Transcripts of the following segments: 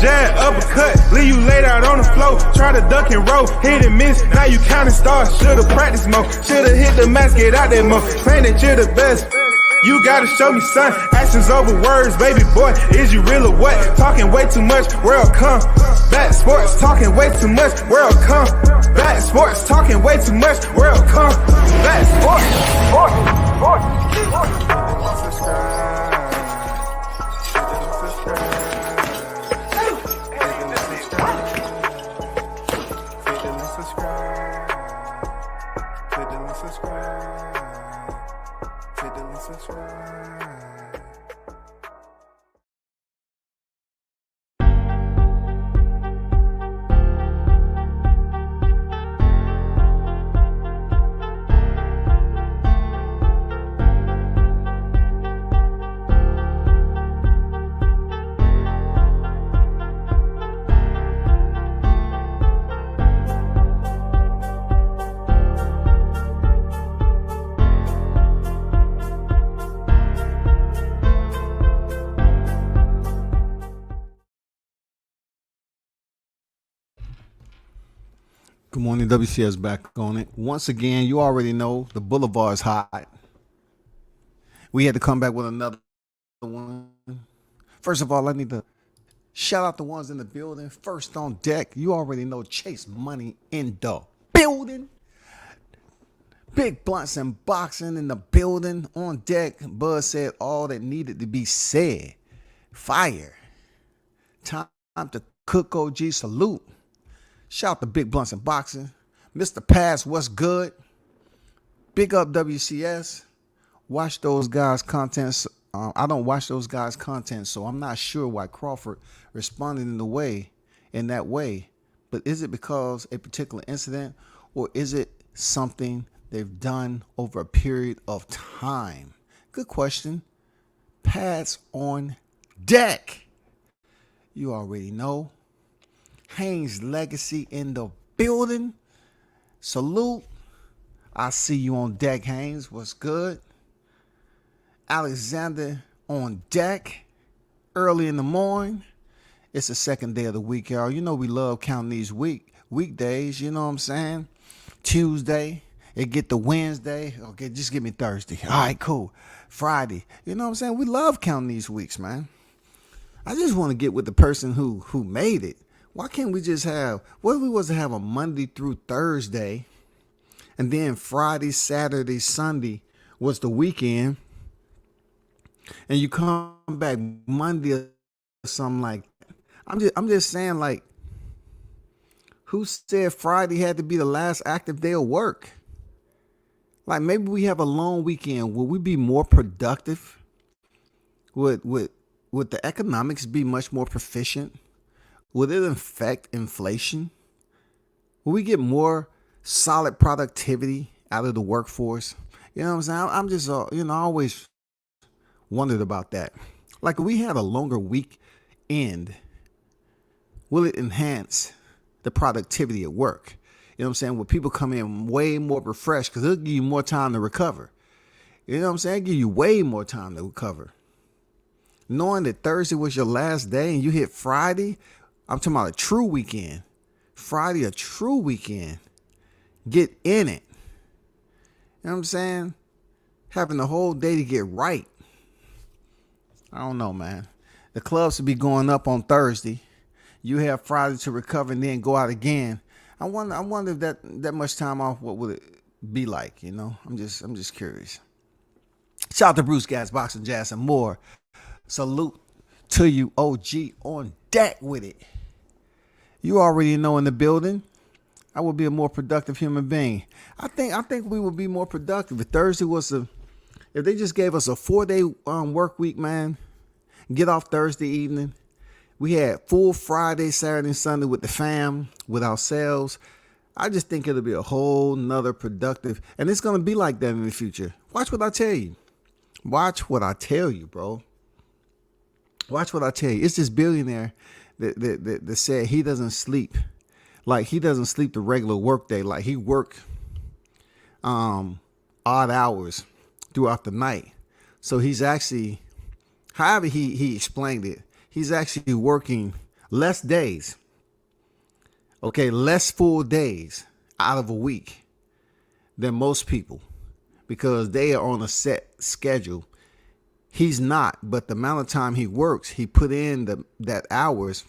jab, uppercut, leave you laid out on the floor. Try to duck and roll, hit and miss, now you counting stars. Should've practiced more, should've hit the mask, get out there more. Claim that you're the best. You gotta show me, son. Actions over words, baby boy. Is you real or what? Talking way too much, world come. Back sports, talking way too much, world come. Back sports, talking way too much, world come. Back sports. Good morning, WCS back on it. Once again, you already know the boulevard is hot. We had to come back with another one. First of all, I need to shout out the ones in the building. First on deck, you already know Chase Money in the building. Big blunts and boxing in the building. On deck, Bud said all that needed to be said. Fire. Time to cook OG salute. Shout to Big Blunts and Boxing. Mr. Pass, what's good? Big up WCS. Watch those guys' content. I don't watch those guys' content, so I'm not sure why Crawford responded in that way. But is it because a particular incident, or is it something they've done over a period of time? Good question. Pads on deck. You already know. Haynes Legacy in the building. Salute. I see you on deck, Haynes. What's good? Alexander on deck. Early in the morning. It's the second day of the week, y'all. You know we love counting these weekdays. You know what I'm saying? Tuesday. It get to Wednesday. Okay, just give me Thursday. All right, cool. Friday. You know what I'm saying? We love counting these weeks, man. I just want to get with the person who made it. Why can't we just have, what if we was to have a Monday through Thursday, and then Friday, Saturday, Sunday was the weekend, and you come back Monday or something like that? I'm just saying, like, who said Friday had to be the last active day of work? Like, maybe we have a long weekend. Will we be more productive? Would the economics be much more proficient? Would it affect inflation? Will we get more solid productivity out of the workforce? You know what I'm saying? I'm just, I always wondered about that. Like, if we had a longer weekend, will it enhance the productivity at work? You know what I'm saying? Will people come in way more refreshed? Because it'll give you more time to recover. You know what I'm saying? It'll give you way more time to recover. Knowing that Thursday was your last day and you hit Friday, I'm talking about a true weekend. Friday, a true weekend. Get in it. You know what I'm saying? Having the whole day to get right. I don't know, man. The clubs will be going up on Thursday. You have Friday to recover and then go out again. I wonder if that much time off, what would it be like? You know, I'm just curious. Shout out to Bruce Gas, Boxing, Jazz, and more. Salute to you, OG, on deck with it. You already know in the building, I would be a more productive human being. I think we would be more productive if Thursday was if they just gave us a 4-day work week, man. Get off Thursday evening. We had full Friday, Saturday, and Sunday with the fam, with ourselves. I just think it'll be a whole nother productive, and it's gonna be like that in the future. Watch what I tell you. Watch what I tell you, bro. Watch what I tell you. It's this billionaire that said he doesn't sleep. Like, he doesn't sleep the regular work day. Like, he work odd hours throughout the night. So he's actually, however he explained it, he's actually working less days. Okay, less full days out of a week than most people because they are on a set schedule. He's not, but the amount of time he works, he put in that hours,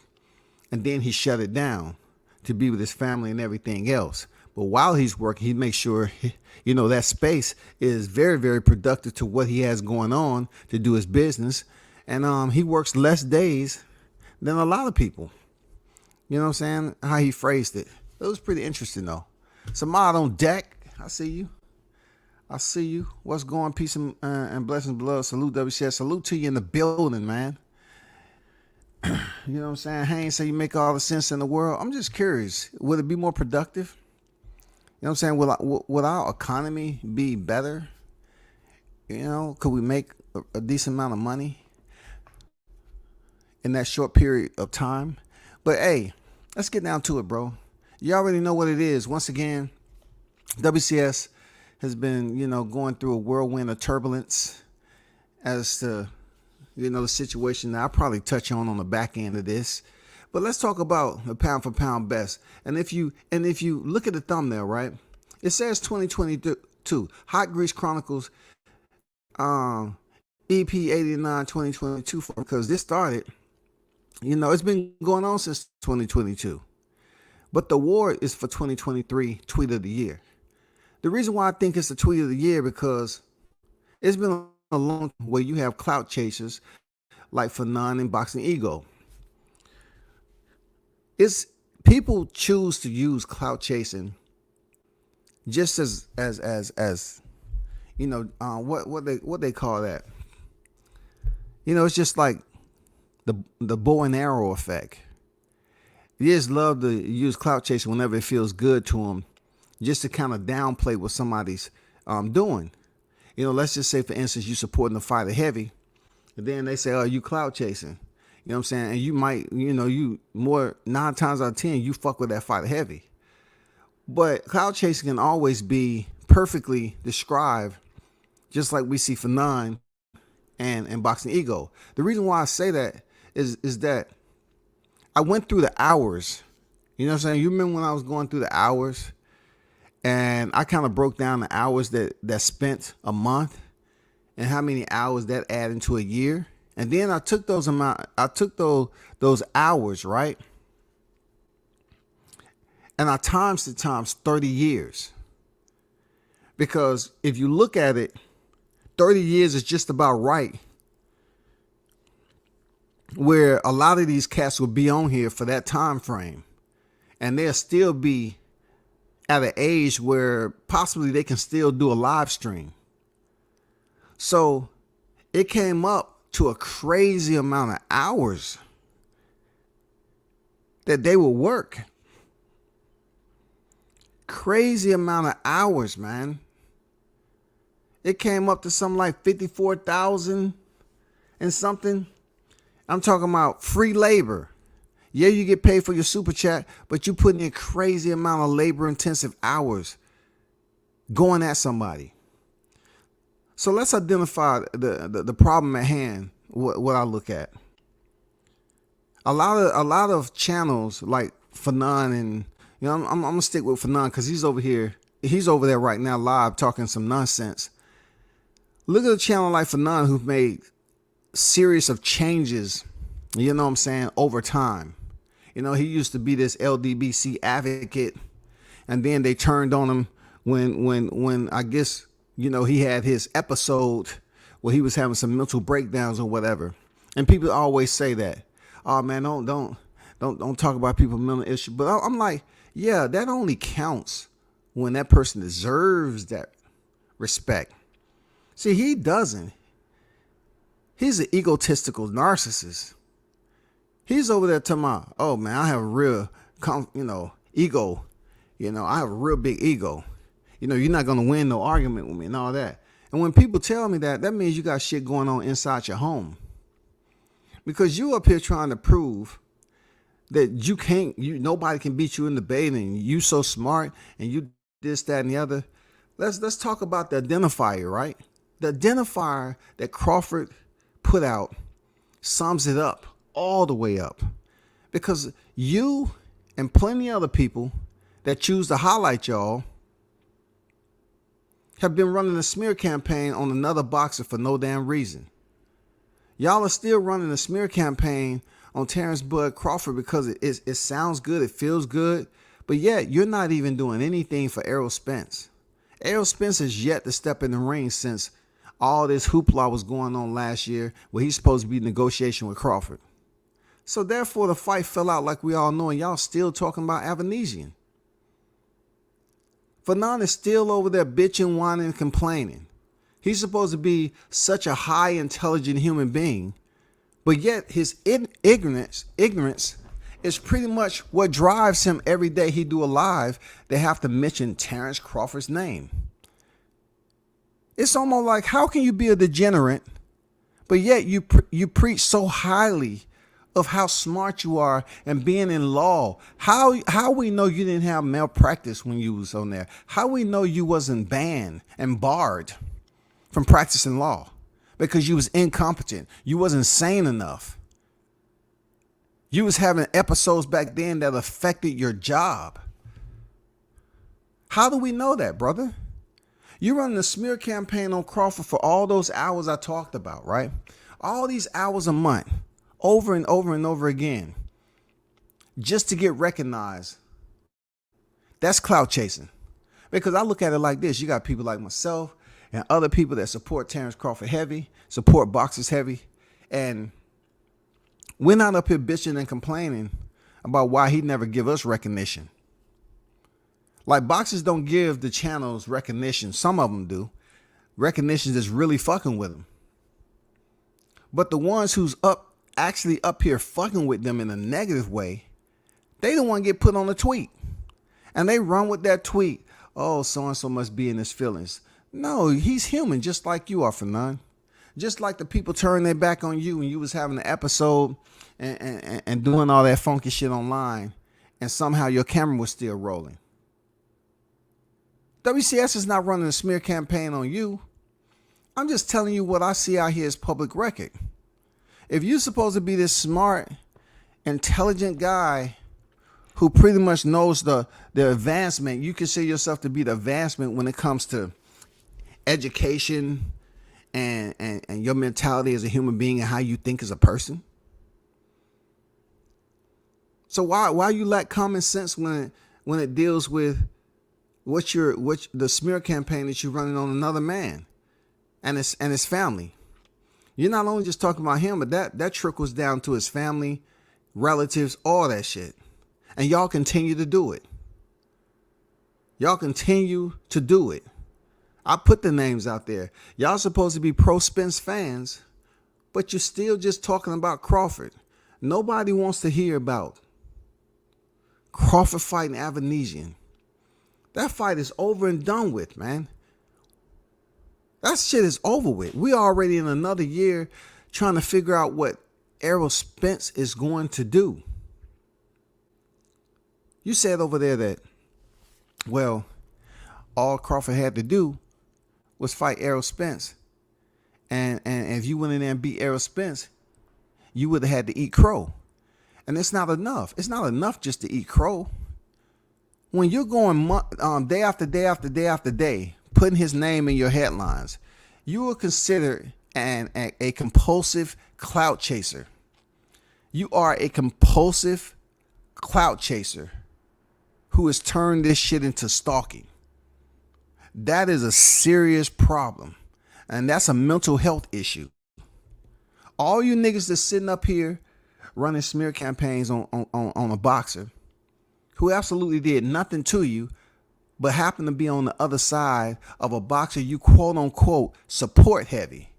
and then he shut it down to be with his family and everything else. But while he's working, he makes sure, that space is very, very productive to what he has going on to do his business. And he works less days than a lot of people. You know what I'm saying? How he phrased it. It was pretty interesting, though. Samad on deck. I see you. What's going? Peace and blessings, beloved. Salute, WCS. Salute to you in the building, man. You know what I'm saying? Haynes say you make all the sense in the world. I'm just curious. Would it be more productive? You know what I'm saying? Would our economy be better? Could we make a decent amount of money in that short period of time? But hey, let's get down to it, bro. You already know what it is. Once again, WCS has been, going through a whirlwind of turbulence as to, the situation that I'll probably touch on the back end of this. But let's talk about the pound for pound best. And if you look at the thumbnail, right, it says 2022 Hot Grease Chronicles EP 89 2022 because this started, it's been going on since 2022. But the award is for 2023 Tweet of the Year. The reason why I think it's the Tweet of the Year because it's been a long where you have clout chasers like Fannon and Boxing Ego. It's people choose to use clout chasing just as what they call that. It's just like the bow and arrow effect. You just love to use clout chasing whenever it feels good to them, just to kind of downplay what somebody's doing. Let's just say, for instance, you supporting the fighter heavy, and then they say, "Oh, you clout chasing." You know what I'm saying? And you might, you more 9 times out of 10, you fuck with that fighter heavy. But clout chasing can always be perfectly described, just like we see for None and Boxing Ego. The reason why I say that is that I went through the hours. You know what I'm saying? You remember when I was going through the hours, and I kind of broke down the hours that spent a month and how many hours that add into a year. And then I took those hours, right? And I times it times 30 years. Because if you look at it, 30 years is just about right. Where a lot of these cats will be on here for that time frame. And they'll still be at an age where possibly they can still do a live stream. So it came up to a crazy amount of hours that they will work. Crazy amount of hours, man. It came up to something like 54,000 and something. I'm talking about free labor. Yeah, you get paid for your super chat, but you put in a crazy amount of labor intensive hours going at somebody. So let's identify the problem at hand. What I look at. A lot of channels like Fannon and I'm gonna stick with Fannon because he's over there right now live talking some nonsense. Look at a channel like Fannon who've made series of changes. You know what I'm saying, over time. He used to be this LDBC advocate, and then they turned on him when I guess he had his episode where he was having some mental breakdowns or whatever. And people always say that, "Oh man, don't talk about people's mental issues." But I'm like, yeah, that only counts when that person deserves that respect. See, he doesn't. He's an egotistical narcissist. He's over there talking about, "Oh man, I have a real, ego. I have a real big ego. You're not gonna win no argument with me and all that." And when people tell me that means you got shit going on inside your home. Because you up here trying to prove that nobody can beat you in the debate, and you so smart, and you this, that, and the other. Let's talk about the identifier, right? The identifier that Crawford put out sums it up all the way up. Because you and plenty of other people that choose to highlight y'all have been running a smear campaign on another boxer for no damn reason. Y'all are still running a smear campaign on Terence Crawford because it sounds good, it feels good, but yet you're not even doing anything for Errol Spence. Errol Spence has yet to step in the ring since all this hoopla was going on last year where he's supposed to be in negotiation with Crawford. So therefore the fight fell out like we all know, and y'all still talking about Avanesian. Fannon is still over there bitching, whining, and complaining. He's supposed to be such a high intelligent human being, but yet his ignorance is pretty much what drives him every day he do a live. They have to mention Terence Crawford's name. It's almost like, how can you be a degenerate, but yet you preach so highly of how smart you are and being in law? How we know you didn't have malpractice when you was on there? How we know you wasn't banned and barred from practicing law because you was incompetent? You wasn't sane enough. You was having episodes back then that affected your job. How do we know that, brother? You're running a smear campaign on Crawford for all those hours I talked about, right? All these hours a month, over and over and over again, just to get recognized. That's clout chasing. Because I look at it like this. You got people like myself and other people that support Terence Crawford heavy, support boxers heavy, and we're not up here bitching and complaining about why he never give us recognition. Like, boxers don't give the channels recognition. Some of them do. Recognition that's really fucking with them. But the ones who's actually up here fucking with them in a negative way, they don't want to get put on a tweet. And they run with that tweet. Oh, so-and-so must be in his feelings. No, he's human just like you are, Fannon. Just like the people turning their back on you when you was having an episode and doing all that funky shit online, and somehow your camera was still rolling. WCS is not running a smear campaign on you. I'm just telling you what I see out here as public record. If you're supposed to be this smart, intelligent guy who pretty much knows the advancement, you consider yourself to be the advancement when it comes to education and your mentality as a human being and how you think as a person. So why you lack common sense when it deals with what the smear campaign that you're running on another man and his family? You're not only just talking about him, but that trickles down to his family, relatives, all that shit. And y'all continue to do it. Y'all continue to do it. I put the names out there. Y'all supposed to be pro Spence fans, but you're still just talking about Crawford. Nobody wants to hear about Crawford fighting Avanesian. That fight is over and done with, man. That shit is over with. We already in another year trying to figure out what Errol Spence is going to do. You said over there that, well, all Crawford had to do was fight Errol Spence. And if you went in there and beat Errol Spence, you would have had to eat crow. And it's not enough. It's not enough just to eat crow. When you're going day after day after day after day, putting his name in your headlines, you are considered a compulsive clout chaser. You are a compulsive clout chaser who has turned this shit into stalking. That is a serious problem. And that's a mental health issue. All you niggas that's sitting up here running smear campaigns on a boxer who absolutely did nothing to you, but happened to be on the other side of a boxer you quote unquote support heavy.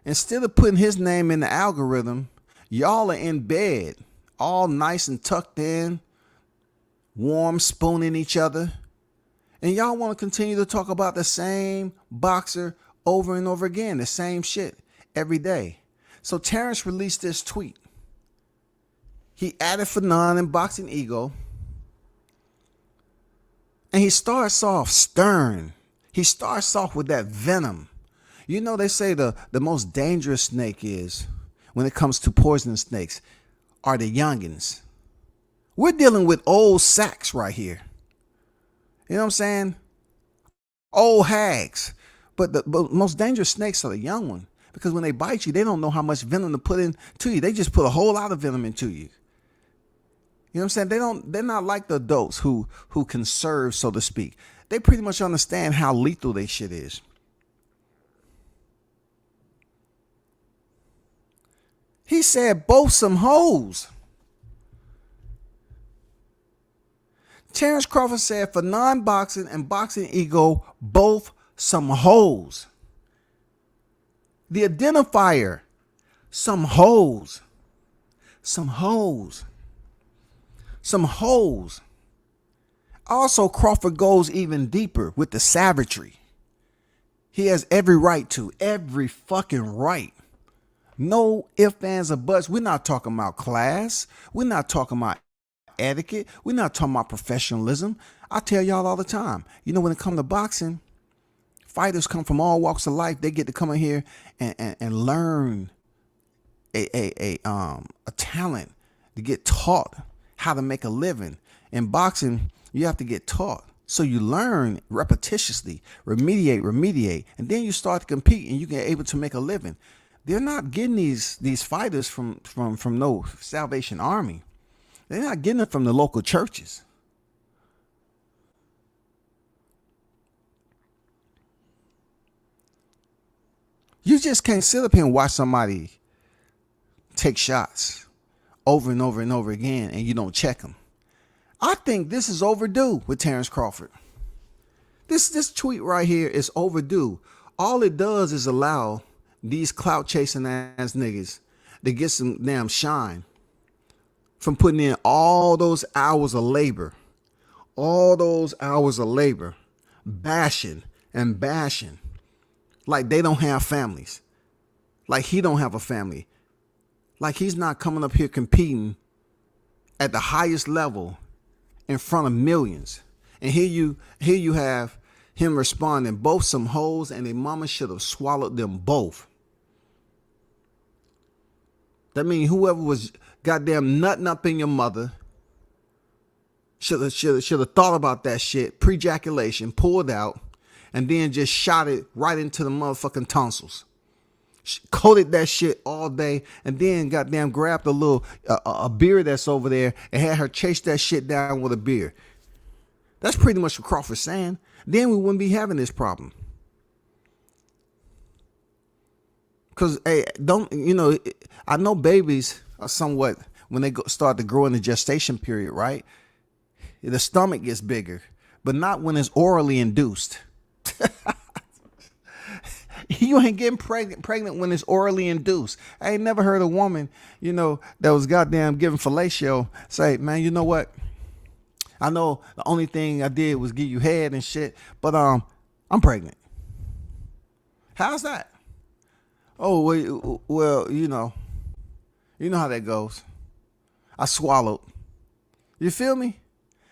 Instead of putting his name in the algorithm, y'all are in bed, all nice and tucked in, warm, spooning each other. And y'all want to continue to talk about the same boxer over and over again, the same shit every day. So Terence released this tweet. He added Fannon and Boxing Ego. And he starts off stern. He starts off with that venom. You know, they say the most dangerous snake is, when it comes to poisonous snakes, are the youngins. We're dealing with old sacks right here. You know what I'm saying? Old hags. But the most dangerous snakes are the young one, because when they bite you, they don't know how much venom to put into you. They just put a whole lot of venom into you. You know what I'm saying? They're not like the adults who conserve, so to speak. They pretty much understand how lethal they shit is. He said both some hoes. Terence Crawford said for non-boxing and boxing ego, both some hoes. The identifier, some hoes. Some hoes. Some hoes. Also, Crawford goes even deeper with the savagery. He has every right to. Every fucking right. No ifs, ands, or buts. We're not talking about class. We're not talking about etiquette. We're not talking about professionalism. I tell y'all all the time, you know, when it comes to boxing, fighters come from all walks of life. They get to come in here and learn a talent, to get taught how to make a living. In boxing, you have to get taught. So you learn repetitiously, remediate, and then you start to compete and you get able to make a living. They're not getting these fighters from no Salvation Army. They're not getting it from the local churches. You just can't sit up here and watch somebody take shots over and over and over again and you don't check them. I think this is overdue with Terence Crawford. This tweet right here is overdue. All it does is allow these clout chasing ass niggas to get some damn shine from putting in all those hours of labor, bashing and bashing like they don't have families, like he don't have a family, like he's not coming up here competing at the highest level in front of millions. And here you have him responding, both some hoes and their mama should have swallowed them both. That means whoever was goddamn nutting up in your mother should have thought about that shit, pre-ejaculation, pulled out, and then just shot it right into the motherfucking tonsils. Coated that shit all day, and then goddamn grabbed a beer that's over there and had her chase that shit down with a beer. That's pretty much what Crawford's saying. Then we wouldn't be having this problem. Because, hey, I know babies are somewhat, when they start to grow in the gestation period, right? The stomach gets bigger, but not when it's orally induced. You ain't getting pregnant when it's orally induced. I ain't never heard a woman, that was goddamn giving fellatio say, man, you know what? I know the only thing I did was give you head and shit, but I'm pregnant. How's that? Oh, well, you know how that goes. I swallowed. You feel me?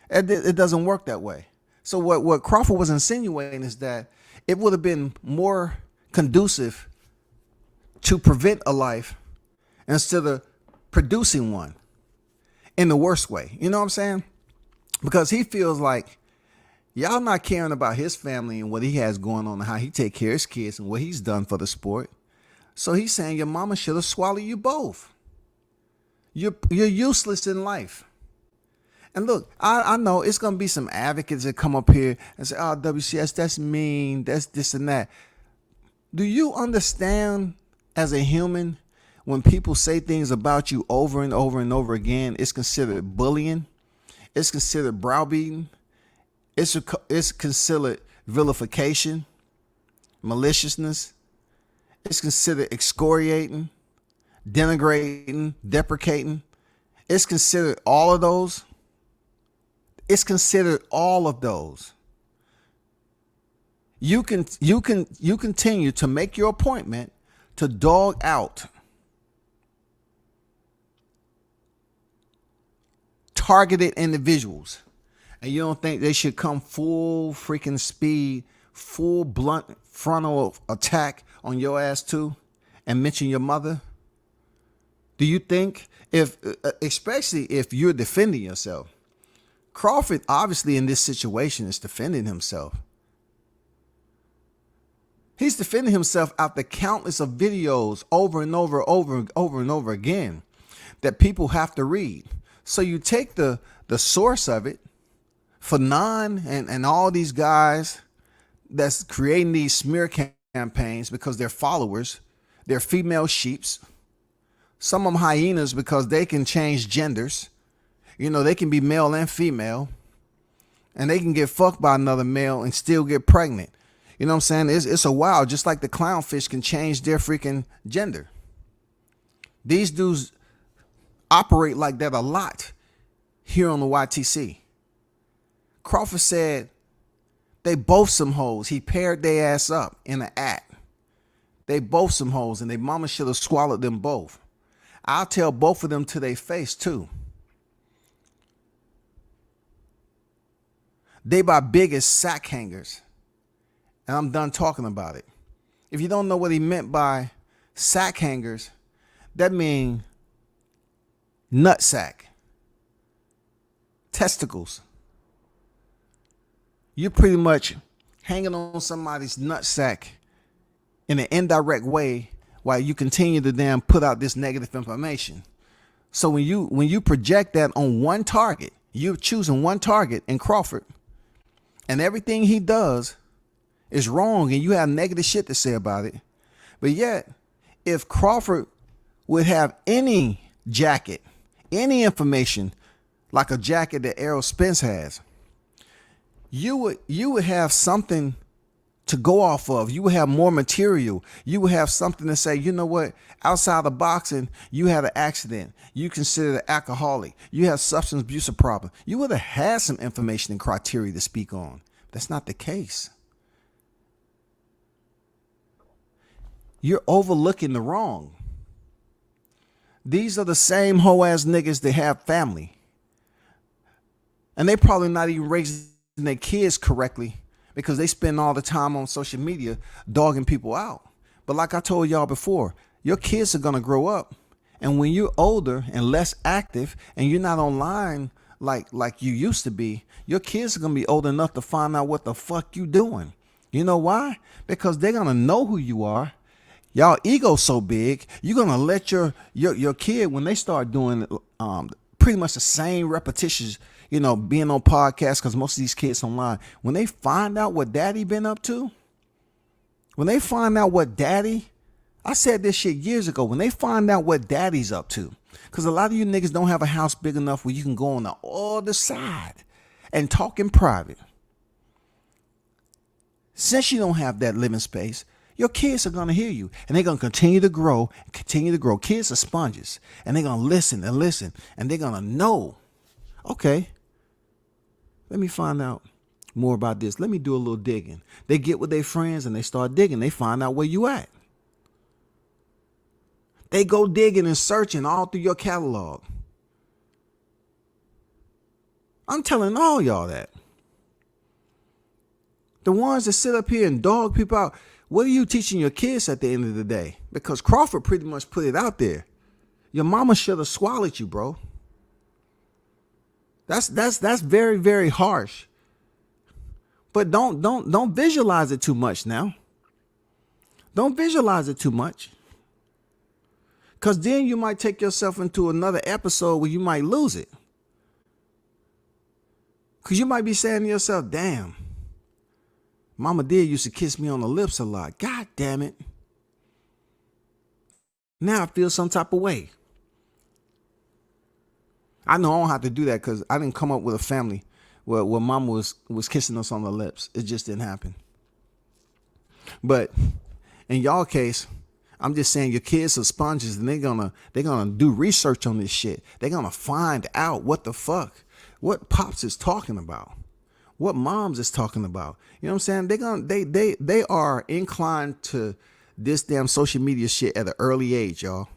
It doesn't work that way. So what Crawford was insinuating is that it would have been more conducive to prevent a life instead of producing one in the worst way. You know what I'm saying? Because he feels like y'all not caring about his family and what he has going on and how he take care of his kids and what he's done for the sport. So he's saying your mama should have swallowed you both. You're useless in life. And look, I know it's going to be some advocates that come up here and say, oh, WCS, that's mean, that's this and that. Do you understand as a human, when people say things about you over and over and over again, it's considered bullying? It's considered browbeating. It's considered vilification, maliciousness. It's considered excoriating, denigrating, deprecating. It's considered all of those. It's considered all of those. You continue to make your appointment to dog out targeted individuals, and you don't think they should come full freaking speed, full blunt frontal attack on your ass too, and mention your mother? Do you think especially if you're defending yourself, Crawford obviously in this situation is defending himself. He's defending himself after countless of videos over and over again that people have to read. So you take the source of it, Fannon and all these guys that's creating these smear campaigns because they're followers, they're female sheeps. Some of them hyenas because they can change genders. You know, they can be male and female, and they can get fucked by another male and still get pregnant. You know what I'm saying? It's a wild, just like the clownfish can change their freaking gender. These dudes operate like that a lot here on the YTC. Crawford said they both some hoes. He paired their ass up in an act. They both some hoes, and their mama should have swallowed them both. I'll tell both of them to their face too. They my biggest sack hangers. And I'm done talking about it. If you don't know what he meant by sack hangers, that means nut sack, testicles. You're pretty much hanging on somebody's nut sack in an indirect way while you continue to damn put out this negative information. So when you project that on one target, you're choosing one target in Crawford, and everything he does is wrong, and you have negative shit to say about it. But yet, if Crawford would have any jacket, any information, like a jacket that Errol Spence has, you would have something to go off of. You would have more material. You would have something to say, you know what, outside of boxing, you had an accident. You considered an alcoholic. You have substance abuse problem. You would have had some information and criteria to speak on. That's not the case. You're overlooking the wrong. These are the same hoe ass niggas that have family. And they probably not even raising their kids correctly because they spend all the time on social media dogging people out. But like I told y'all before, your kids are going to grow up. And when you're older and less active and you're not online like you used to be, your kids are going to be old enough to find out what the fuck you doing. You know why? Because they're going to know who you are. Y'all ego so big, you're gonna let your kid, when they start doing pretty much the same repetitions, you know, being on podcasts, because most of these kids online, when they find out what daddy been up to, when they find out what daddy, I said this shit years ago, when they find out what daddy's up to, because a lot of you niggas don't have a house big enough where you can go on the other side and talk in private. Since you don't have that living space, your kids are going to hear you, and they're going to continue to grow. Kids are sponges, and they're going to listen, and they're going to know, okay, let me find out more about this. Let me do a little digging. They get with their friends, and they start digging. They find out where you at. They go digging and searching all through your catalog. I'm telling all y'all that. The ones that sit up here and dog people out, what are you teaching your kids at the end of the day? Because Crawford pretty much put it out there. Your mama should have swallowed you, bro. That's very, very harsh. But don't visualize it too much now. Don't visualize it too much. Because then you might take yourself into another episode where you might lose it. Because you might be saying to yourself, damn, Mama did used to kiss me on the lips a lot. God damn it. Now I feel some type of way. I know I don't have to do that because I didn't come up with a family where Mama was kissing us on the lips. It just didn't happen. But in y'all case, I'm just saying your kids are sponges, and they're gonna do research on this shit. They're gonna find out what the fuck, what Pops is talking about. What Moms is talking about. You know what I'm saying? They are inclined to this damn social media shit at an early age, y'all.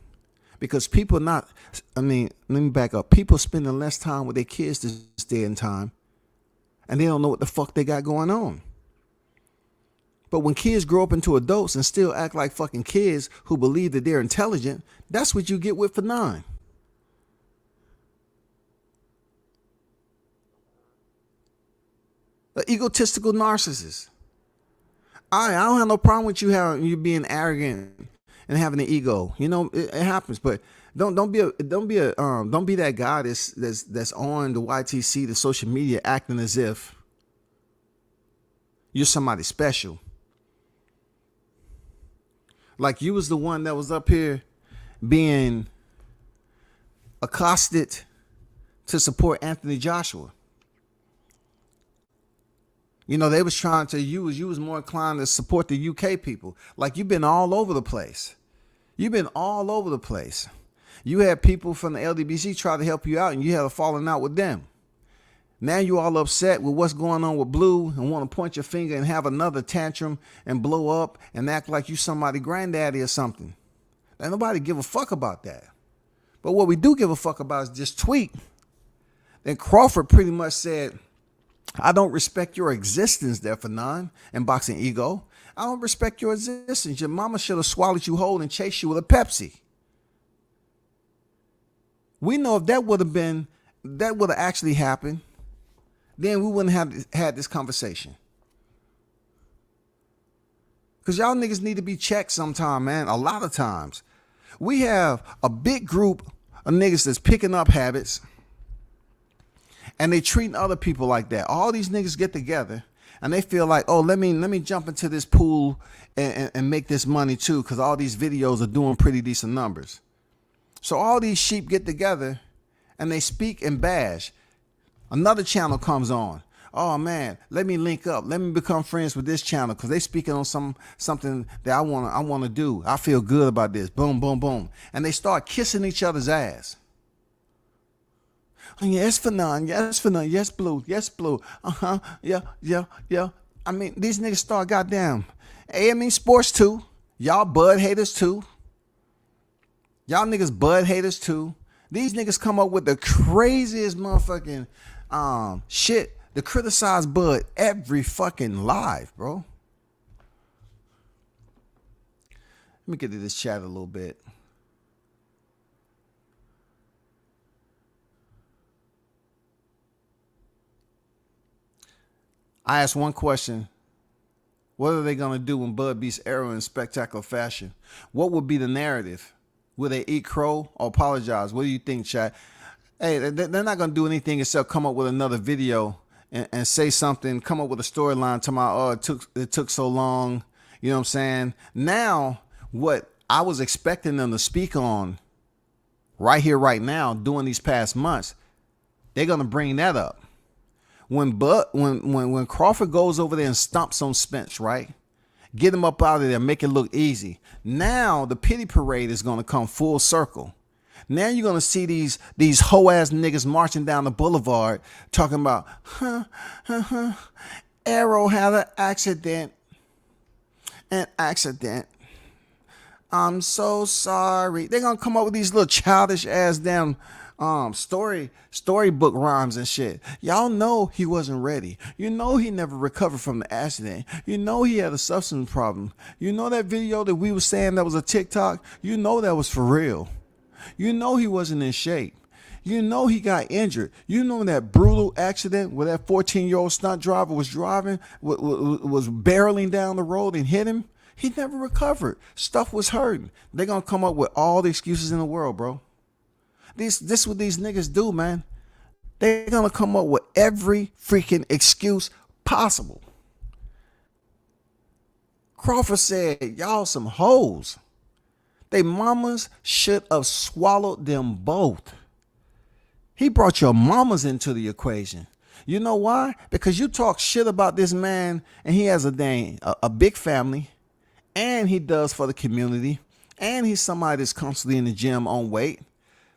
Because people let me back up. People spending less time with their kids this day and time, and they don't know what the fuck they got going on. But when kids grow up into adults and still act like fucking kids who believe that they're intelligent, that's what you get with Fannon. An egotistical narcissist. I don't have no problem with you being arrogant and having an ego. You know, it happens, but don't be that guy that's on the YTC, the social media, acting as if you're somebody special. Like you was the one that was up here being accosted to support Anthony Joshua. You know, they was trying to you was more inclined to support the UK people. Like you've been all over the place. You've been all over the place. You had people from the LDBC try to help you out and you had a falling out with them. Now you all upset with what's going on with Blue and want to point your finger and have another tantrum and blow up and act like you somebody granddaddy or something. Ain't nobody give a fuck about that. But what we do give a fuck about is this tweet. Then Crawford pretty much said, I don't respect your existence there, Fannon and Boxing Ego. I don't respect your existence. Your mama should have swallowed you whole and chased you with a Pepsi. We know if that would have actually happened, then we wouldn't have had this conversation. Because y'all niggas need to be checked sometime, man. A lot of times. We have a big group of niggas that's picking up habits and they treating other people like that. All these niggas get together and they feel like, oh, let me jump into this pool and make this money too, because all these videos are doing pretty decent numbers. So all these sheep get together and they speak and bash. Another channel comes on. Oh man, let me link up. Let me become friends with this channel because they speaking on something that I want to do. I feel good about this. Boom, boom, boom. And they start kissing each other's ass. Oh, yes, Fannon. Yes, Fannon. Yes, Blue. Yes, Blue. Yeah. I mean, these niggas start goddamn AME sports too. Y'all bud haters too. Y'all niggas bud haters too. These niggas come up with the craziest motherfucking shit to criticize Bud every fucking live, bro. Let me get to this chat a little bit. I asked one question. What are they going to do when Bud beats Arrow in spectacular fashion? What would be the narrative? Will they eat crow or apologize? What do you think, chat? Hey, they're not going to do anything except come up with another video and say something, come up with a storyline to my, oh, it took so long. You know what I'm saying? Now, what I was expecting them to speak on right here, right now, during these past months, they're going to bring that up. When Crawford goes over there and stomps on Spence, right? Get him up out of there, make it look easy. Now the pity parade is going to come full circle. Now you're going to see these hoe-ass niggas marching down the boulevard talking about, Arrow had an accident. I'm so sorry. They're going to come up with these little childish ass damn storybook rhymes and shit. Y'all know he wasn't ready. You know he never recovered from the accident. You know he had a substance problem. You know that video that we was saying that was a TikTok? You know that was for real. You know he wasn't in shape. You know he got injured. You know that brutal accident where that 14-year-old stunt driver was driving, was barreling down the road and hit him? He never recovered. Stuff was hurting. They're going to come up with all the excuses in the world, bro. This is what these niggas do, man. They're going to come up with every freaking excuse possible. Crawford said, y'all some hoes. They mamas should have swallowed them both. He brought your mamas into the equation. You know why? Because you talk shit about this man and he has a big family and he does for the community and he's somebody that's constantly in the gym on weight.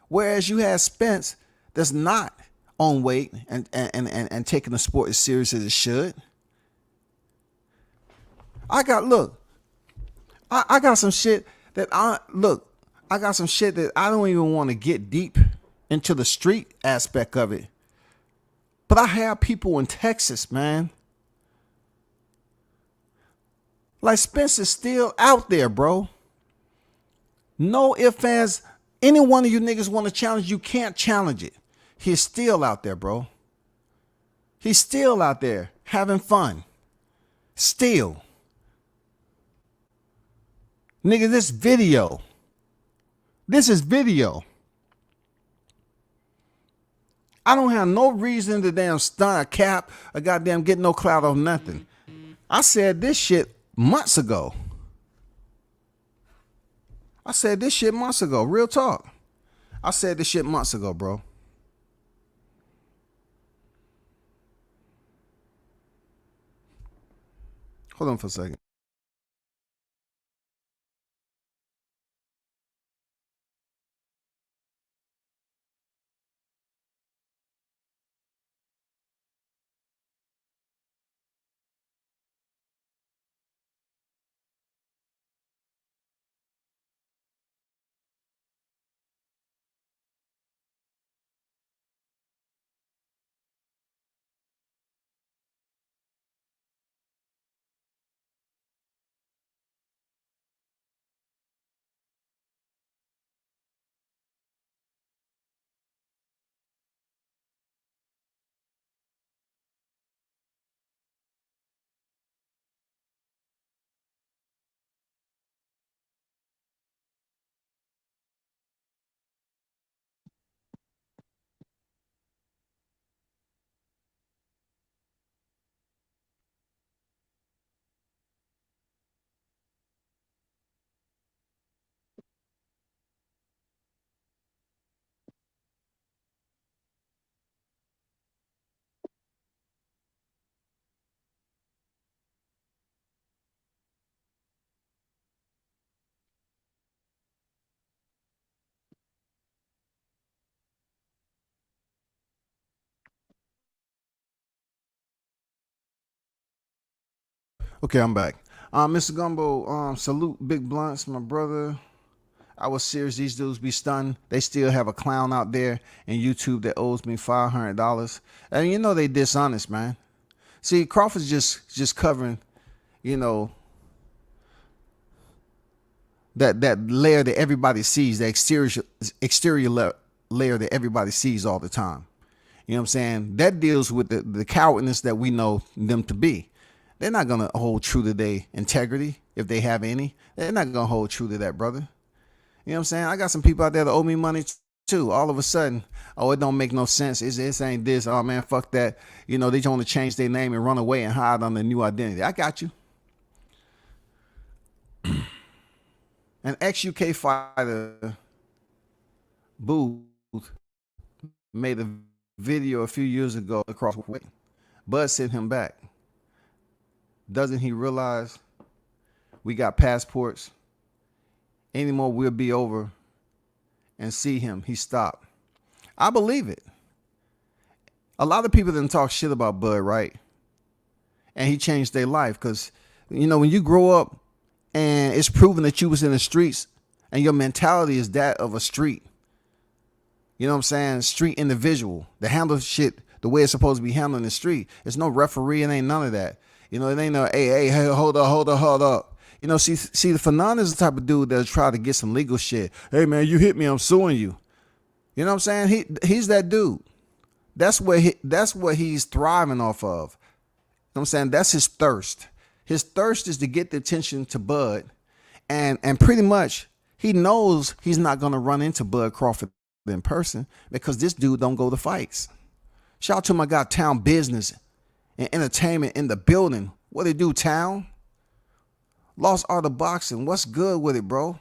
Whereas you have Spence that's not on weight and taking the sport as serious as it should. I got some shit that I got some shit that I don't even want to get deep into the street aspect of it. But I have people in Texas, man. Like Spence is still out there, bro. No ifs, fans. Any one of you niggas want to challenge, you can't challenge it. He's still out there, bro. He's still out there having fun. Still. Nigga, this video. This is video. I don't have no reason to damn stunt a cap or goddamn get no clout on nothing. I said this shit months ago. Real talk. I said this shit months ago, bro. Hold on for a second. Okay, I'm back. Mr. Gumbo, salute Big Blunts, my brother. I was serious. These dudes be stunned. They still have a clown out there in YouTube that owes me $500. And you know they dishonest, man. See, Crawford's just covering, you know, that layer that everybody sees, the exterior layer that everybody sees all the time. You know what I'm saying? That deals with the cowardness that we know them to be. They're not going to hold true to their integrity if they have any. They're not going to hold true to that, brother. You know what I'm saying? I got some people out there that owe me money too. All of a sudden, oh, it don't make no sense. It ain't this. Oh, man, fuck that. You know, they just want to change their name and run away and hide on their new identity. I got you. An ex-UK fighter, Booth, made a video a few years ago across the way. Bud sent him back. Doesn't he realize we got passports? Anymore, we'll be over and see him. He stopped. I believe it. A lot of people didn't talk shit about Bud, right? And he changed their life because, you know, when you grow up and it's proven that you was in the streets and your mentality is that of a street, you know what I'm saying? Street individual that handles shit the way it's supposed to be handled in the street. There's no referee. It ain't none of that. You know, it ain't no, hey, hold up. You know, see, the Fannon is the type of dude that'll try to get some legal shit. Hey, man, you hit me, I'm suing you. You know what I'm saying? He's that dude. That's what he's thriving off of. You know what I'm saying? That's his thirst. His thirst is to get the attention to Bud. And pretty much he knows he's not going to run into Bud Crawford in person because this dude don't go to fights. Shout out to my guy, Town Business and Entertainment in the building. What they do, Town? Lost Art of Boxing. What's good with it, bro?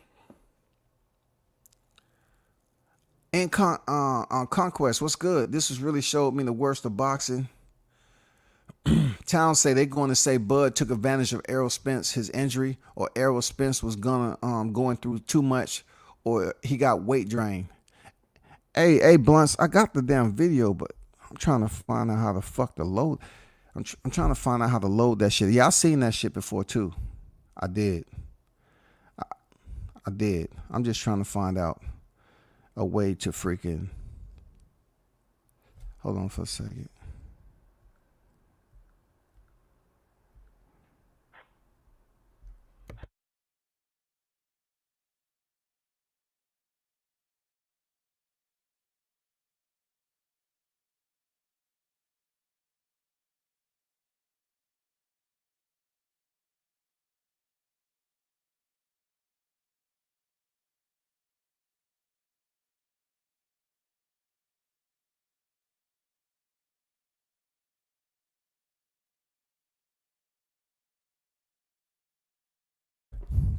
And Conquest, what's good? This has really showed me the worst of boxing. Town say they going to say Bud took advantage of Errol Spence, his injury, or Errol Spence was going through too much, or he got weight drain. Hey, Blunts, I got the damn video, but I'm trying to find out how the fuck to load. I'm trying to find out how to load that shit. Yeah, I seen that shit before too. I did. I did. I'm just trying to find out a way to freaking. Hold on for a second.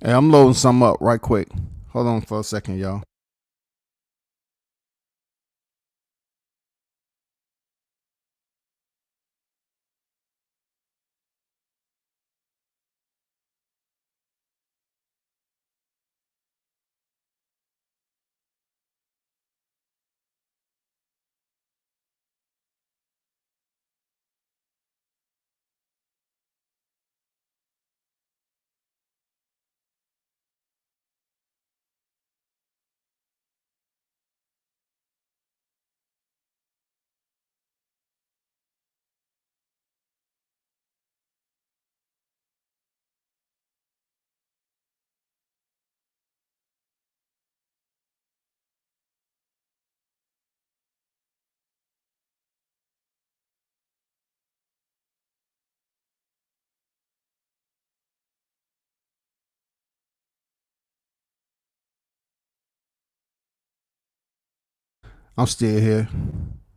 Hey, I'm loading some up right quick. Hold on for a second, y'all. I'm still here.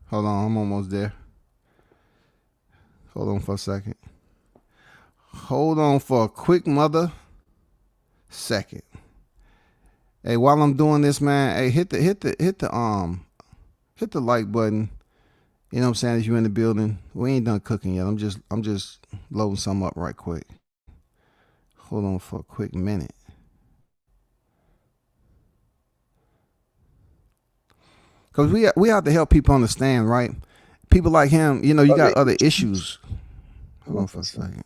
Hold on, I'm almost there. Hold on for a second. Hold on for a quick mother second. Hey, while I'm doing this, man, hey, hit the like button. You know what I'm saying? If you're in the building, we ain't done cooking yet. I'm just loading some up right quick. Hold on for a quick minute. Cause we have to help people understand, right? People like him, you know, you got other issues. Hold on for a second.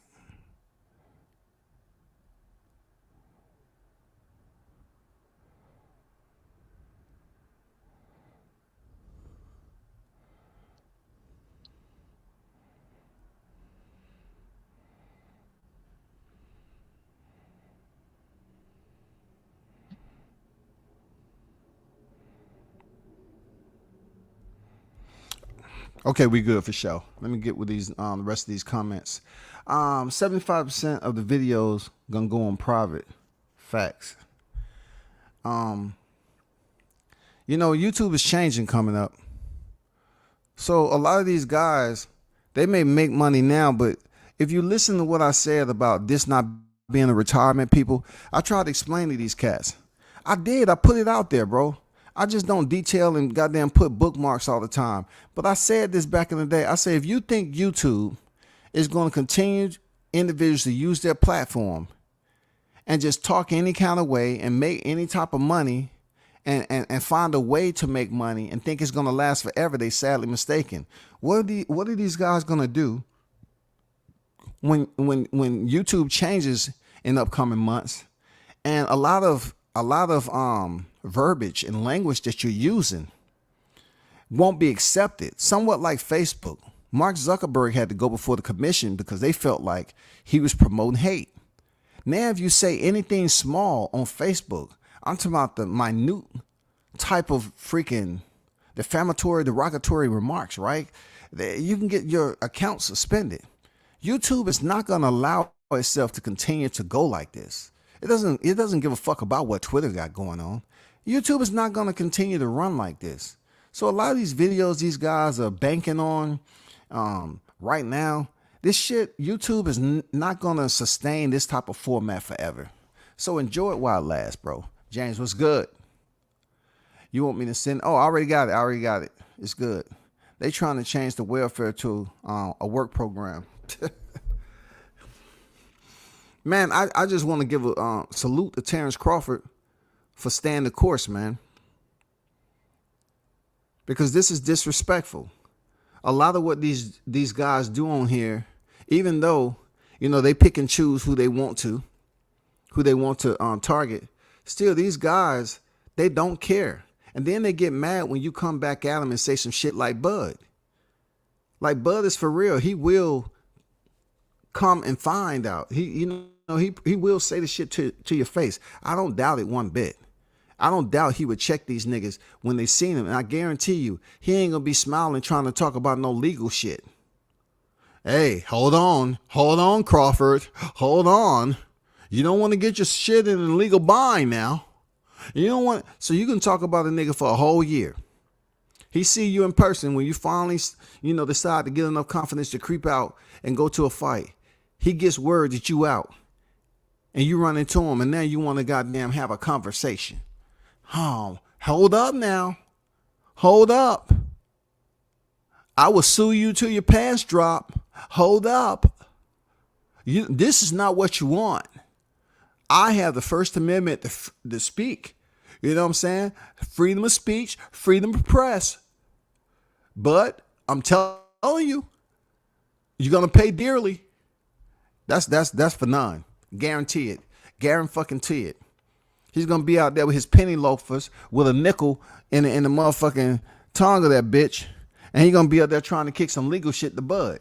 Okay, we good for sure. Let me get with these the rest of these comments. 75% of the videos gonna go on private. Facts. You know, YouTube is changing coming up. So a lot of these guys, they may make money now, but if you listen to what I said about this not being a retirement, people, I tried to explain to these cats. I did. I put it out there, bro. I just don't detail and goddamn put bookmarks all the time. But I said this back in the day. I say, if you think YouTube is going to continue individuals to use their platform and just talk any kind of way and make any type of money and find a way to make money and think it's going to last forever, they sadly mistaken. What are these guys going to do when YouTube changes in upcoming months and a lot of verbiage and language that you're using won't be accepted? Somewhat like Facebook. Mark Zuckerberg had to go before the commission because they felt like he was promoting hate. Now, if you say anything small on Facebook, I'm talking about the minute type of freaking defamatory, derogatory remarks, right? You can get your account suspended. YouTube is not going to allow itself to continue to go like this. It doesn't give a fuck about what Twitter got going on. YouTube is not going to continue to run like this. So a lot of these videos these guys are banking on right now, this shit, YouTube is not going to sustain this type of format forever. So enjoy it while it lasts, bro. James, what's good? You want me to send? Oh, I already got it. It's good. They trying to change the welfare to a work program. Man, I just want to give a salute to Terence Crawford for staying the course, man. Because this is disrespectful. A lot of what these guys do on here, even though, you know, they pick and choose who they want to target, still these guys, they don't care. And then they get mad when you come back at them and say some shit like Bud. Like Bud is for real. He will come and find out. He will say the shit to your face. I don't doubt it one bit. I don't doubt he would check these niggas when they seen him. And I guarantee you, he ain't going to be smiling trying to talk about no legal shit. Hey, hold on, Crawford. Hold on. You don't want to get your shit in a legal bind now. You don't want, so you can talk about a nigga for a whole year. He see you in person when you finally, decide to get enough confidence to creep out and go to a fight. He gets word that you out. and you run into him, and now you want to goddamn have a conversation. Hold up now. Hold up. I will sue you till your pants drop. Hold up. This is not what you want. I have the First Amendment to speak. You know what I'm saying? Freedom of speech, freedom of press. But I'm telling you, you're gonna pay dearly. That's for none. Guarantee it. Guarantee it. He's gonna be out there with his penny loafers with a nickel in the motherfucking tongue of that bitch, and he's gonna be out there trying to kick some legal shit to Bud.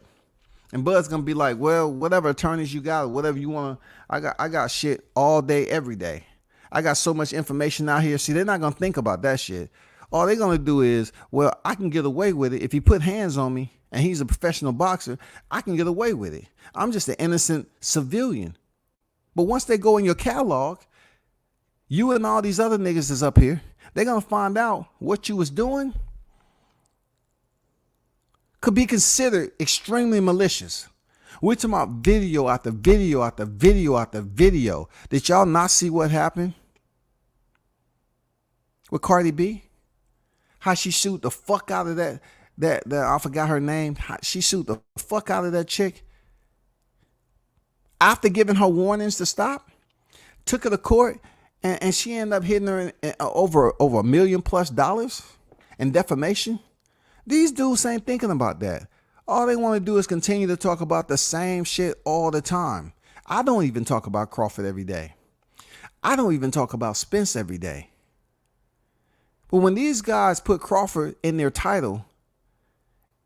And Bud's gonna be like, well, whatever attorneys you got, whatever you wanna, I got shit all day, every day. I got so much information out here. See, they're not gonna think about that shit. All they're gonna do is, well, I can get away with it if he put hands on me and he's a professional boxer. I can get away with it. I'm just an innocent civilian. But once they go in your catalog, you and all these other niggas is up here, they're gonna find out what you was doing could be considered extremely malicious. We're talking about video after video after video after video. Did y'all not see what happened with Cardi B? How she sued the fuck out of that I forgot her name. She sued the fuck out of that chick after giving her warnings to stop. Took her to court, and she ended up hitting her over $1 million+ in defamation. These dudes ain't thinking about that. All they want to do is continue to talk about the same shit all the time. I don't even talk about Crawford every day. I don't even talk about Spence every day. But when these guys put Crawford in their title,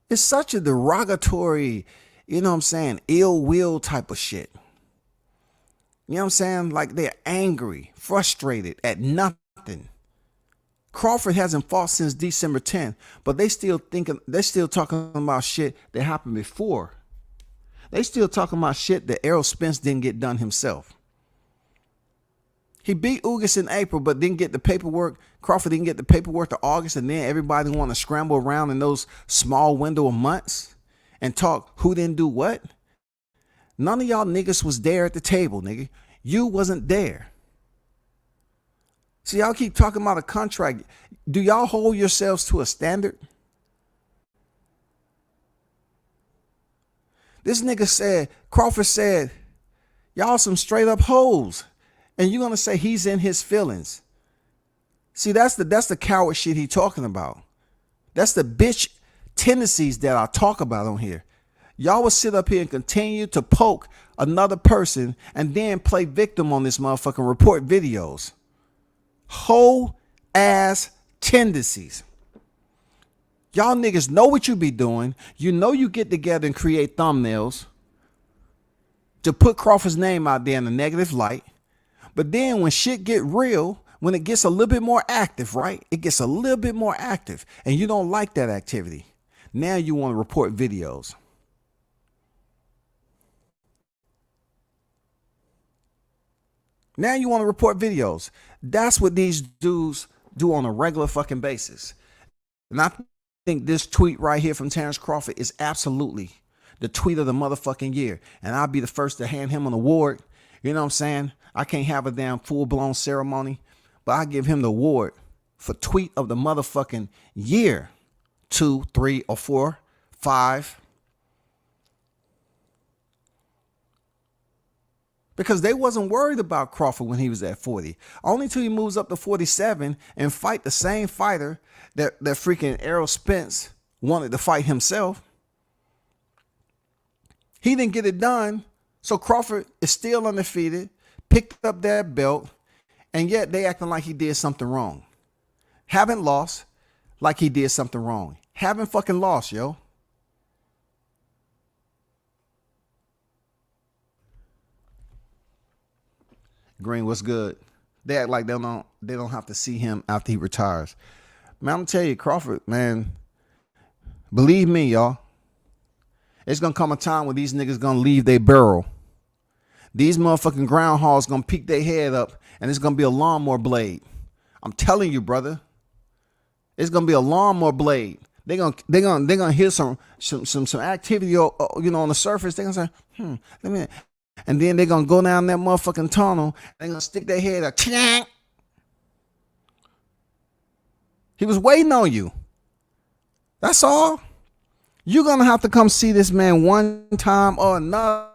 it's such a derogatory, you know what I'm saying, ill will type of shit. You know what I'm saying? Like they're angry, frustrated at nothing. Crawford hasn't fought since December 10th, but they're still talking about shit that happened before. They still talking about shit that Errol Spence didn't get done himself. He beat Ugas in April, but didn't get the paperwork. Crawford didn't get the paperwork to August, and then everybody want to scramble around in those small window of months and talk who didn't do what. None of y'all niggas was there at the table, nigga. You wasn't there. See, y'all keep talking about a contract. Do y'all hold yourselves to a standard? This nigga said, Crawford said, y'all some straight up hoes. And you're going to say he's in his feelings. See, that's the coward shit he talking about. That's the bitch tendencies that I talk about on here. Y'all will sit up here and continue to poke another person and then play victim on this motherfucking report videos. Whole ass tendencies. Y'all niggas know what you be doing. You know you get together and create thumbnails to put Crawford's name out there in a negative light. But then when shit get real, when it gets a little bit more active, right? It gets a little bit more active and you don't like that activity. Now you want to report videos. Now you want to report videos. That's what these dudes do on a regular fucking basis. And I think this tweet right here from Terence Crawford is absolutely the tweet of the motherfucking year. And I'll be the first to hand him an award. You know what I'm saying? I can't have a damn full-blown ceremony, but I give him the award for tweet of the motherfucking year. 2, 3, or 4, 5. Because they wasn't worried about Crawford when he was at 40. Only till he moves up to 47 and fight the same fighter that freaking Errol Spence wanted to fight himself. He didn't get it done. So Crawford is still undefeated, picked up that belt, and yet they acting like he did something wrong. Haven't lost like he did something wrong. Haven't fucking lost, yo. Green, what's good? They act like they don't have to see him after he retires. Man, I'm gonna tell you, Crawford, man, believe me, y'all. It's gonna come a time when these niggas gonna leave their burrow. These motherfucking groundhogs gonna peek their head up and it's gonna be a lawnmower blade. I'm telling you, brother. It's gonna be a lawnmower blade. They're gonna hear some activity, you know, on the surface. They're gonna say, let And then they're going to go down that motherfucking tunnel. They're going to stick their head up. He was waiting on you. That's all. You're going to have to come see this man one time or another.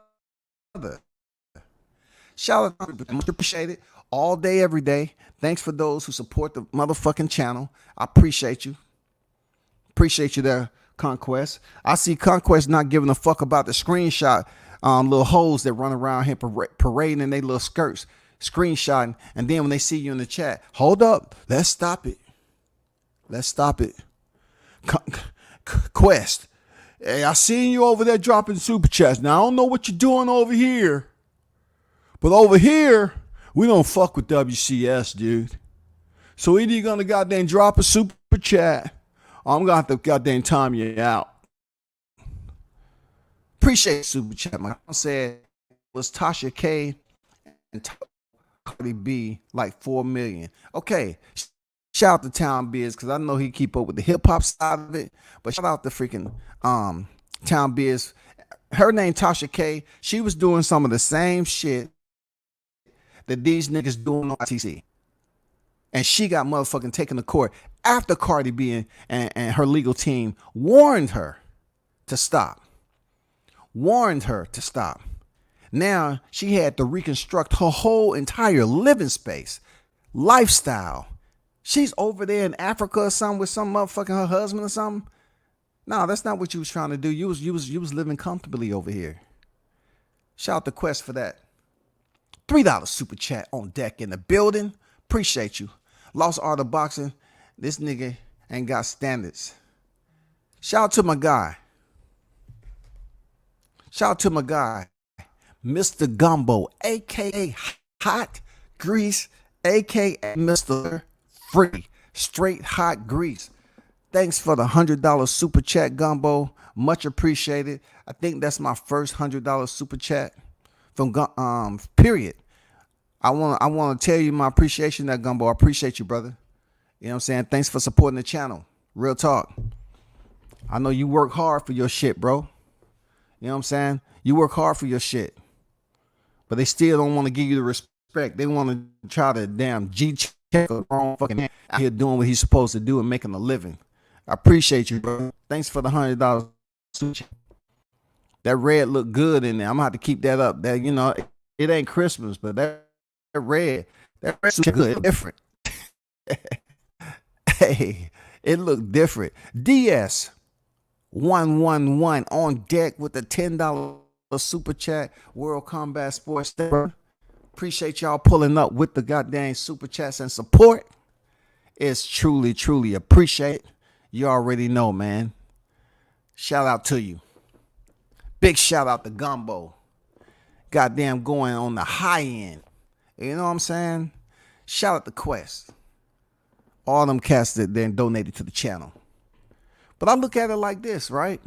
Shout out. Much appreciated. All day, every day. Thanks for those who support the motherfucking channel. I appreciate you. Appreciate you there, Conquest. I see Conquest not giving a fuck about the screenshot. Little hoes that run around here parading in their little skirts, screenshotting, and then when they see you in the chat, hold up, let's stop it. Let's stop it. Quest, hey, I seen you over there dropping super chats. Now I don't know what you're doing over here, but over here we don't fuck with WCS, dude. So either you're gonna goddamn drop a super chat, or I'm gonna have to goddamn time you out. Appreciate super chat. My mom said was Tasha K and Cardi B like 4 million. Okay, shout out to Town Biz because I know he keep up with the hip hop side of it. But shout out to freaking Town Biz. Her name Tasha K. She was doing some of the same shit that these niggas doing on ITC, and she got motherfucking taken to court after Cardi B and her legal team warned her to stop. Warned her to stop. Now she had to reconstruct her whole entire living space, lifestyle. She's over there in Africa or something with some motherfucking her husband or something. No, that's not what you was trying to do. You was living comfortably over here. Shout out to Quest for that. $3 super chat on deck in the building. Appreciate you. Lost Art of Boxing. This nigga ain't got standards. Shout out to my guy. Shout out to my guy, Mr. Gumbo, a.k.a. Hot Grease, a.k.a. Mr. Free, straight hot grease. Thanks for the $100 super chat, Gumbo. Much appreciated. I think that's my first $100 super chat from period. I want to tell you my appreciation, that Gumbo. I appreciate you, brother. You know what I'm saying? Thanks for supporting the channel. Real talk. I know you work hard for your shit, bro. You know what I'm saying? You work hard for your shit, but they still don't want to give you the respect. They want to try to damn G-check the wrong fucking man out here doing what he's supposed to do and making a living. I appreciate you, bro. Thanks for the $100. That red look good in there. I'm gonna have to keep that up. That, you know, it ain't Christmas, but that red good, different. Hey, it looked different. DS 111 on deck with the $10 super chat. World Combat Sports. Appreciate y'all pulling up with the goddamn super chats and support. It's truly appreciate. You already know, man. Shout out to you. Big shout out to Gumbo. Goddamn going on the high end. You know what I'm saying? Shout out to Quest. All them cats that then donated to the channel. But I look at it like this, right?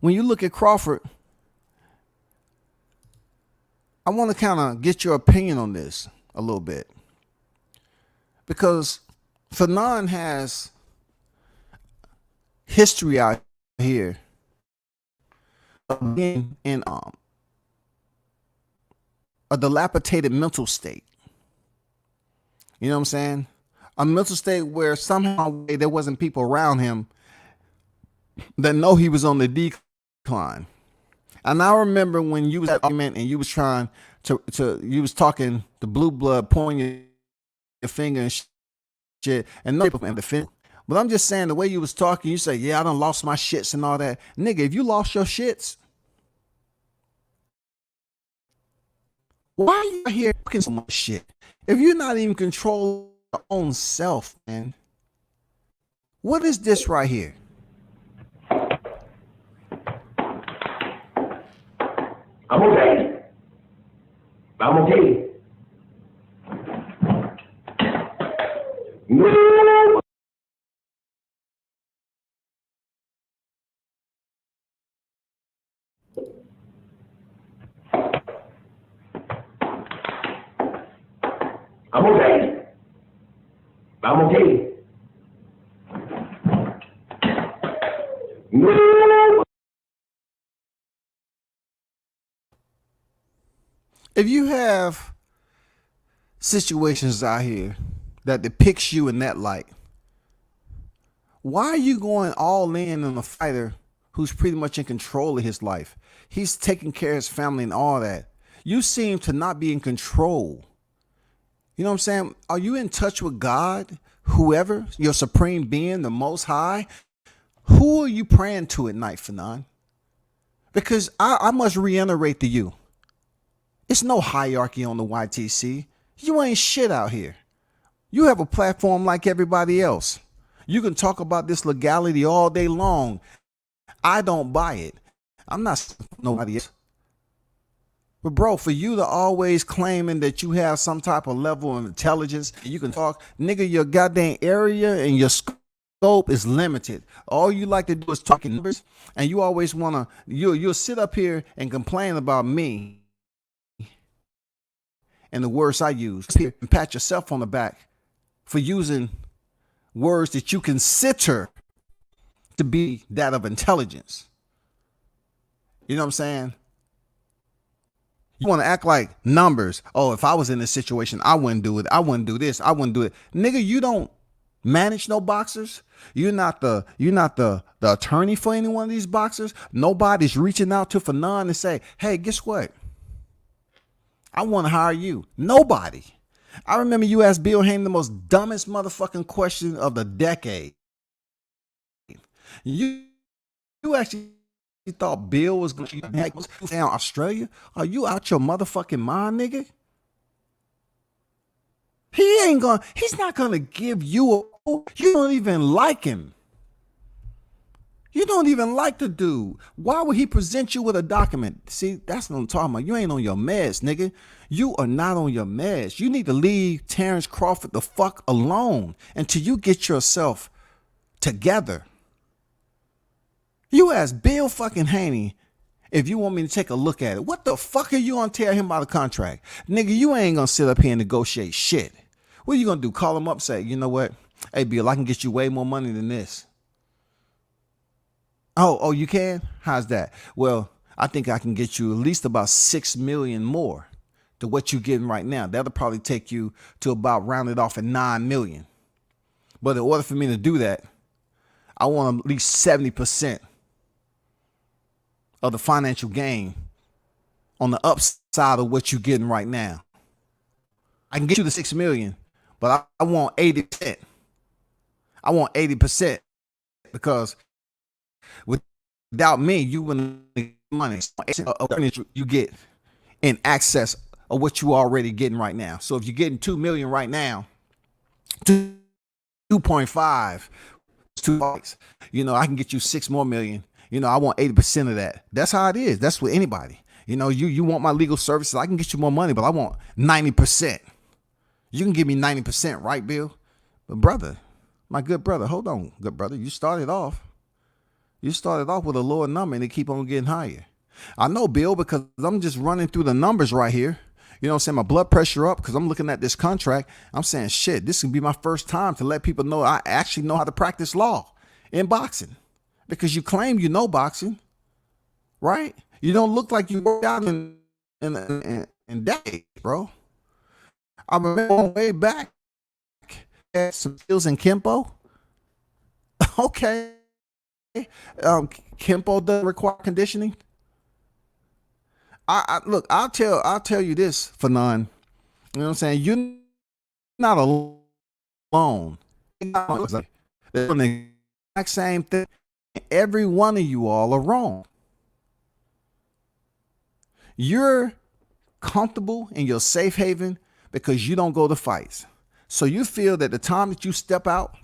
When you look at Crawford, I want to kind of get your opinion on this a little bit. Because Fannon has history out here of being in a dilapidated mental state. You know what I'm saying? A mental state where somehow there wasn't people around him that know he was on the decline. And I remember when you was at argument and you was trying to you was talking the blue blood, pointing your finger and shit, and no people defend. But I'm just saying, the way you was talking, you say, yeah, I done lost my shits and all that. Nigga, if you lost your shits, why are you here talking so much shit? If you're not even controlling your own self, man, what is this right here? I'm okay. I'm okay. No. I'm okay. I'm okay. No. If you have situations out here that depicts you in that light, why are you going all in on a fighter who's pretty much in control of his life? He's taking care of his family and all that. You seem to not be in control. You know what I'm saying? Are you in touch with God, whoever, your supreme being, the most high? Who are you praying to at night, Fannon? Because I must reiterate to you, it's no hierarchy on the YTC. You ain't shit out here. You have a platform like everybody else. You can talk about this legality all day long. I don't buy it. I'm not nobody else. But bro, for you to always claiming that you have some type of level of intelligence, you can talk, nigga, your goddamn area and your scope is limited. All you like to do is talk in numbers, and you always wanna you'll sit up here and complain about me and the words I use and pat yourself on the back for using words that you consider to be that of intelligence. You know what I'm saying? You want to act like numbers. Oh, if I was in this situation, I wouldn't do it. I wouldn't do this. I wouldn't do it. Nigga, you don't manage no boxers. You're not the attorney for any one of these boxers. Nobody's reaching out to Fannon and say, hey, guess what? I want to hire you. Nobody. I remember you asked Bill Haney the most dumbest motherfucking question of the decade. You actually thought Bill was going to down Australia? Are you out your motherfucking mind, nigga? He's not going to give you you don't even like him. You don't even like the dude. Why would he present you with a document? See, that's what I'm talking about. You ain't on your meds, nigga. You are not on your meds. You need to leave Terence Crawford the fuck alone until you get yourself together. You ask Bill fucking Haney if you want me to take a look at it. What the fuck are you gonna tell him about the contract? Nigga, you ain't gonna sit up here and negotiate shit. What are you gonna do? Call him up, say, you know what? Hey, Bill, I can get you way more money than this. Oh, you can? How's that? Well, I think I can get you at least about 6 million more to what you're getting right now. That'll probably take you to about rounded off at 9 million. But in order for me to do that, I want at least 70% of the financial gain on the upside of what you're getting right now. I can get you the 6 million, but I want 80%. I want 80% because without me, you wouldn't get money. You get in excess of what you already getting right now. So if you're getting 2 million right now, 2.5, 2 bucks, I can get you 6 more million. I want 80% of that. That's how it is. That's with anybody. You want my legal services. I can get you more money, but I want 90%. You can give me 90%, right, Bill? But brother, my good brother, hold on, good brother. You started off with a lower number and they keep on getting higher. I know, Bill, because I'm just running through the numbers right here. You know what I'm saying? My blood pressure up because I'm looking at this contract. I'm saying, shit, this can be my first time to let people know I actually know how to practice law in boxing. Because you claim you know boxing, right? You don't look like you worked out in decades, bro. I remember way back, had some skills in Kempo. Okay. Kempo doesn't require conditioning. Look, I'll tell you this, Fannon. You know what I'm saying? You're not alone. They're doing the exact same thing. Every one of you all are wrong. You're comfortable in your safe haven because you don't go to fights. So you feel that the time that you step out,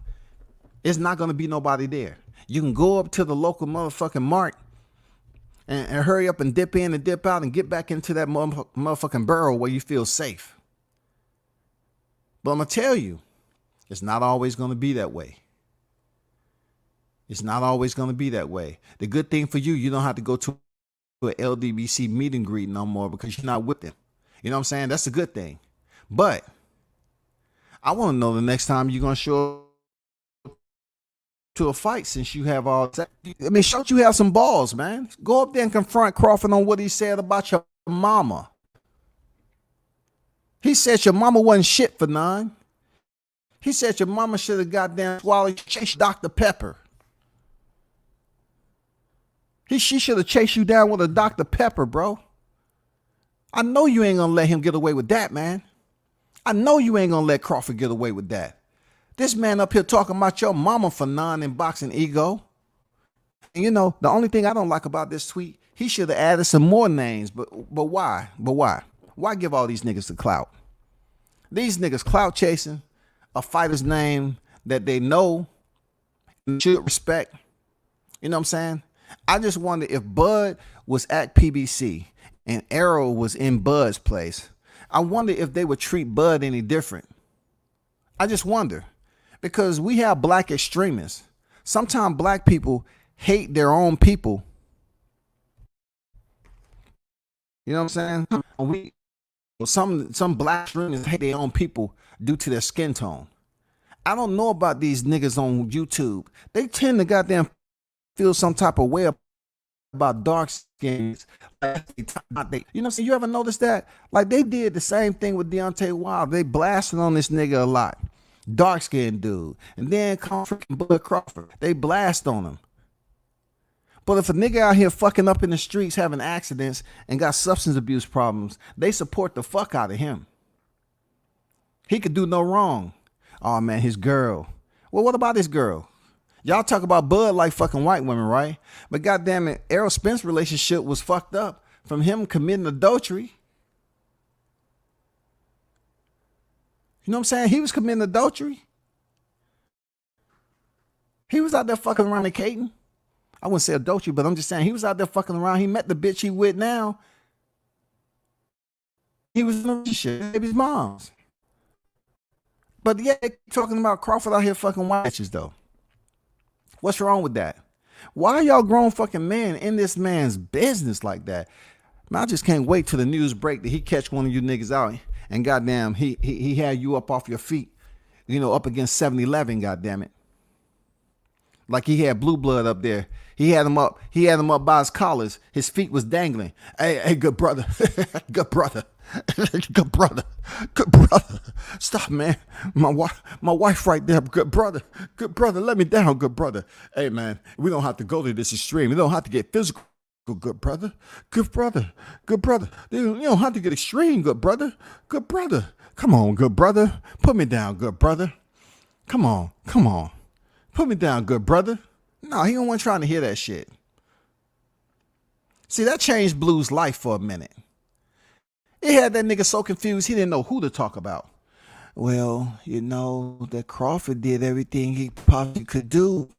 it's not going to be nobody there. You can go up to the local motherfucking mart and hurry up and dip in and dip out and get back into that motherfucking barrel where you feel safe. But I'm going to tell you, it's not always going to be that way. It's not always going to be that way. The good thing for you, you don't have to go to an LDBC meet and greet no more because you're not with them. You know what I'm saying? That's a good thing. But I want to know the next time you're going to show up to a fight since you have all that. I mean, show you have some balls, man. Go up there and confront Crawford on what he said about your mama. He said your mama wasn't shit for none. He said your mama should have goddamn swallowed chased Dr. Pepper. She should have chased you down with a Dr. Pepper, bro. I know you ain't gonna let him get away with that, man. I know you ain't gonna let Crawford get away with that. This man up here talking about your mama for non-boxing ego. And you know, the only thing I don't like about this tweet, he should have added some more names, but why? But why? Why give all these niggas the clout? These niggas clout chasing a fighter's name that they know and should respect. You know what I'm saying? I just wonder if Bud was at PBC and Arrow was in Bud's place. I wonder if they would treat Bud any different. I just wonder. Because we have black extremists. Sometimes black people hate their own people. You know what I'm saying? Some black extremists hate their own people due to their skin tone. I don't know about these niggas on YouTube. They tend to goddamn feel some type of way about dark skins. You know what I'm saying? You ever notice that? Like they did the same thing with Deontay Wilder. They blasted on this nigga a lot. Dark skinned dude. And then come freaking Bud Crawford. They blast on him. But if a nigga out here fucking up in the streets having accidents and got substance abuse problems, they support the fuck out of him. He could do no wrong. Oh man, his girl. Well, what about his girl? Y'all talk about Bud like fucking white women, right? But goddamn it, Errol Spence relationship was fucked up from him committing adultery. You know what I'm saying? He was committing adultery. He was out there fucking around and Caton. I wouldn't say adultery, but I'm just saying he was out there fucking around. He met the bitch he with now. He was in a relationship, baby's mom's. But yeah, they keep talking about Crawford out here fucking white bitches though. What's wrong with that? Why are y'all grown fucking men in this man's business like that? Man, I just can't wait till the news break that he catch one of you niggas out and goddamn he had you up off your feet, you know, up against 7-Eleven, goddamn it. Like he had blue blood up there. He had him up by his collars. His feet was dangling. Hey, good brother. Good brother. Good brother. Good brother. Stop, man. My wife right there. Good brother. Good brother. Let me down, good brother. Hey, man, we don't have to go to this extreme. We don't have to get physical. Good brother. Good brother. Good brother. You don't have to get extreme, good brother. Good brother. Come on, good brother. Put me down, good brother. Come on. Come on. Put me down, good brother. No, he don't want trying to hear that shit. See, that changed Blue's life for a minute. It had that nigga so confused he didn't know who to talk about. Well, you know that Crawford did everything he possibly could do.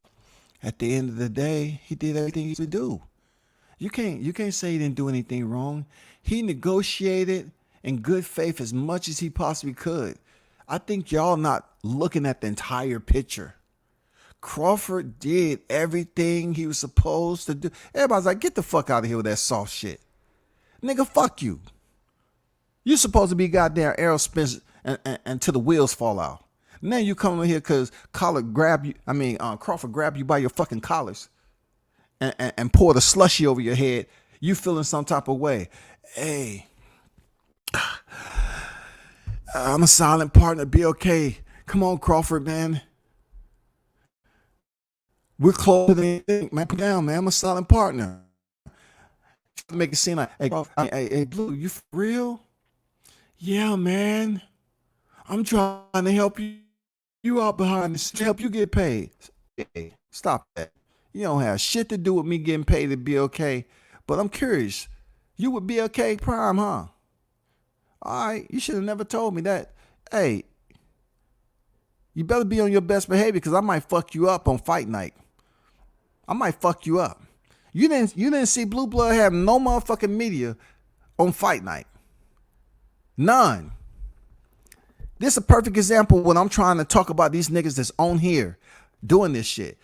At the end of the day, he did everything he could do. You can't say he didn't do anything wrong. He negotiated in good faith as much as he possibly could. I think y'all not looking at the entire picture. Crawford did everything he was supposed to do. Everybody's like, get the fuck out of here with that soft shit. Nigga, fuck you. You're supposed to be goddamn Errol Spence until the wheels fall out. Now you come over here because Crawford grabbed you by your fucking collars and poured a slushy over your head. You feeling some type of way. Hey, I'm a silent partner. Be okay. Come on, Crawford, man. We're closer than anything, man. Put down, man. I'm a silent partner. Make it seem like, hey, Blue, you for real? Yeah, man. I'm trying to help you out behind the scenes, help you get paid. Hey, stop that. You don't have shit to do with me getting paid to be okay. But I'm curious. You would be okay prime, huh? All right. You should have never told me that. Hey, you better be on your best behavior because I might fuck you up on fight night. I might fuck you up. You didn't see Blue Blood have no motherfucking media on fight night. None. This is a perfect example when I'm trying to talk about these niggas that's on here doing this shit.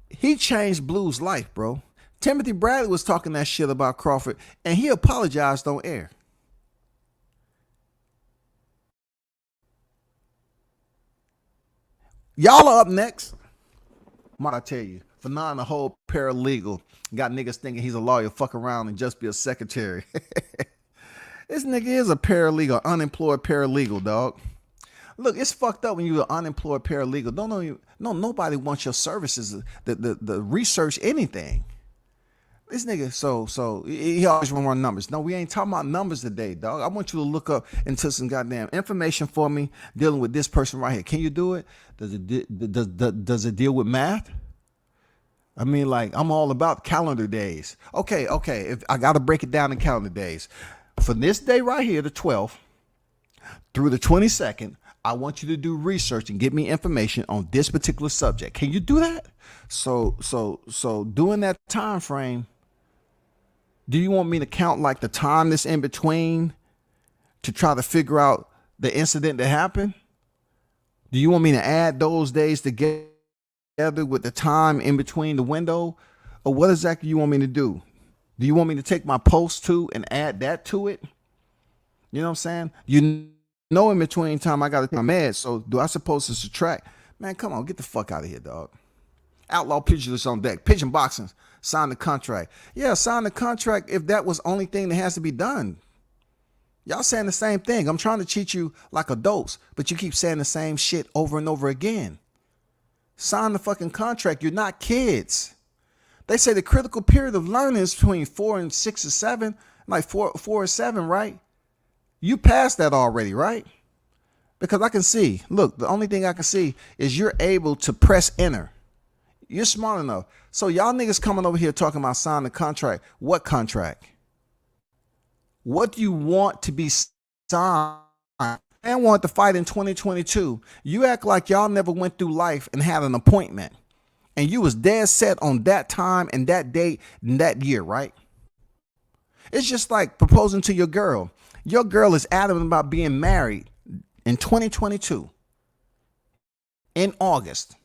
He changed Blue's life, bro. Timothy Bradley was talking that shit about Crawford and he apologized on air. Y'all are up next. What I tell you, Fannon, a whole paralegal, got niggas thinking he's a lawyer, fuck around and just be a secretary. This nigga is a paralegal, unemployed paralegal, dog. Look, it's fucked up when you're an unemployed paralegal. Nobody wants your services, the research, anything. This nigga, so he always want to run numbers. No, we ain't talking about numbers today, dog. I want you to look up into some goddamn information for me dealing with this person right here. Can you do it? Does it deal with math? I mean, like, I'm all about calendar days. Okay. If I got to break it down in calendar days. For this day right here, the 12th through the 22nd, I want you to do research and get me information on this particular subject. Can you do that? So during that time frame, do you want me to count like the time that's in between to try to figure out the incident that happened? Do you want me to add those days together with the time in between the window? Or what exactly you want me to do? Do you want me to take my post too and add that to it? You know what I'm saying? You know, in between time, I got to take my meds. So do I supposed to subtract? Man, come on, get the fuck out of here, dog. Outlaw pugilists on deck. Pigeon boxing. Sign the contract. Yeah, sign the contract if that was the only thing that has to be done. Y'all saying the same thing. I'm trying to treat you like adults, but you keep saying the same shit over and over again. Sign the fucking contract. You're not kids. They say the critical period of learning is between 4 and 6 or 7, like 4 or 7, right? You passed that already, right? Because I can see, look, the only thing I can see is you're able to press enter. You're smart enough. So y'all niggas coming over here talking about signing the contract. What contract? What do you want to be signed? Man wanted to fight in 2022. You act like y'all never went through life and had an appointment. And you was dead set on that time and that date and that year, right? It's just like proposing to your girl. Your girl is adamant about being married in 2022 in August.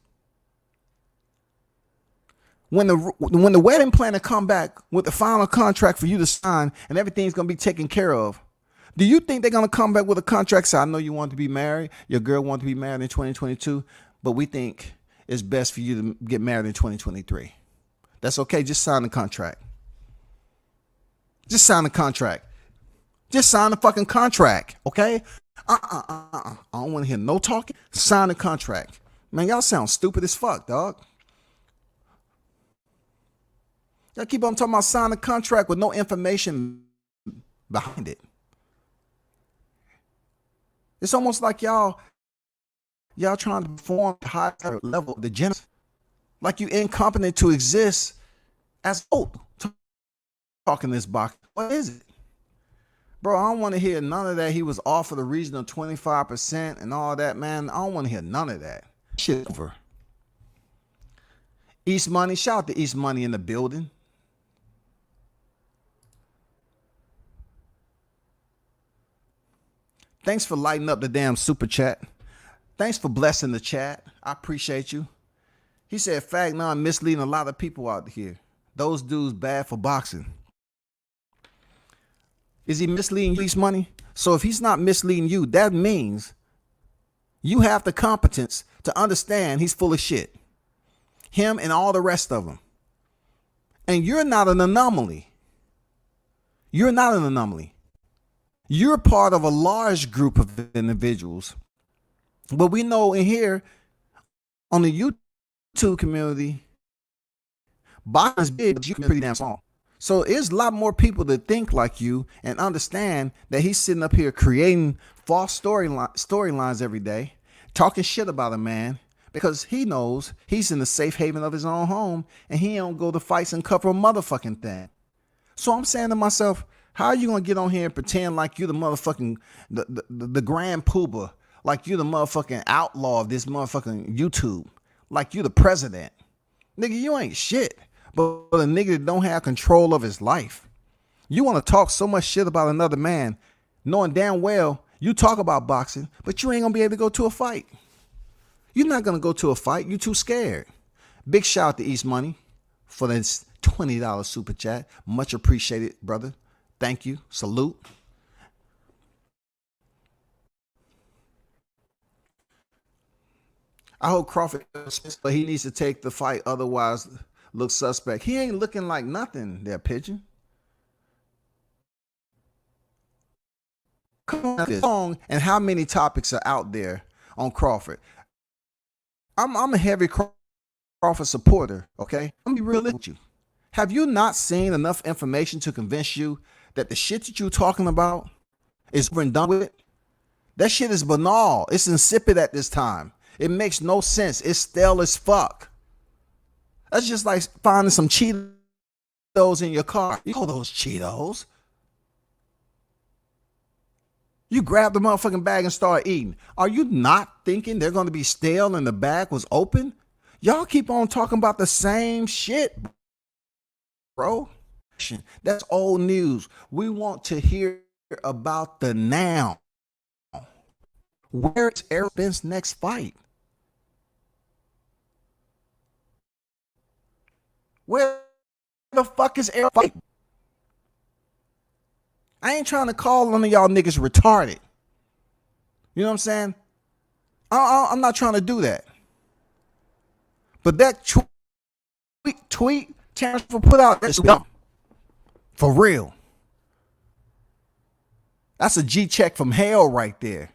When the wedding planner come back with the final contract for you to sign and everything's going to be taken care of, do you think they're going to come back with a contract? So I know you want to be married. Your girl wants to be married in 2022, but we think it's best for you to get married in 2023. That's okay. Just sign the contract. Just sign the contract. Just sign the fucking contract, okay? I don't want to hear no talking. Sign the contract. Man, y'all sound stupid as fuck, dog. Y'all keep on talking about signing a contract with no information behind it. It's almost like y'all trying to perform at a higher level of the genius. Like you incompetent to exist as talking this box. What is it? Bro, I don't want to hear none of that. He was offered a reasonable 25% and all that, man. I don't want to hear none of that. Shit over. East Money, shout out to East Money in the building. Thanks for lighting up the damn super chat. Thanks for blessing the chat. I appreciate you. He said, Fagnon misleading a lot of people out here. Those dudes bad for boxing. Is he misleading you, East Money? So if he's not misleading you, that means you have the competence to understand he's full of shit. Him and all the rest of them. And you're not an anomaly. You're not an anomaly. You're part of a large group of individuals. But we know in here on the YouTube community, boxing is big, but you're pretty damn small. So there's a lot more people that think like you and understand that he's sitting up here creating false storylines every day, talking shit about a man because he knows he's in the safe haven of his own home and he don't go to fights and cover a motherfucking thing. So I'm saying to myself, how are you going to get on here and pretend like you're the motherfucking, the grand poobah, like you're the motherfucking outlaw of this motherfucking YouTube, like you're the president? Nigga, you ain't shit. But a nigga that don't have control of his life. You want to talk so much shit about another man, knowing damn well you talk about boxing, but you ain't going to be able to go to a fight. You're not going to go to a fight. You too scared. Big shout out to East Money for this $20 super chat. Much appreciated, brother. Thank you. Salute. I hope Crawford, but he needs to take the fight. Otherwise, look suspect. He ain't looking like nothing there, Pigeon. come on, this song and how many topics are out there on Crawford. I'm a heavy Crawford supporter, okay? I'm gonna be realistic with you. Have you not seen enough information to convince you that the shit that you're talking about is over and done with? That shit is banal. It's insipid at this time. It makes no sense. It's stale as fuck. That's just like finding some Cheetos in your car. You know those Cheetos. You grab the motherfucking bag and start eating. Are you not thinking they're going to be stale and the bag was open? Y'all keep on talking about the same shit, bro. That's old news. We want to hear about the now. Where is Errol Spence's next fight? Where the fuck is Errol fight? I ain't trying to call none of y'all niggas retarded. You know what I'm saying? I'm not trying to do that. But that tweet Terence Crawford put out, that's dumb. For real. That's a G check from hell right there.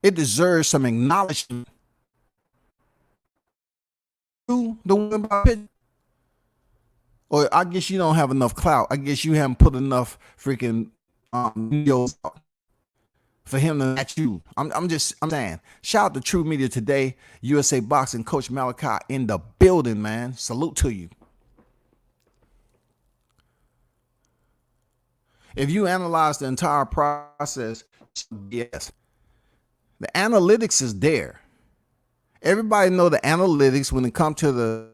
It deserves some acknowledgement. The woman about it. Or I guess you don't have enough clout. I guess you haven't put enough freaking videos out for him to match you. I'm saying. Shout out to True Media Today, USA Boxing, Coach Malachi in the building, man. Salute to you. If you analyze the entire process, yes. The analytics is there. Everybody know the analytics when it comes to the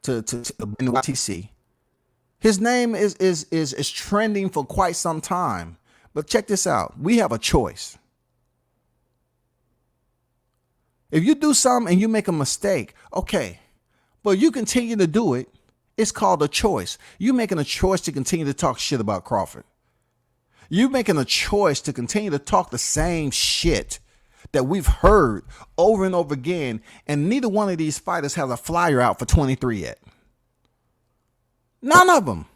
to NYTC. His name is trending for quite some time. But check this out. We have a choice. If you do something and you make a mistake, okay, but you continue to do it, it's called a choice. You making a choice to continue to talk shit about Crawford. You making a choice to continue to talk the same shit that we've heard over and over again, and neither one of these fighters has a flyer out for 23 yet. None of them.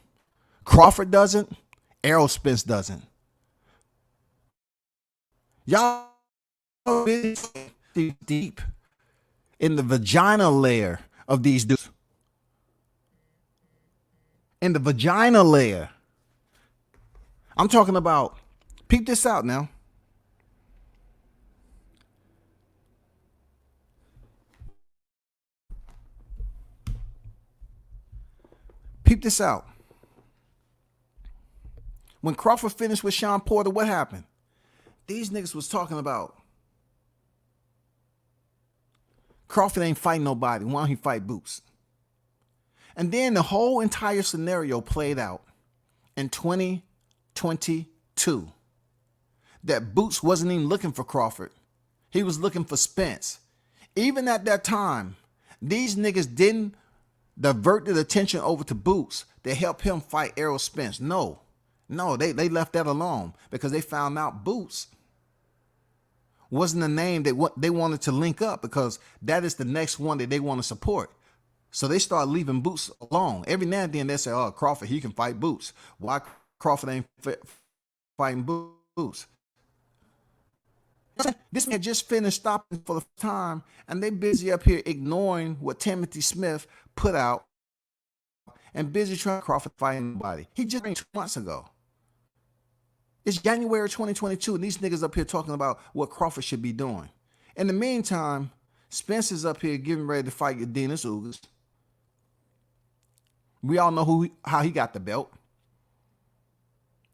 Crawford doesn't. Errol Spence doesn't. Y'all deep in the vagina layer of these dudes. In the vagina layer. I'm talking about, peep this out now. Peep this out. When Crawford finished with Sean Porter, what happened? These niggas was talking about Crawford ain't fighting nobody. Why don't he fight Boots? And then the whole entire scenario played out in 2022. That Boots wasn't even looking for Crawford. He was looking for Spence. Even at that time, these niggas didn't divert the attention over to Boots to help him fight Errol Spence. No, they left that alone because they found out Boots wasn't a name that they wanted to link up, because that is the next one that they want to support. So they start leaving Boots alone. Every now and then they say, oh, Crawford, he can fight Boots. Why Crawford ain't fighting Boots? This man just finished stopping for the time, and they busy up here ignoring what Timothy Smith put out and busy trying to Crawford fight anybody. He just 2 months ago. It's January 2022, and these niggas up here talking about what Crawford should be doing. In the meantime, Spence is up here getting ready to fight Dennis Ugas. We all know how he got the belt.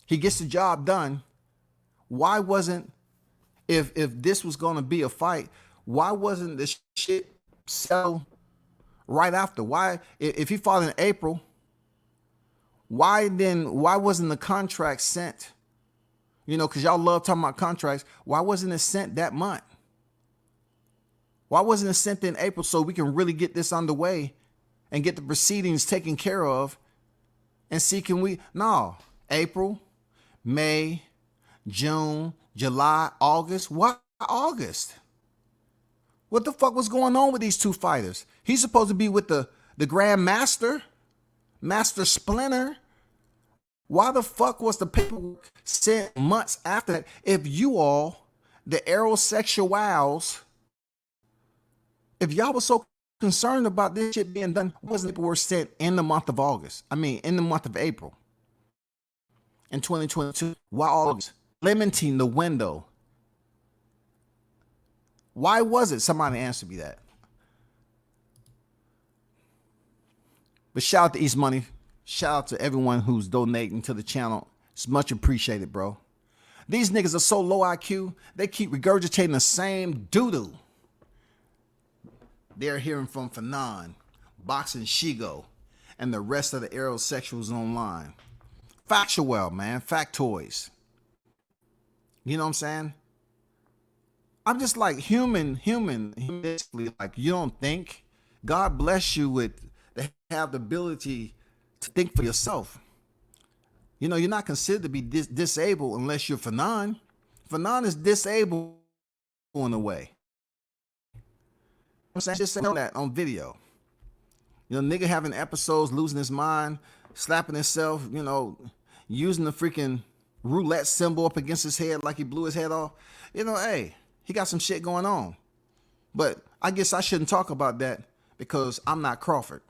He gets the job done. Why wasn't, if this was going to be a fight, why wasn't this shit settled right after? Why, if he fought in April, why wasn't the contract sent? You know, because y'all love talking about contracts. Why wasn't it sent that month? Why wasn't it sent in April so we can really get this underway and get the proceedings taken care of and see, can we? No, April, May, June, July, August. Why August? What the fuck was going on with these two fighters? He's supposed to be with the Grand Master, Master Splinter. Why the fuck was the paperwork sent months after that if you all, the aerosexuals, if y'all was so concerned about this shit being done, wasn't paperwork sent in the month of August? I mean, in the month of April in 2022. Why August? Limiting the window. Why was it? Somebody answer me that. But shout out to East Money. Shout out to everyone who's donating to the channel. It's much appreciated, bro. These niggas are so low IQ, they keep regurgitating the same doo-doo. They're hearing from Fannon, Boxing Shigo, and the rest of the aerosexuals online. Factual, man. Factoids. You know what I'm saying? I'm just like humanistically, like, you don't think? God bless you with have the ability to think for yourself. You know, you're not considered to be disabled unless you're Fannon. Fannon is disabled in a way. I'm saying, just saying that on video. You know, nigga having episodes, losing his mind, slapping himself, you know, using the freaking roulette symbol up against his head like he blew his head off. You know, hey, he got some shit going on. But I guess I shouldn't talk about that because I'm not Crawford.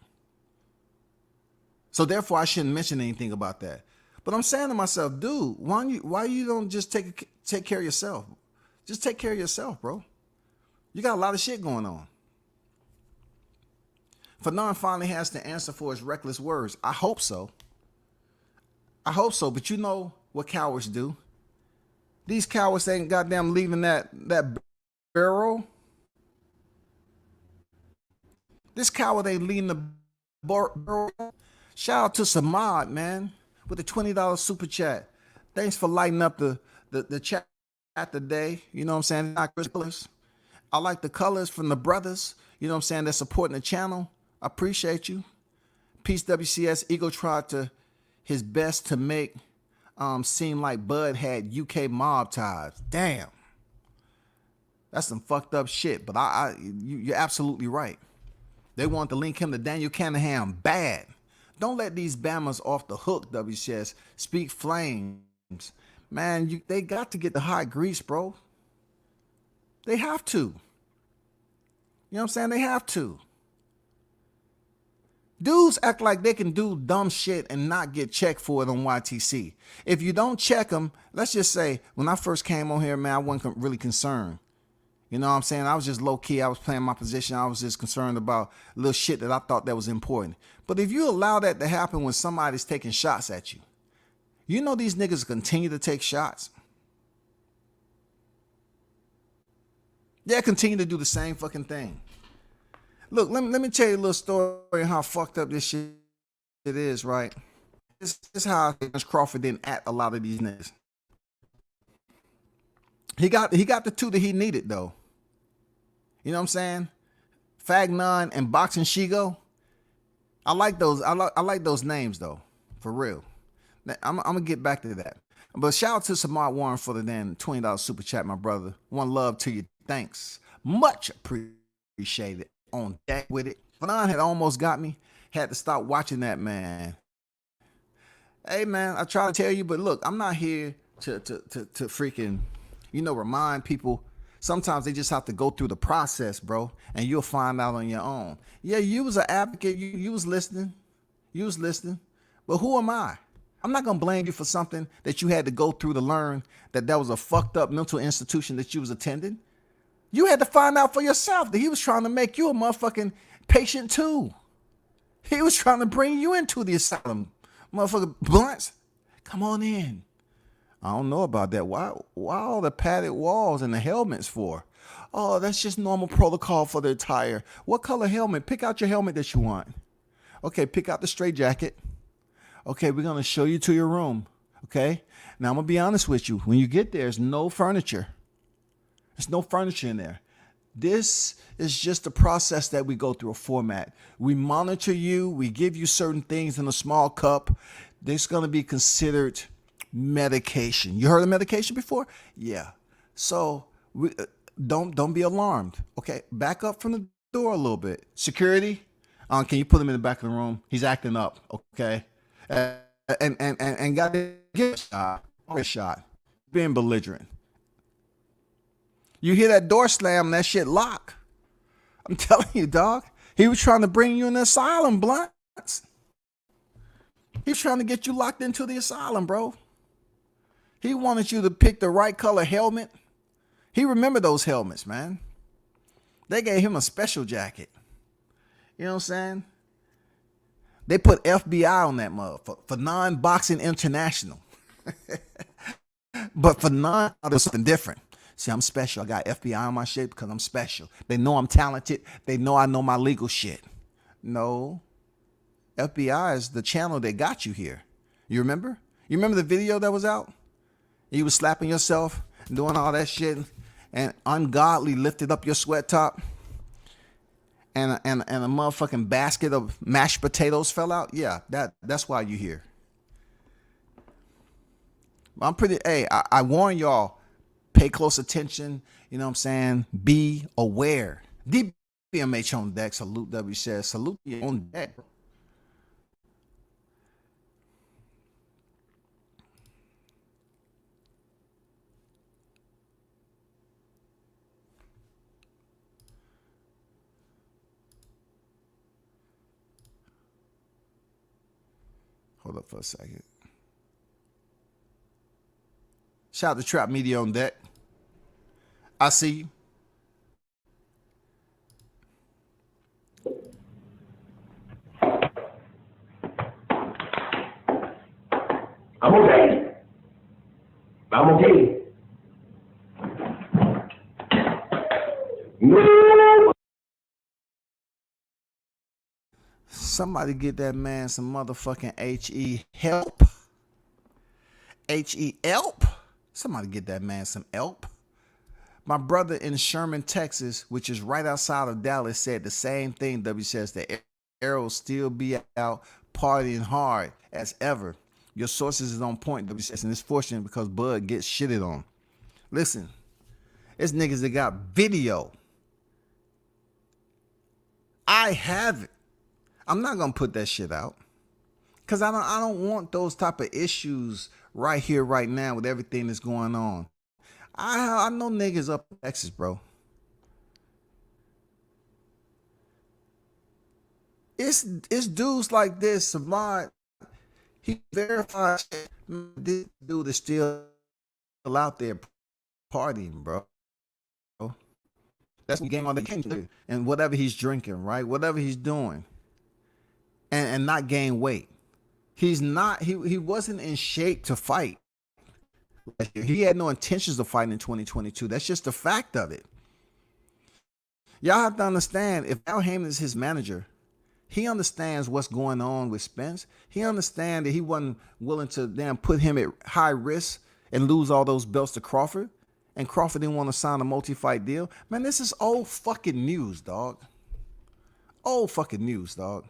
So therefore, I shouldn't mention anything about that. But I'm saying to myself, dude, why you don't just take care of yourself? Just take care of yourself, bro. You got a lot of shit going on. Fannon finally has to answer for his reckless words. I hope so. I hope so. But you know what cowards do. These cowards ain't goddamn leaving that barrel. This coward ain't leaving the barrel. Shout out to Samad, man, with the $20 super chat. Thanks for lighting up the chat today. You know what I'm saying? Not colors. I like the colors from the brothers. You know what I'm saying? They're supporting the channel. I appreciate you. Peace WCS. Ego tried his best to make seem like Bud had UK mob ties. Damn. That's some fucked up shit. But you're absolutely right. They want to link him to Daniel Cunningham bad. Don't let these Bammers off the hook, WCS. Speak flames. Man, they got to get the hot grease, bro. They have to. You know what I'm saying? They have to. Dudes act like they can do dumb shit and not get checked for it on YTC. If you don't check them, let's just say, when I first came on here, man, I wasn't really concerned. You know what I'm saying? I was just low key. I was playing my position. I was just concerned about little shit that I thought that was important. But if you allow that to happen when somebody's taking shots at you, you know these niggas continue to take shots. They'll continue to do the same fucking thing. Look, let me tell you a little story on how fucked up this shit is, right? This is how Terence Crawford didn't at a lot of these niggas. He got the two that he needed, though. You know what I'm saying? Fagnon and Boxing Shigo. I like those. I like those names though, for real. I'm gonna get back to that. But shout out to Samad Warren for the damn $20 super chat, my brother. One love to you. Thanks. Much appreciated. On deck with it. Fannon had almost got me. Had to stop watching that, man. Hey man, I try to tell you, but look, I'm not here to freaking, you know, remind people. Sometimes they just have to go through the process, bro, and you'll find out on your own. Yeah, you was an advocate. You was listening. You was listening. But who am I? I'm not going to blame you for something that you had to go through to learn that was a fucked up mental institution that you was attending. You had to find out for yourself that he was trying to make you a motherfucking patient too. He was trying to bring you into the asylum. Motherfucker, Blunts, come on in. I don't know about that. Why all the padded walls and the helmets for? Oh, that's just normal protocol for the attire. What color helmet? Pick out your helmet that you want. Okay, pick out the straight jacket. Okay, we're going to show you to your room. Okay? Now, I'm going to be honest with you. When you get there, there's no furniture. There's no furniture in there. This is just a process that we go through, a format. We monitor you. We give you certain things in a small cup. This is going to be considered medication. You heard of medication before? Yeah. So don't be alarmed. Okay, back up from the door a little bit. Security, can you put him in the back of the room? He's acting up. Okay. and got to get a shot, being belligerent. You hear that door slam, and that shit lock. I'm telling you, dog. He was trying to bring you in the asylum, Blunts. He was trying to get you locked into the asylum, bro. He wanted you to pick the right color helmet. He remembered those helmets, man. They gave him a special jacket. You know what I'm saying? They put FBI on that motherfucker for non-boxing international. But for non, there's something different. See, I'm special. I got FBI on my shit because I'm special. They know I'm talented. They know I know my legal shit. No. FBI is the channel that got you here. You remember? You remember the video that was out? You was slapping yourself, doing all that shit, and ungodly lifted up your sweat top, and a motherfucking basket of mashed potatoes fell out? Yeah, that's why you here. I'm pretty, hey, I warn y'all, pay close attention, you know what I'm saying? Be aware. DBMH on deck, salute W says, salute you on deck. Hold up for a second. Shout out to Trap Media on deck. I see you. I'm okay. I'm okay. No. Somebody get that man some motherfucking HE help. HE help. Somebody get that man some help. My brother in Sherman, Texas, which is right outside of Dallas, said the same thing. W says that Errol still be out partying hard as ever. Your sources is on point, W says, and it's fortunate because Bud gets shitted on. Listen, it's niggas that got video. I have it. I'm not gonna put that shit out because I don't want those type of issues right here, right now, with everything that's going on. I know niggas up in Texas, bro. It's dudes like this, Savant. He verifies this dude is still out there partying, bro. That's what game on the game, and whatever he's drinking, right? Whatever he's doing, and not gain weight. He's not. He wasn't in shape to fight. He had no intentions of fighting in 2022. That's just the fact of it. Y'all have to understand, if Al Heyman is his manager, he understands what's going on with Spence. He understands that he wasn't willing to damn put him at high risk and lose all those belts to Crawford. And Crawford didn't want to sign a multi-fight deal. Man, this is old fucking news, dog. Old fucking news, dog.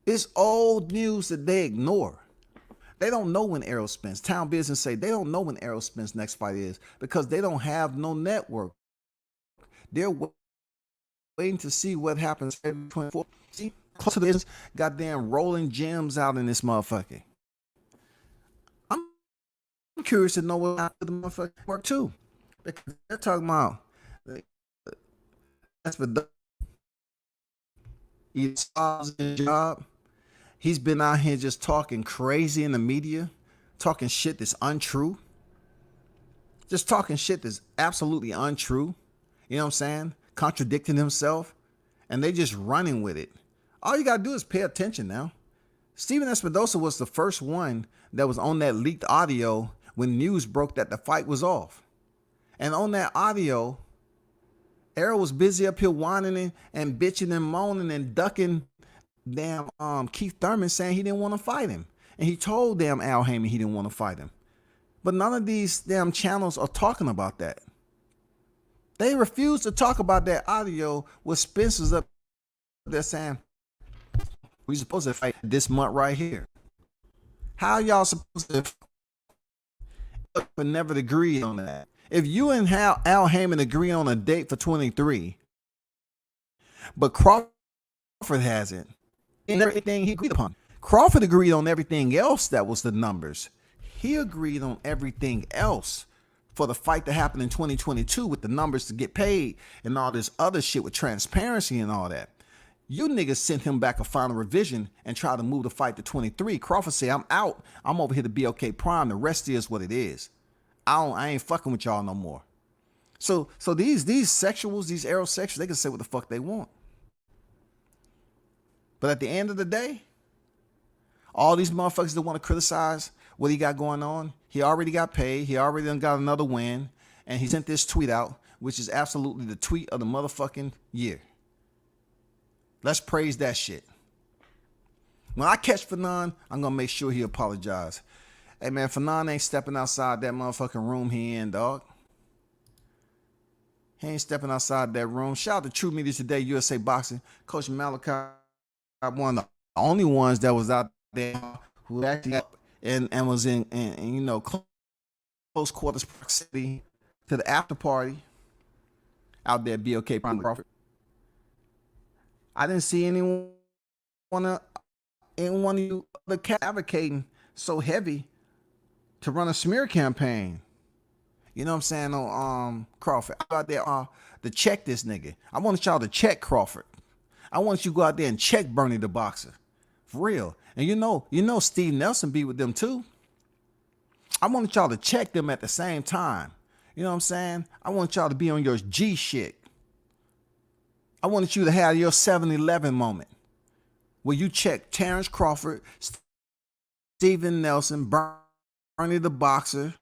It's old news that they ignore. They don't know when Errol Spence, Town Business say they don't know when Errol Spence's next fight is because they don't have no network. They're waiting to see what happens February 24th. See, close to this goddamn rolling gems out in this motherfucker. I'm curious to know what happened to the motherfucking work too. Because they're talking about that's for he's job. He's been out here just talking crazy in the media, talking shit that's untrue. Just talking shit that's absolutely untrue. You know what I'm saying? Contradicting himself. And they just running with it. All you got to do is pay attention now. Steven Espinosa was the first one that was on that leaked audio when news broke that the fight was off. And on that audio, Errol was busy up here whining and bitching and moaning and ducking damn Keith Thurman, saying he didn't want to fight him. And he told damn Al Heyman he didn't want to fight him. But none of these damn channels are talking about that. They refuse to talk about that audio with Spencer's up there saying, we supposed to fight this month right here. How y'all supposed to but never agree on that? If you and Al Heyman agree on a date for 23, but Crawford hasn't, and everything he agreed upon. Crawford agreed on everything else that was the numbers. He agreed on everything else for the fight that happened in 2022 with the numbers to get paid and all this other shit with transparency and all that. You niggas sent him back a final revision and tried to move the fight to 23. Crawford said, I'm out. I'm over here to be okay prime. The rest is what it is. I ain't fucking with y'all no more. So these sexuals, these aerosexuals, they can say what the fuck they want. But at the end of the day, all these motherfuckers that want to criticize what he got going on, he already got paid. He already done got another win. And he sent this tweet out, which is absolutely the tweet of the motherfucking year. Let's praise that shit. When I catch Fannon, I'm going to make sure he apologize. Hey, man, Fannon ain't stepping outside that motherfucking room he in, dog. He ain't stepping outside that room. Shout out to True Media Today, USA Boxing. Coach Malachi, one of the only ones that was out there who actually and was in you know, close quarters proximity to the after party out there at BOK Prime Crawford. I didn't see anyone of you other cats advocating so heavy to run a smear campaign. You know what I'm saying? On Crawford. I go out there to check this nigga. I want y'all to check Crawford. I want you to go out there and check Bernie the Boxer. For real. And you know Steve Nelson be with them too. I want y'all to check them at the same time. You know what I'm saying? I want y'all to be on your G shit. I wanted you to have your 7-Eleven moment where you check Terence Crawford, Steven Nelson, Bernie the Boxer,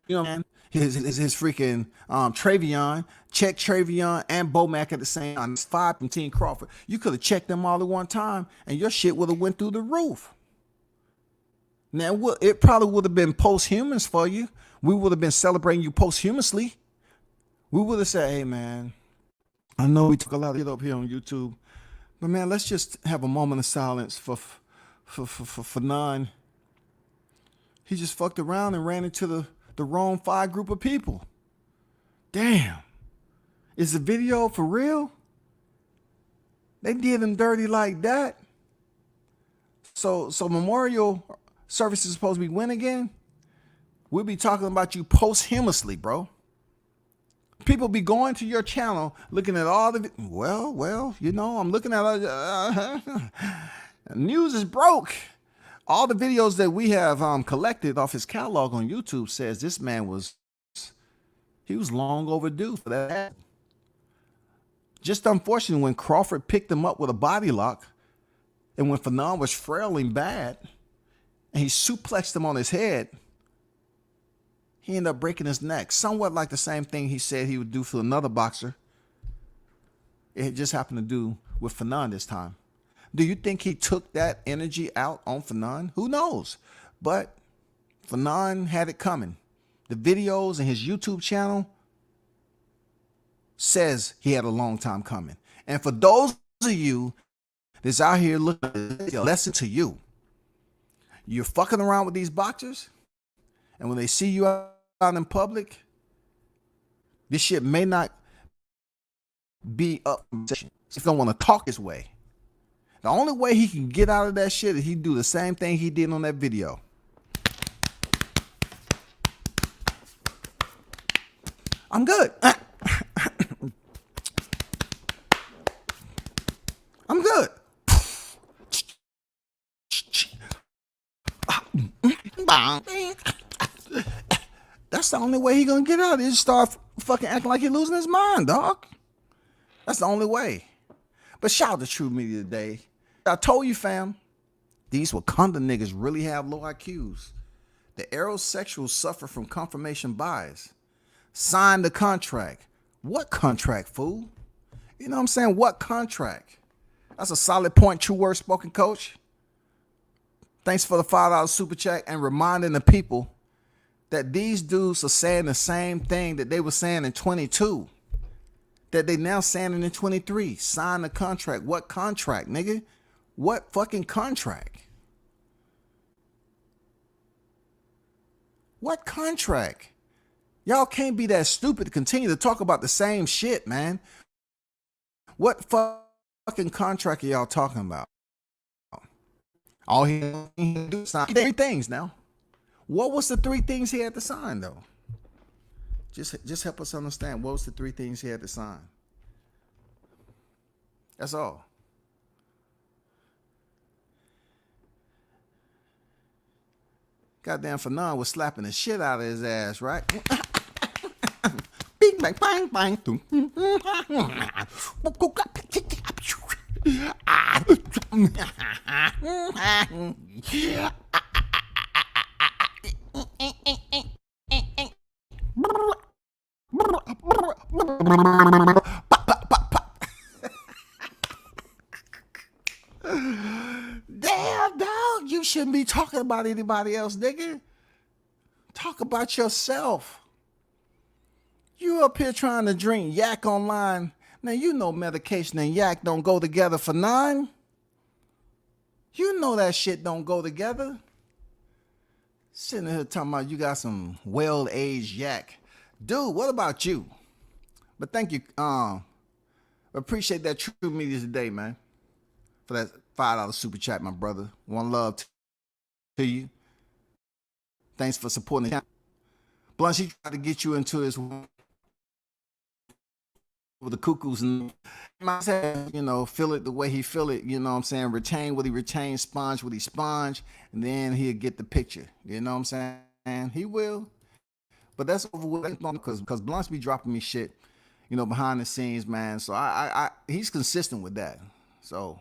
you know what I'm saying? His freaking Travion, check Travion and Bomac at the same time. It's 5 from Team Crawford. You could have checked them all at one time and your shit would have went through the roof. Now, it probably would have been posthumous for you. We would have been celebrating you posthumously. We would have said, hey, man, I know we took a lot of it up here on YouTube, but, man, let's just have a moment of silence for Fannon. He just fucked around and ran into the wrong 5 group of people. Damn. Is the video for real? They did him dirty like that? So memorial service is supposed to be when again? We'll be talking about you posthumously, bro. People be going to your channel looking at all the... Well, you know, I'm looking at... news is broke. All the videos that we have collected off his catalog on YouTube says this man was long overdue for that. Just unfortunate when Crawford picked him up with a body lock and when Fannon was frailing bad and he suplexed him on his head, he ended up breaking his neck. Somewhat like the same thing he said he would do for another boxer. It just happened to do with Fannon this time. Do you think he took that energy out on Fannon? Who knows? But Fannon had it coming. The videos and his YouTube channel says he had a long time coming. And for those of you that's out here looking at this, a lesson to you. You're fucking around with these boxers, and when they see you out in public, this shit may not be up. If you don't want to talk his way, the only way he can get out of that shit is he do the same thing he did on that video. I'm good. I'm good. That's the only way he gonna get out. Is start fucking acting like he losing his mind, dog. That's the only way. But shout out to True Media Today. I told you, fam, these Wakanda niggas really have low IQs. The aerosexuals suffer from confirmation bias. Sign the contract. What contract, fool? You know what I'm saying? What contract? That's a solid point, true word spoken, coach. Thanks for the $5 super chat and reminding the people that these dudes are saying the same thing that they were saying in 22. That they now saying in 23. Sign the contract. What contract, nigga? What fucking contract? What contract? Y'all can't be that stupid to continue to talk about the same shit, man. What fucking contract are y'all talking about? All he had to do was sign 3 things now. What was the 3 things he had to sign, though? Just help us understand. What was the 3 things he had to sign? That's all. Goddamn Fannon was slapping the shit out of his ass, right? Bing, bang, bang, bang. Damn, dog, you shouldn't be talking about anybody else, nigga. Talk about yourself. You up here trying to drink yak online. Now, you know medication and yak don't go together for none. You know that shit don't go together. Sitting here talking about you got some well-aged yak. Dude, what about you? But thank you. Appreciate that true media today, man. For that $5 super chat, my brother. One love to you. Thanks for supporting the channel. Blunt, he tried to get you into his with the cuckoos and you know, feel it the way he feel it, you know what I'm saying? Retain what he retain, sponge what he sponge, and then he'll get the picture. You know what I'm saying? He will. But that's over with because Blunt's be dropping me shit, you know, behind the scenes, man. So he's consistent with that. So,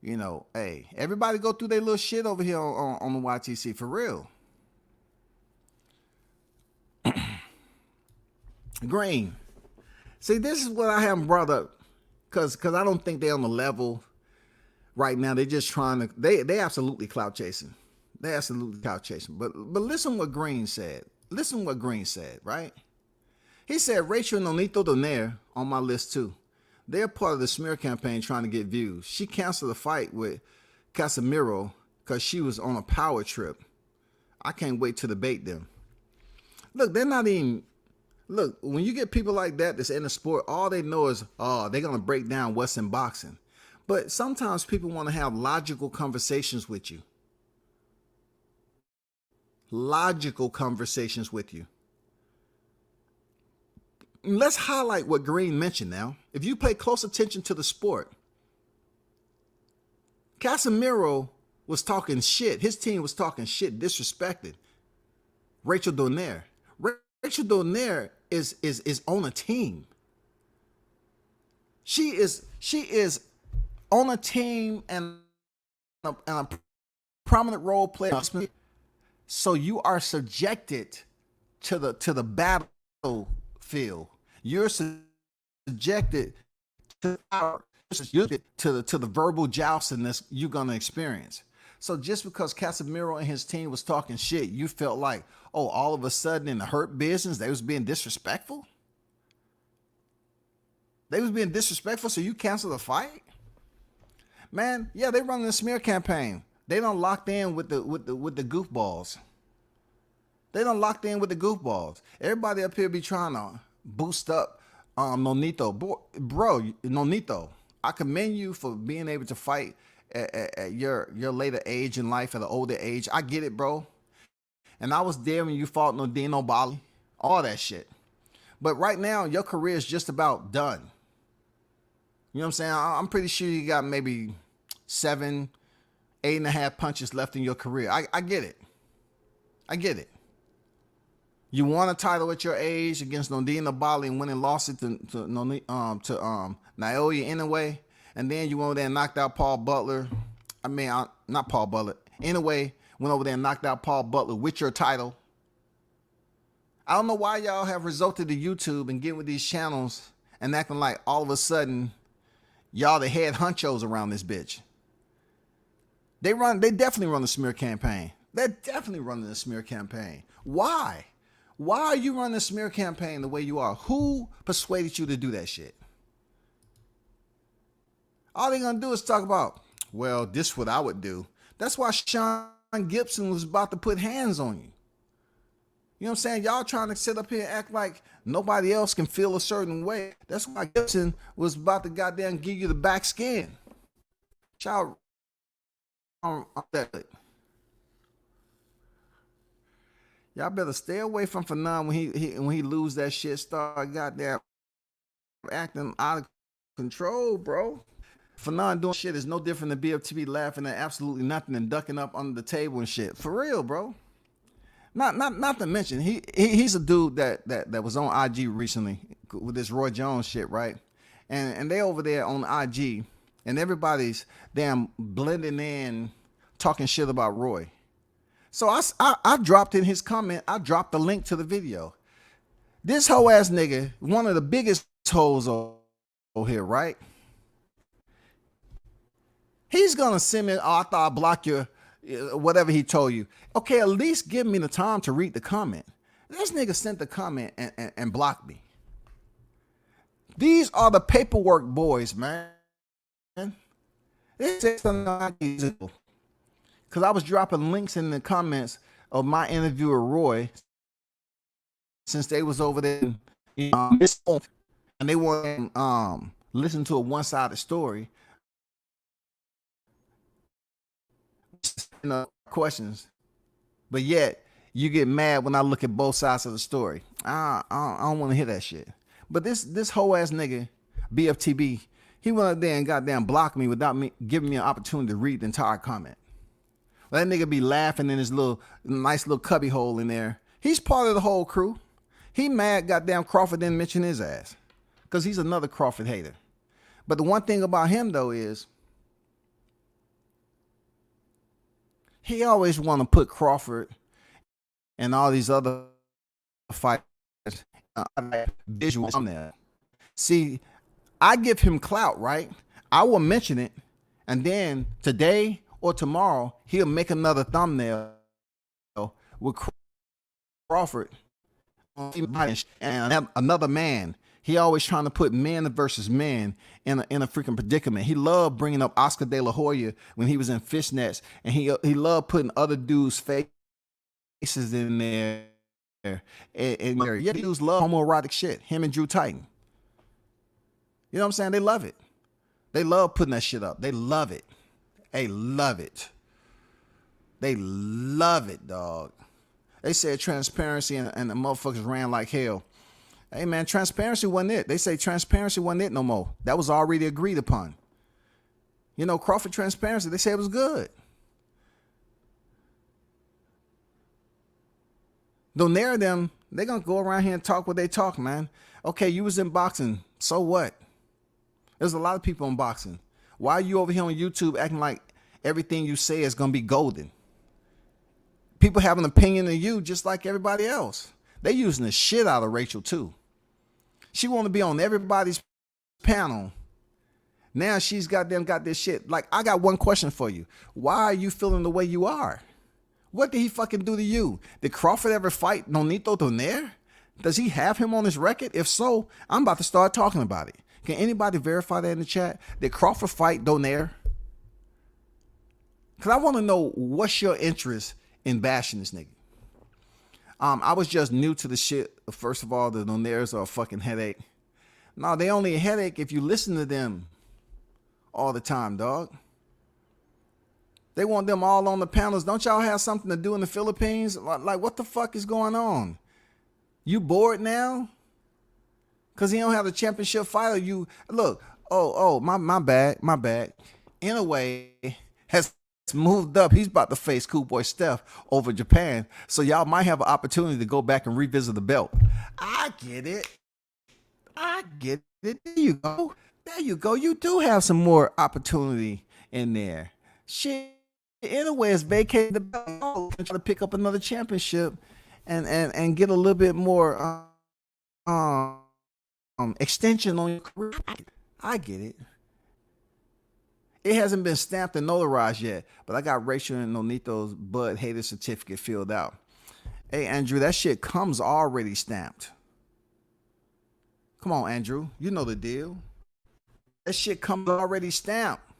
you know, hey, everybody go through their little shit over here on the YTC for real. Green. See, this is what I haven't brought up because I don't think they're on the level right now. They're just trying to, they absolutely clout chasing. They absolutely clout chasing. But listen what Green said. Listen what Green said, right? He said, Rachel and Donaire on my list too. They're part of the smear campaign trying to get views. She canceled a fight with Casimero because she was on a power trip. I can't wait to debate them. Look, they're not even... Look, when you get people like that that's in the sport, all they know is, oh, they're going to break down what's in boxing. But sometimes people want to have logical conversations with you. Logical conversations with you. Let's highlight what Green mentioned now. If you pay close attention to the sport, Casimero was talking shit. His team was talking shit, disrespected Rachel Donaire. Rachel Donaire is on a team. She is on a team and a prominent role player. So you are subjected to the battlefield. You're subjected to the verbal jousting that you're gonna experience. So just because Casimero and his team was talking shit, you felt like, oh, all of a sudden in the hurt business, they was being disrespectful? They was being disrespectful, so you canceled the fight? Man, yeah, they running a smear campaign. They done locked in with the goofballs. They done locked in with the goofballs. Everybody up here be trying to boost up Nonito. Bro, Nonito, I commend you for being able to fight at your later age in life, at an older age. I get it, bro. And I was there when you fought Nodino Bali, all that shit. But right now, your career is just about done. You know what I'm saying? I'm pretty sure you got maybe 7, 8.5 punches left in your career. I get it. I get it. You won a title at your age against Nodino Bali and went and lost it to Naoya Inoue. And then you went over there and knocked out Paul Butler. I mean, not Paul Butler. Inoue went over there and knocked out Paul Butler with your title. I don't know why y'all have resorted to YouTube and get with these channels and acting like all of a sudden y'all the head honchos around this bitch. They definitely run the smear campaign. They're definitely running the smear campaign. Why? Why are you running the smear campaign the way you are? Who persuaded you to do that shit? All they're going to do is talk about, well, this is what I would do. That's why Sean Gibson was about to put hands on you. You know what I'm saying? Y'all trying to sit up here and act like nobody else can feel a certain way. That's why Gibson was about to goddamn give you the back skin. Y'all Y'all better stay away from Fannon when he lose that shit. Start goddamn acting out of control, bro. Fannon doing shit is no different than BFTB laughing at absolutely nothing and ducking up under the table and shit. For real, bro. Not to mention he's a dude that was on IG recently with this Roy Jones shit, right? And they over there on IG and everybody's damn blending in talking shit about Roy. So I dropped in his comment, I dropped the link to the video. This hoe ass nigga, one of the biggest hoes over here, right? He's gonna send me, oh, I thought I blocked your, whatever he told you. Okay, at least give me the time to read the comment. This nigga sent the comment and blocked me. These are the paperwork boys, man. This is because I was dropping links in the comments of my interview with Roy since they was over there and they want to listen to a one-sided story. Questions, but yet you get mad when I look at both sides of the story. I don't want to hear that shit. But this whole ass nigga BFTB, he went up there and goddamn blocked me without me giving me an opportunity to read the entire comment. That nigga be laughing in his nice little cubby hole in there. He's part of the whole crew. He mad goddamn Crawford didn't mention his ass because he's another Crawford hater. But the one thing about him though is he always want to put Crawford and all these other fighters visuals on there. See, I give him clout, right? I will mention it, and then today or tomorrow he'll make another thumbnail with Crawford and another man. He always trying to put men versus men in a freaking predicament. He loved bringing up Oscar De La Hoya when he was in fishnets, and he loved putting other dudes' faces in there. And yeah, these dudes love homoerotic shit. Him and Drew Titan. You know what I'm saying? They love it. They love putting that shit up. They love it. They love it. They love it, dog. They said transparency and the motherfuckers ran like hell. Hey, man, transparency wasn't it. They say transparency wasn't it no more. That was already agreed upon. You know, Crawford transparency, they say it was good. Donaire them, they going to go around here and talk what they talk, man. Okay, you was in boxing. So what? There's a lot of people in boxing. Why are you over here on YouTube acting like everything you say is going to be golden? People have an opinion of you just like everybody else. They using the shit out of Rachel too. She want to be on everybody's panel. Now she's got this shit. Like, I got one question for you. Why are you feeling the way you are? What did he fucking do to you? Did Crawford ever fight Nonito Donaire? Does he have him on his record? If so, I'm about to start talking about it. Can anybody verify that in the chat? Did Crawford fight Donaire? Because I want to know what's your interest in bashing this nigga. I was just new to the shit. First of all, the Donairs are a fucking headache. No, they only a headache if you listen to them all the time, dog. They want them all on the panels. Don't y'all have something to do in the Philippines? Like, what the fuck is going on? You bored now? Because he don't have the championship fighter. You look, my bad. In a way, has moved up. He's about to face Cool Boy Steph over Japan. So y'all might have an opportunity to go back and revisit the belt. I get it. There you go. You do have some more opportunity in there. Shit. Anyway, it's vacated the belt and try to pick up another championship and get a little bit more extension on your career. I get it. It hasn't been stamped and notarized yet, but I got Rachel and Nonito's Bud Hater certificate filled out. Hey, Andrew, that shit comes already stamped. Come on, Andrew. You know the deal. That shit comes already stamped.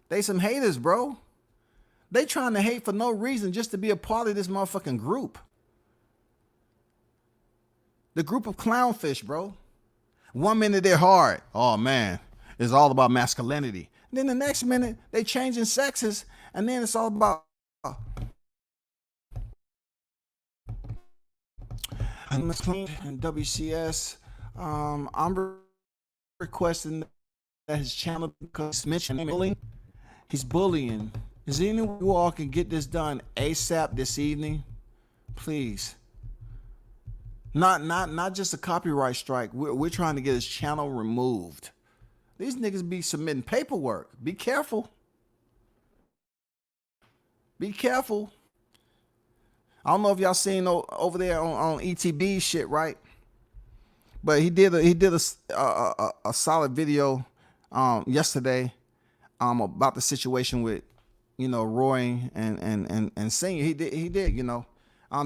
They some haters, bro. They trying to hate for no reason just to be a part of this motherfucking group. The group of clownfish, bro. 1 minute they're hard. Oh, man. It's all about masculinity. Then the next minute, they changing sexes And then it's all about and WCS. I'm requesting that his channel, because mentioned bullying. He's bullying. Is there any way you all can get this done ASAP this evening? Please. Not just a copyright strike. We're trying to get his channel removed. These niggas be submitting paperwork. Be careful. Be careful. I don't know if y'all seen over there on ETB shit, right? But he did a solid video yesterday about the situation with, you know, Roy and Senior. He did, you know.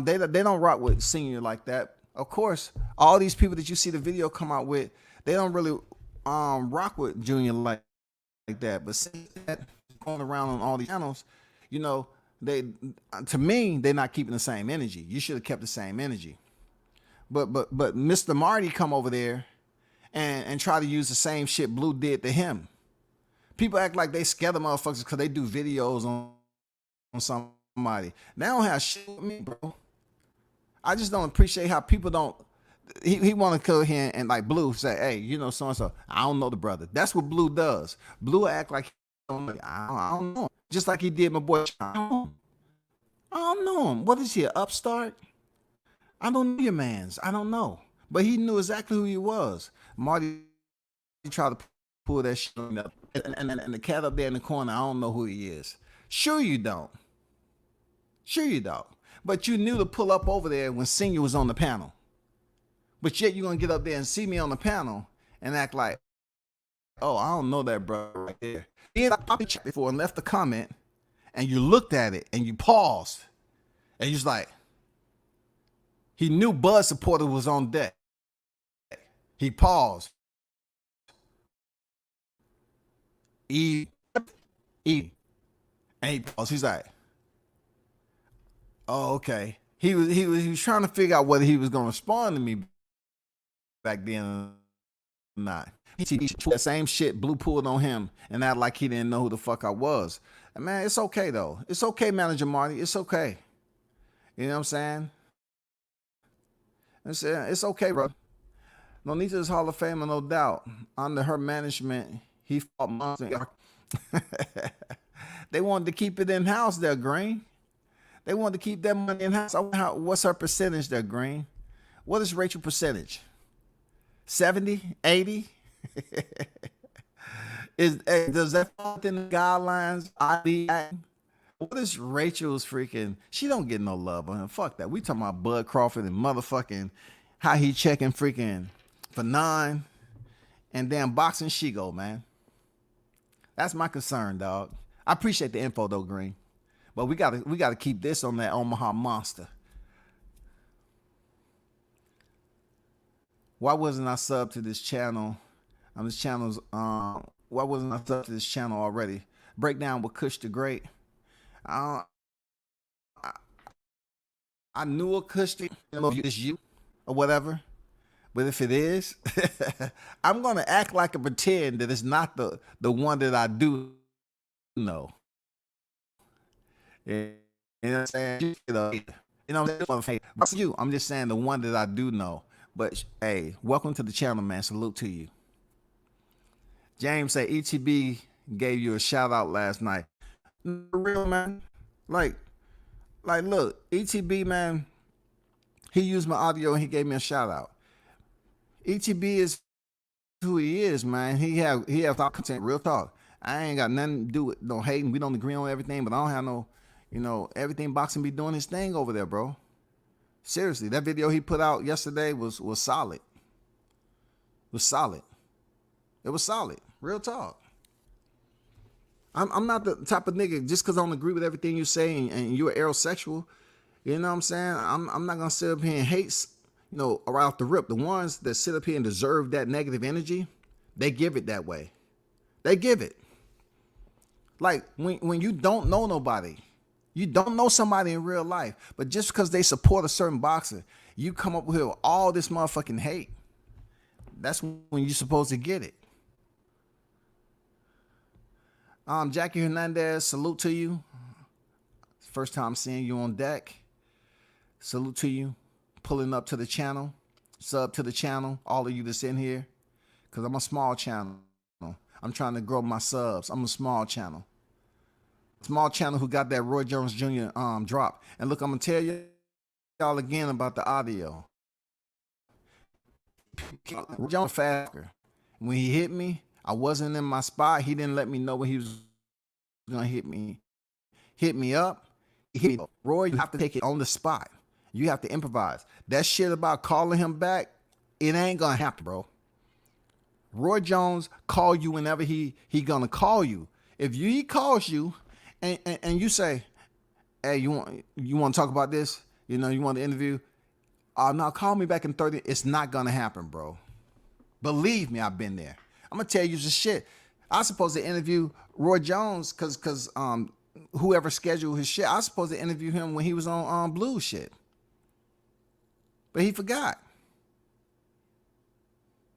They don't rock with Senior like that. Of course, all these people that you see the video come out with, they don't really rock with Junior like that. But since that going around on all these channels, you know, to me, they're not keeping the same energy. You should have kept the same energy. But Mr. Marty come over there and try to use the same shit Blue did to him. People act like they scare the motherfuckers because they do videos on somebody. They don't have shit with me, bro. I just don't appreciate how people don't. He want to come here and like Blue say, hey, you know, so and so. I don't know the brother. That's what Blue does. Blue act like I don't know. Just like he did my boy. I don't know him. What is he, an upstart? I don't know your mans. I don't know. But he knew exactly who he was. Marty tried to pull that shit up. And the cat up there in the corner, I don't know who he is. Sure you don't. Sure you don't. But you knew to pull up over there when Senior was on the panel. But yet you're going to get up there and see me on the panel and act like, oh, I don't know that brother right there. Then I probably checked before and left a comment, and you looked at it and you paused. And you was like, he knew Bud supporter was on deck. He paused. And he paused. He's like, oh, okay. He was trying to figure out whether he was gonna respond to me back then or not. He that same shit Blue pulled on him and act like he didn't know who the fuck I was. And man, it's okay though. It's okay, Manager Marty. It's okay. You know what I'm saying? It's okay, bro. No need to this Hall of Famer, no doubt. Under her management, he fought months. They wanted to keep it in house there, Green. They wanted to keep that money in house. What's her percentage there, Green? What is Rachel's percentage? 70, 80? Does that fall within the guidelines? What is Rachel's freaking? She don't get no love on him. Fuck that. We talking about Bud Crawford and motherfucking how he checking freaking Fannon and damn boxing she go, man. That's my concern, dog. I appreciate the info though, Green. But we gotta keep this on that Omaha monster. Why wasn't I subbed to this channel? Why wasn't I subbed to this channel already? Breakdown with Kush the Great. I knew a Kush. I don't know if it's you or whatever. But if it is, I'm gonna act like a pretend that it's not the one that I do know. You know what I'm saying? You know what I'm saying? That's you. I'm just saying the one that I do know. But hey, welcome to the channel, man. Salute to you. James said ETB gave you a shout out last night. For real, man. Like look, ETB, man, he used my audio and he gave me a shout out. ETB is who he is, man. He have thought content, real talk. I ain't got nothing to do with no hating. We don't agree on everything, but I don't have no, you know, everything boxing be doing his thing over there, bro. Seriously, that video he put out yesterday was solid. It was solid. It was solid. Real talk. I'm not the type of nigga, just because I don't agree with everything you say and you're aerosexual, you know what I'm saying? I'm not going to sit up here and hate, you know, right off the rip. The ones that sit up here and deserve that negative energy, they give it that way. They give it. Like when you don't know nobody, you don't know somebody in real life, but just because they support a certain boxer, you come up with all this motherfucking hate. That's when you're supposed to get it. Jackie Hernandez, salute to you. First time seeing you on deck. Salute to you. Pulling up to the channel. Sub to the channel. All of you that's in here. Because I'm a small channel. I'm trying to grow my subs. I'm a small channel. Small channel who got that Roy Jones Jr. Drop. And look, I'm going to tell y'all again about the audio. Roy Jones faster. When he hit me, I wasn't in my spot. He didn't let me know when he was going to hit me. Hit me up. Hit me. Roy, you have to take it on the spot. You have to improvise. That shit about calling him back, it ain't going to happen, bro. Roy Jones call you whenever he going to call you. If he calls you and you say, hey, you want to talk about this? You know, you want to interview? No, call me back in 30. It's not going to happen, bro. Believe me, I've been there. I'm going to tell you the shit. I was supposed to interview Roy Jones because whoever scheduled his shit, I was supposed to interview him when he was on Blues shit. But he forgot.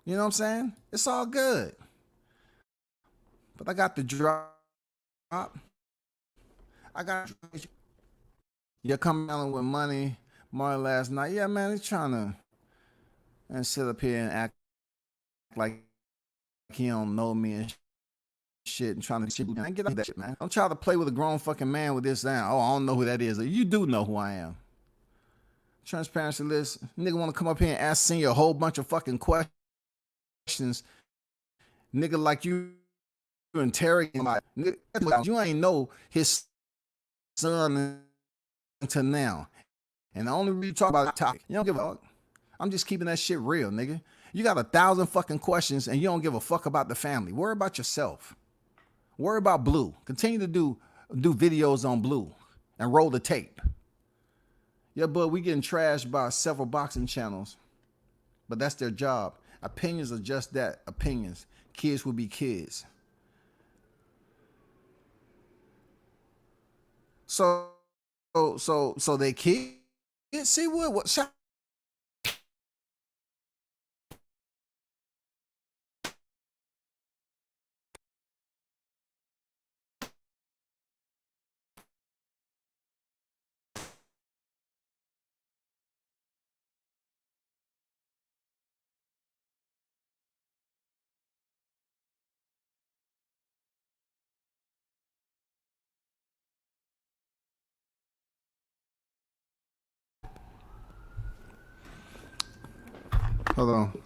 You know what I'm saying? It's all good. But I got the drop. I got you're coming out with money last night. Yeah, man, he's trying to and sit up here and act like he don't know me and shit and trying to shit. I get that shit, man. Don't try to play with a grown fucking man with this down. Oh, I don't know who that is. You do know who I am. Transparency list. Nigga want to come up here and ask Senior a whole bunch of fucking questions. Nigga like you interrogating my nigga, you ain't know his son until now. And the only reason you talk about the topic, you don't give a fuck. I'm just keeping that shit real, nigga. You got 1,000 fucking questions and you don't give a fuck about the family. Worry about yourself. Worry about Blue. Continue to do videos on Blue and roll the tape. Yeah, but we getting trashed by several boxing channels. But that's their job. Opinions are just that, opinions. Kids will be kids. So they kids. See what hold on.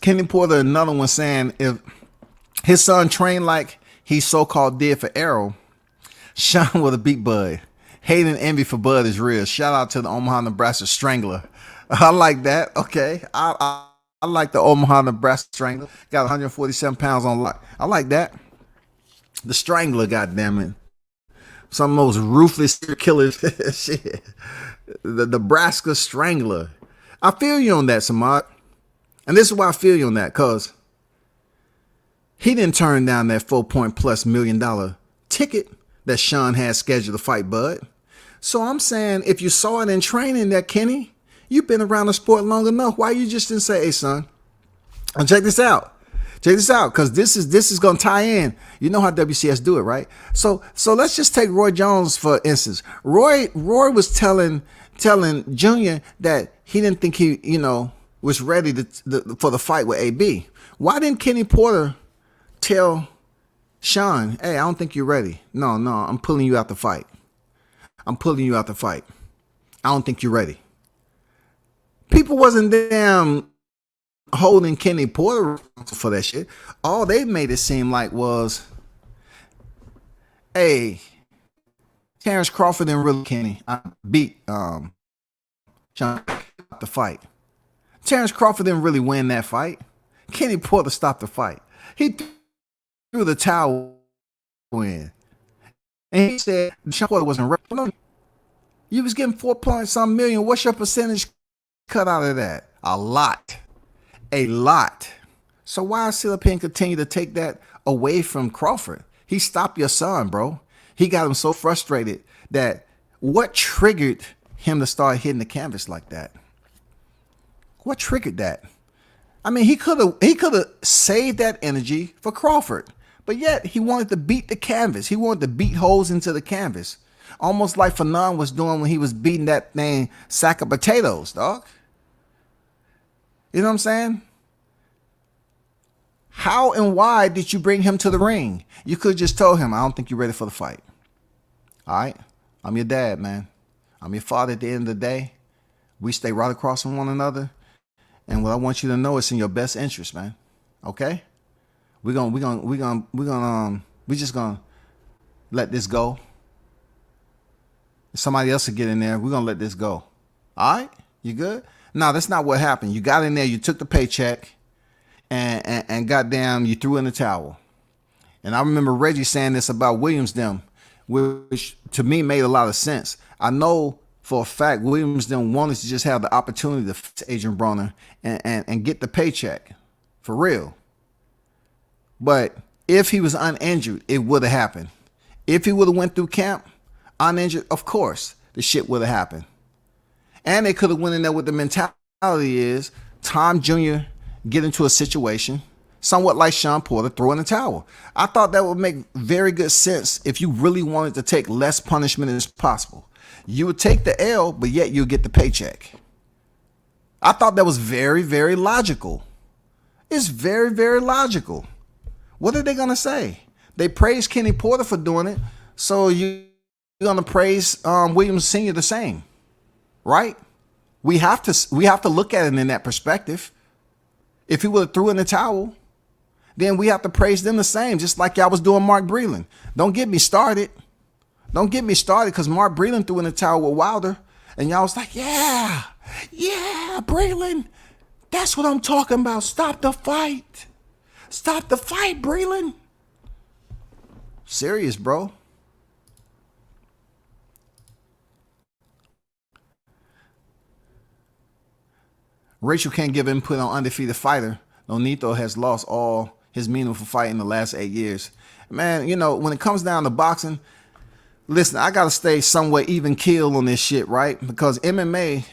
Kenny Porter, another one saying if his son trained like he so-called did for Arrow, Sean would have beat Bud. Hate and envy for Bud is real. Shout out to the Omaha, Nebraska Strangler. I like that. Okay. I like the Omaha, Nebraska Strangler. Got 147 pounds on lock. I like that. The Strangler, goddammit. Some of those ruthless killers. Shit. The Nebraska Strangler. I feel you on that, Samad. And this is why I feel you on that, because he didn't turn down that $4+ million ticket that Sean had scheduled to fight Bud. So I'm saying, if you saw it in training that Kenny, you've been around the sport long enough. Why you just didn't say, hey, son, and check this out. Check this out, because this is going to tie in. You know how WCS do it, right? So let's just take Roy Jones, for instance. Roy was telling Junior that he didn't think he, was ready for the fight with AB. Why didn't Kenny Porter tell Sean, hey, I don't think you're ready. No, I'm pulling you out the fight. I'm pulling you out the fight. I don't think you're ready. People wasn't damn holding Kenny Porter for that shit. All they made it seem like was, hey, Terence Crawford and really Kenny, I beat Sean the fight. Terence Crawford didn't really win that fight. Kenny Porter stopped the fight. He threw the towel in. And he said Sean Porter wasn't ready. You was getting 4-point-some million. What's your percentage cut out of that? A lot. A lot. So why sit up here and continue to take that away from Crawford? He stopped your son, bro. He got him so frustrated that what triggered him to start hitting the canvas like that? What triggered that? I mean, he could have saved that energy for Crawford, but yet he wanted to beat the canvas. He wanted to beat holes into the canvas, almost like Fannon was doing when he was beating that thing sack of potatoes, dog. You know what I'm saying? How and why did you bring him to the ring? You could just told him, I don't think you're ready for the fight. All right? I'm your dad, man. I'm your father at the end of the day. We stay right across from one another. And what I want you to know is in your best interest, man. Okay? We just gonna let this go. If somebody else will get in there, we're gonna let this go. All right? You good? No, that's not what happened. You got in there, you took the paycheck, and goddamn, you threw in the towel. And I remember Reggie saying this about Williams them, which to me made a lot of sense. I know for a fact Williams them wanted to just have the opportunity to face Adrian Broner and get the paycheck. For real. But if he was uninjured, it would have happened. If he would have went through camp uninjured, of course, the shit would have happened. And they could have went in there with the mentality is Tom Jr. get into a situation somewhat like Sean Porter, throw in the towel. I thought that would make very good sense if you really wanted to take less punishment as possible. You would take the L, but yet you'll get the paycheck. I thought that was very, very logical. It's very, very logical. What are they going to say? They praise Kenny Porter for doing it, so you're going to praise Williams Sr. the same, right? We have to look at it in that perspective. If he would have threw in the towel, then we have to praise them the same, just like y'all was doing Mark Breland. Don't get me started. Don't get me started because Mark Breland threw in the towel with Wilder, and y'all was like, yeah, Breland. That's what I'm talking about. Stop the fight. Stop the fight, Breland. Serious, bro. Rachel can't give input on undefeated fighter. Nonito has lost all his meaningful fight in the last 8 years. Man, you know, when it comes down to boxing, listen, I got to stay somewhat even keel on this shit, right? Because MMA,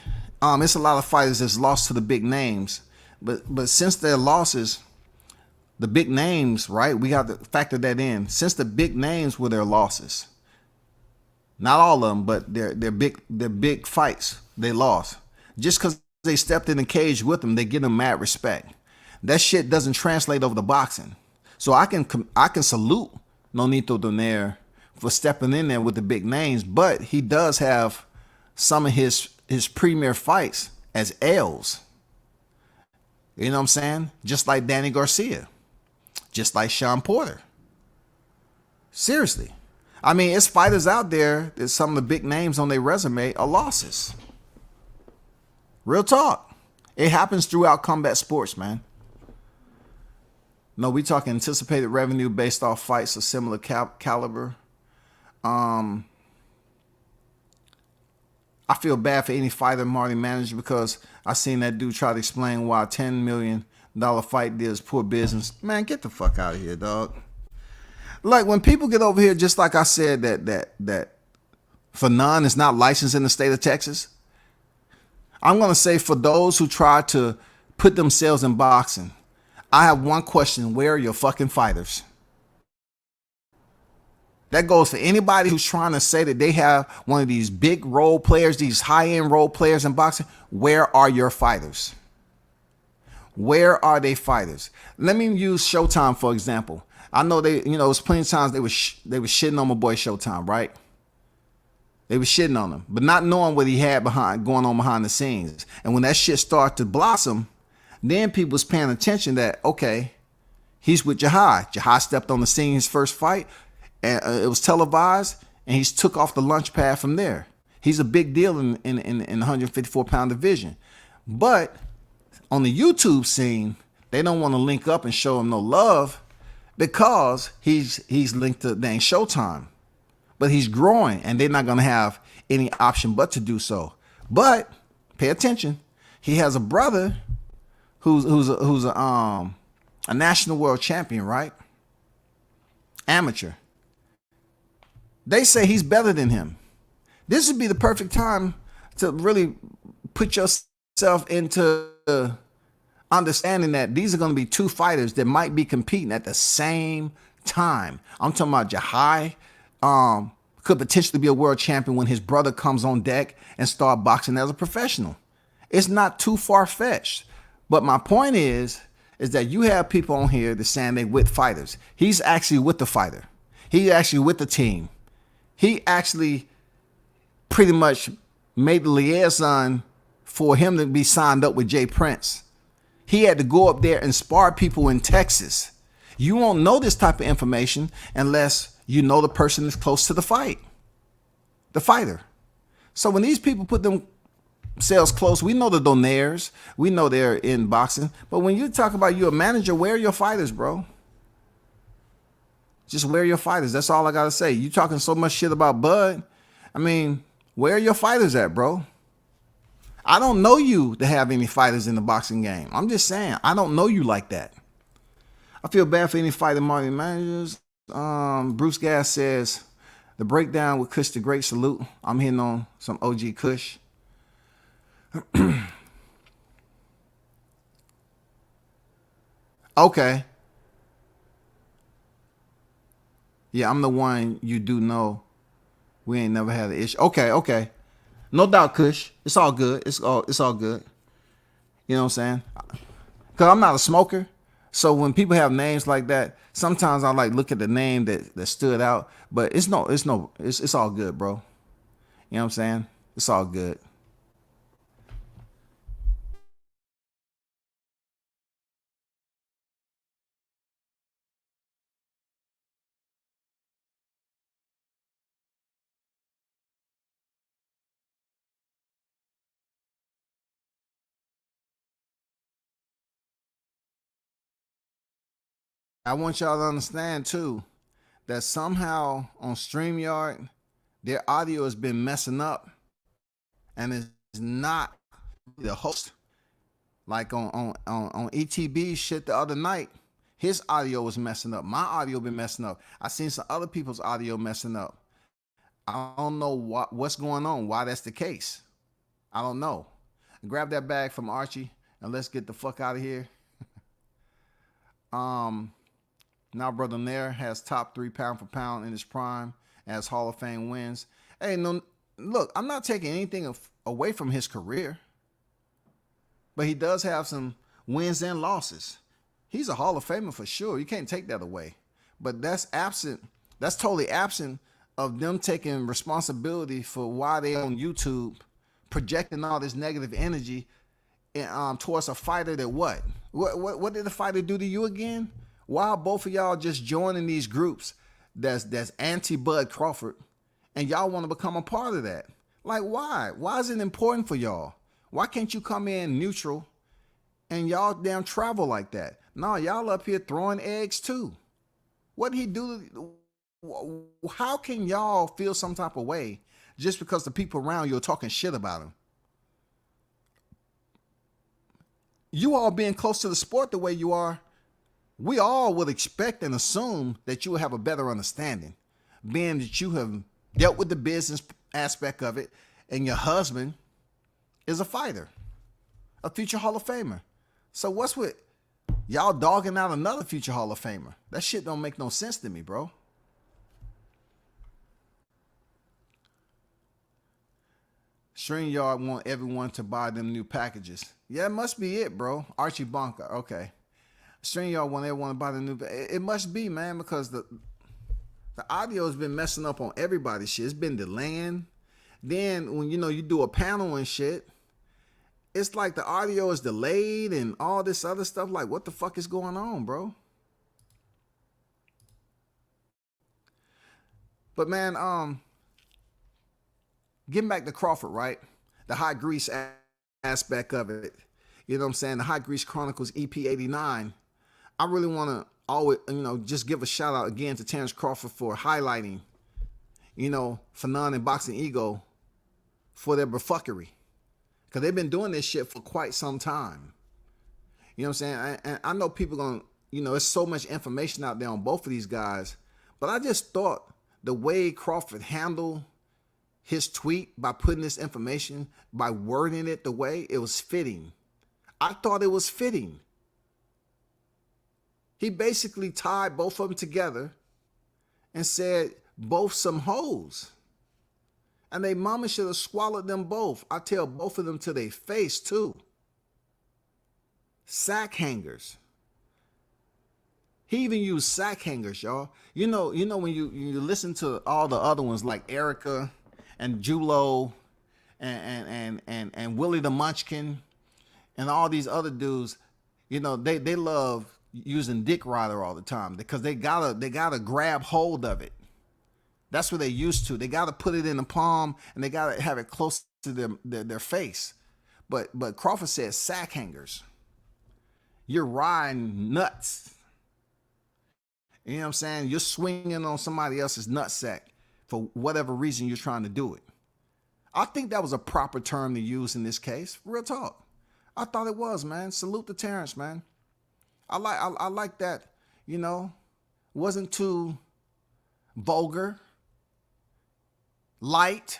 it's a lot of fighters that's lost to the big names. But since their losses, the big names, right? We got to factor that in. Since the big names were their losses, not all of them, but they're big fights they lost. Just because they stepped in the cage with them, they get them mad respect. That shit doesn't translate over to boxing. So I can salute Nonito Donaire for stepping in there with the big names, but he does have some of his premier fights as L's. You know what I'm saying? Just like Danny Garcia. Just like Sean Porter. Seriously. I mean, it's fighters out there that some of the big names on their resume are losses. Real talk. It happens throughout combat sports, man. No, we talking anticipated revenue based off fights of similar caliber. I feel bad for any fighter Marty managed because I seen that dude try to explain why a $10 million fight deal is poor business. Man, get the fuck out of here, dog. Like when people get over here, just like I said, that Fannon is not licensed in the state of Texas. I'm gonna say for those who try to put themselves in boxing, I have one question: where are your fucking fighters? That goes for anybody who's trying to say that they have one of these big role players, these high-end role players in boxing. Where are your fighters? Where are they fighters? Let me use Showtime for example. I know it was plenty of times they were shitting on my boy Showtime, right? They were shitting on him, but not knowing what he had going on behind the scenes. And when that shit started to blossom, then people was paying attention that, okay, he's with Jahai. Jahai stepped on the scene his first fight, and it was televised, and he took off the launch pad from there. He's a big deal in the 154-pound division. But on the YouTube scene, they don't want to link up and show him no love because he's linked to dang Showtime. But he's growing, and they're not going to have any option but to do so. But pay attention. He has a brother who's a national world champion, right? Amateur. They say he's better than him. This would be the perfect time to really put yourself into understanding that these are going to be two fighters that might be competing at the same time. I'm talking about Jahai could potentially be a world champion when his brother comes on deck and start boxing as a professional. It's not too far-fetched. But my point is that you have people on here that saying they with fighters. He's actually with the fighter. He's actually with the team. He actually pretty much made the liaison for him to be signed up with Jay Prince. He had to go up there and spar people in Texas. You won't know this type of information unless you know the person is close to the fight, the fighter. So when these people put themselves close, we know the Donaires, we know they're in boxing. But when you talk about you a manager, where are your fighters, bro? Just where are your fighters? That's all I got to say. You talking so much shit about Bud. I mean, where are your fighters at, bro? I don't know you to have any fighters in the boxing game. I'm just saying, I don't know you like that. I feel bad for any fighting marketing managers. Bruce Gass says, the breakdown with Kush the Great, salute. I'm hitting on some OG Kush. Okay. Yeah, I'm the one you do know. We ain't never had an issue. Okay. No doubt, Kush. It's all good. It's all good. You know what I'm saying? Because I'm not a smoker. So when people have names like that, sometimes I like look at the name that stood out. But it's all good, bro. You know what I'm saying? It's all good. I want y'all to understand too that somehow on StreamYard, their audio has been messing up and it's not the host. Like on ETB shit the other night, his audio was messing up. My audio been messing up. I seen some other people's audio messing up. I don't know what's going on, why that's the case. I don't know. Grab that bag from Archie and let's get the fuck out of here. Now Brother Nair has top 3 pound for pound in his prime as Hall of Fame wins. Hey, no, look, I'm not taking anything away from his career, but he does have some wins and losses. He's a Hall of Famer for sure. You can't take that away. But that's absent. That's totally absent of them taking responsibility for why they on YouTube projecting all this negative energy towards a fighter that what did the fighter do to you again? Why are both of y'all just joining these groups that's anti-Bud Crawford and y'all want to become a part of that? Like, why? Why is it important for y'all? Why can't you come in neutral and y'all damn travel like that? No, y'all up here throwing eggs too. What did he do? How can y'all feel some type of way just because the people around you are talking shit about him? You all being close to the sport the way you are, we all would expect and assume that you will have a better understanding, being that you have dealt with the business aspect of it, and your husband is a fighter, a future Hall of Famer. So what's with y'all dogging out another future Hall of Famer? That shit don't make no sense to me, bro. StreamYard want everyone to buy them new packages. Yeah, it must be it, bro. Archie Bonka, okay. StreamYard want everyone to buy the new. It must be, man, because the audio has been messing up on everybody's shit. It's been delaying. Then when you do a panel and shit, it's like the audio is delayed and all this other stuff. Like, what the fuck is going on, bro? But man, getting back to Crawford, right? The high grease aspect of it. You know what I'm saying? The High Grease Chronicles EP 89. I really want to always, just give a shout out again to Terence Crawford for highlighting, Fannon and Boxing Ego for their buffoonery. Because they've been doing this shit for quite some time. You know what I'm saying? And I know people going to, there's so much information out there on both of these guys. But I just thought the way Crawford handled his tweet by putting this information, by wording it the way it was fitting. I thought it was fitting. He basically tied both of them together and said, both some hoes. And they mama should have swallowed them both. I tell both of them to their face too. Sack hangers. He even used sack hangers, y'all. You know when you listen to all the other ones like Erica and Julo and Willie the Munchkin and all these other dudes, you know, they love using dick rider all the time because they gotta grab hold of it. That's what they used to. They gotta put it in the palm and they gotta have it close to their face. But Crawford said sack hangers. You're riding nuts. You know what I'm saying? You're swinging on somebody else's nutsack for whatever reason you're trying to do it. I think that was a proper term to use in this case. Real talk. I thought it was, man. Salute to Terence, man. I like that, you know. Wasn't too vulgar. Light.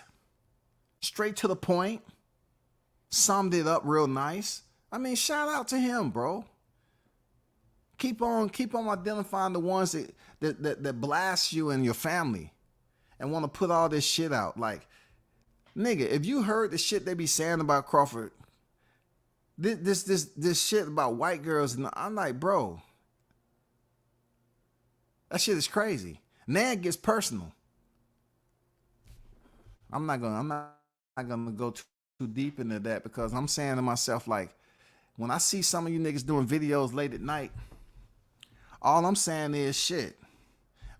Straight to the point. Summed it up real nice. I mean, shout out to him, bro. Keep on identifying the ones that blast you and your family and want to put all this shit out. Like, nigga, if you heard the shit they be saying about Crawford, this shit about white girls, and I'm like, bro, that shit is crazy. Now it gets personal. I'm not gonna go too deep into that because I'm saying to myself, like, when I see some of you niggas doing videos late at night, all I'm saying is, shit,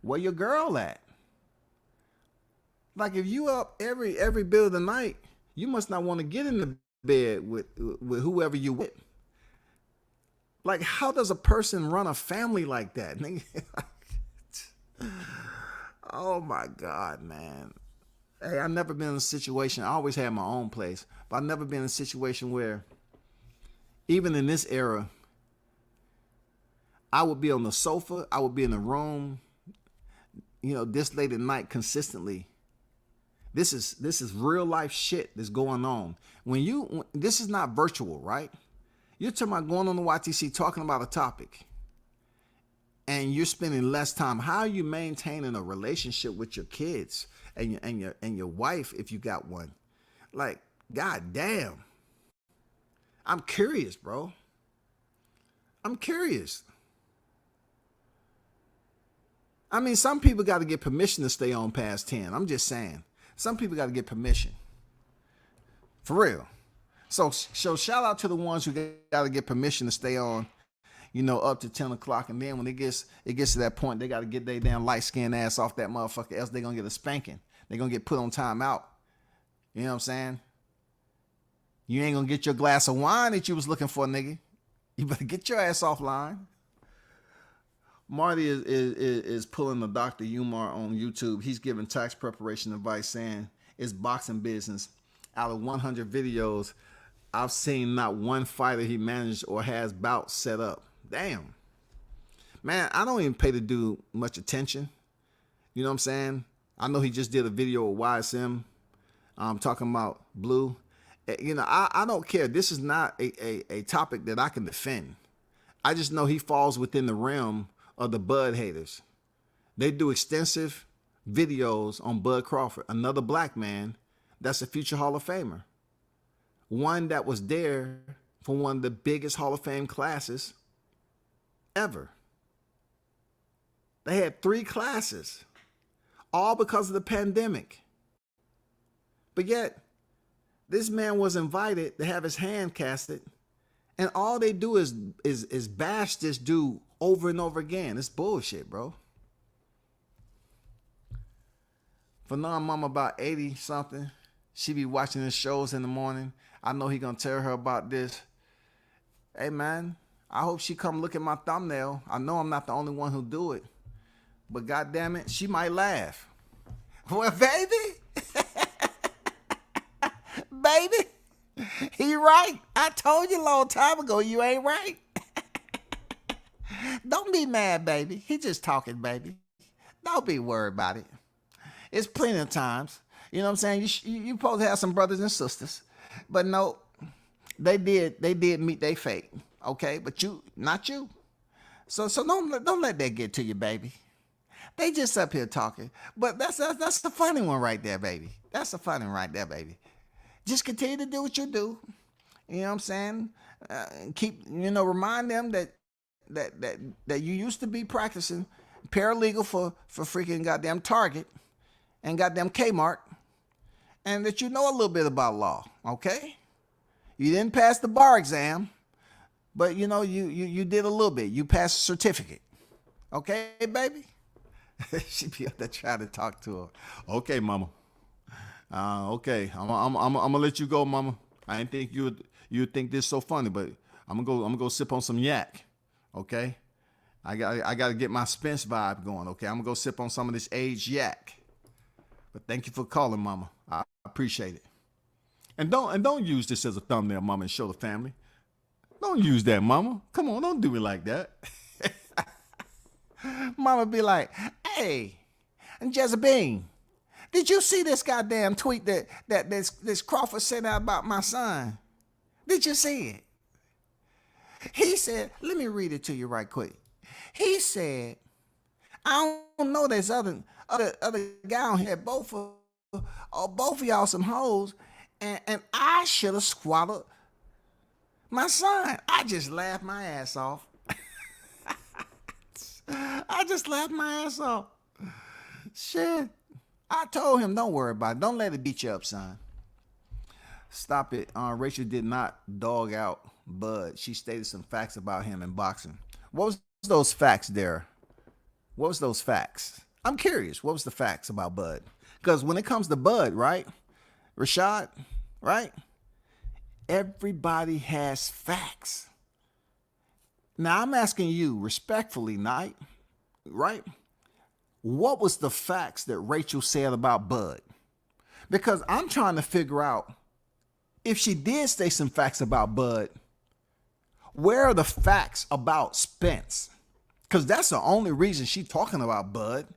where your girl at? Like, if you up every bit of the night, you must not want to get in the bed with whoever you with. Like, how does a person run a family like that? Oh my God, man. Hey, I've never been in a situation, I always had my own place, but I've never been in a situation where, even in this era, I would be on the sofa, I would be in the room, you know, this late at night consistently. This is real life shit that's going on. This is not virtual, right? You're talking about going on the YTC talking about a topic and you're spending less time. How are you maintaining a relationship with your kids and your wife if you got one? Like, God damn. I'm curious, bro. I'm curious. I mean, some people got to get permission to stay on past 10. I'm just saying. Some people got to get permission. For real. So shout out to the ones who got to get permission to stay on, you know, up to 10 o'clock. And then when it gets to that point, they got to get their damn light-skinned ass off that motherfucker. Else they going to get a spanking. They going to get put on timeout. You know what I'm saying? You ain't going to get your glass of wine that you was looking for, nigga. You better get your ass offline. Marty is pulling the Dr. Umar on YouTube. He's giving tax preparation advice, saying it's boxing business. Out of 100 videos, I've seen not one fighter he managed or has bouts set up. Damn. Man, I don't even pay the dude much attention. You know what I'm saying? I know he just did a video with YSM talking about Blue. You know, I don't care. This is not a topic that I can defend. I just know he falls within the realm of the Bud haters. They do extensive videos on Bud Crawford, another black man that's a future Hall of Famer. One that was there for one of the biggest Hall of Fame classes ever. They had 3 classes, all because of the pandemic. But yet, this man was invited to have his hand casted, and all they do is bash this dude over and over again. It's bullshit, bro. For non-mama about 80 something, she be watching his shows in the morning. I know he gonna tell her about this. Hey man, I hope she come look at my thumbnail. I know I'm not the only one who do it, but goddamn it, she might laugh. Well, baby, baby, he right. I told you a long time ago you ain't right. Don't be mad, baby. He just talking, baby. Don't be worried about it. It's plenty of times. You know what I'm saying? You supposed to have some brothers and sisters. But no, They did meet their fate. Okay, but not you. So don't let that get to you, baby. They just up here talking. But that's the funny one right there, baby. That's the funny one right there, baby. Just continue to do what you do. You know what I'm saying? Keep, remind them that you used to be practicing paralegal for freaking goddamn Target and goddamn Kmart, and that you know a little bit about law, okay? You didn't pass the bar exam, but you did a little bit. You passed a certificate. Okay, baby? She be up there trying to talk to her. Okay, mama. Okay, I'm gonna let you go, mama. I didn't think you'd think this so funny, but I'm gonna go sip on some yak. Okay? I gotta get my Spence vibe going, okay? I'm gonna go sip on some of this aged yak. But thank you for calling, mama. I appreciate it. And don't use this as a thumbnail, mama, and show the family. Don't use that, mama. Come on, don't do it like that. Mama be like, hey, Jezebel, did you see this goddamn tweet that this Crawford sent out about my son? Did you see it? He said, let me read it to you right quick. He said, I don't know there's other guy on here, both of y'all some hoes, and I should have swallowed my son. I just laughed my ass off. I just laughed my ass off. Shit. I told him, don't worry about it. Don't let it beat you up, son. Stop it. Rachel did not dog out Bud. She stated some facts about him in boxing. What was those facts there? What was those facts? I'm curious. What was the facts about Bud? Because when it comes to Bud, right? Rashad, right? Everybody has facts. Now, I'm asking you respectfully, Knight, right? What was the facts that Rachel said about Bud? Because I'm trying to figure out if she did say some facts about Bud, where are the facts about Spence? Because that's the only reason she's talking about Bud.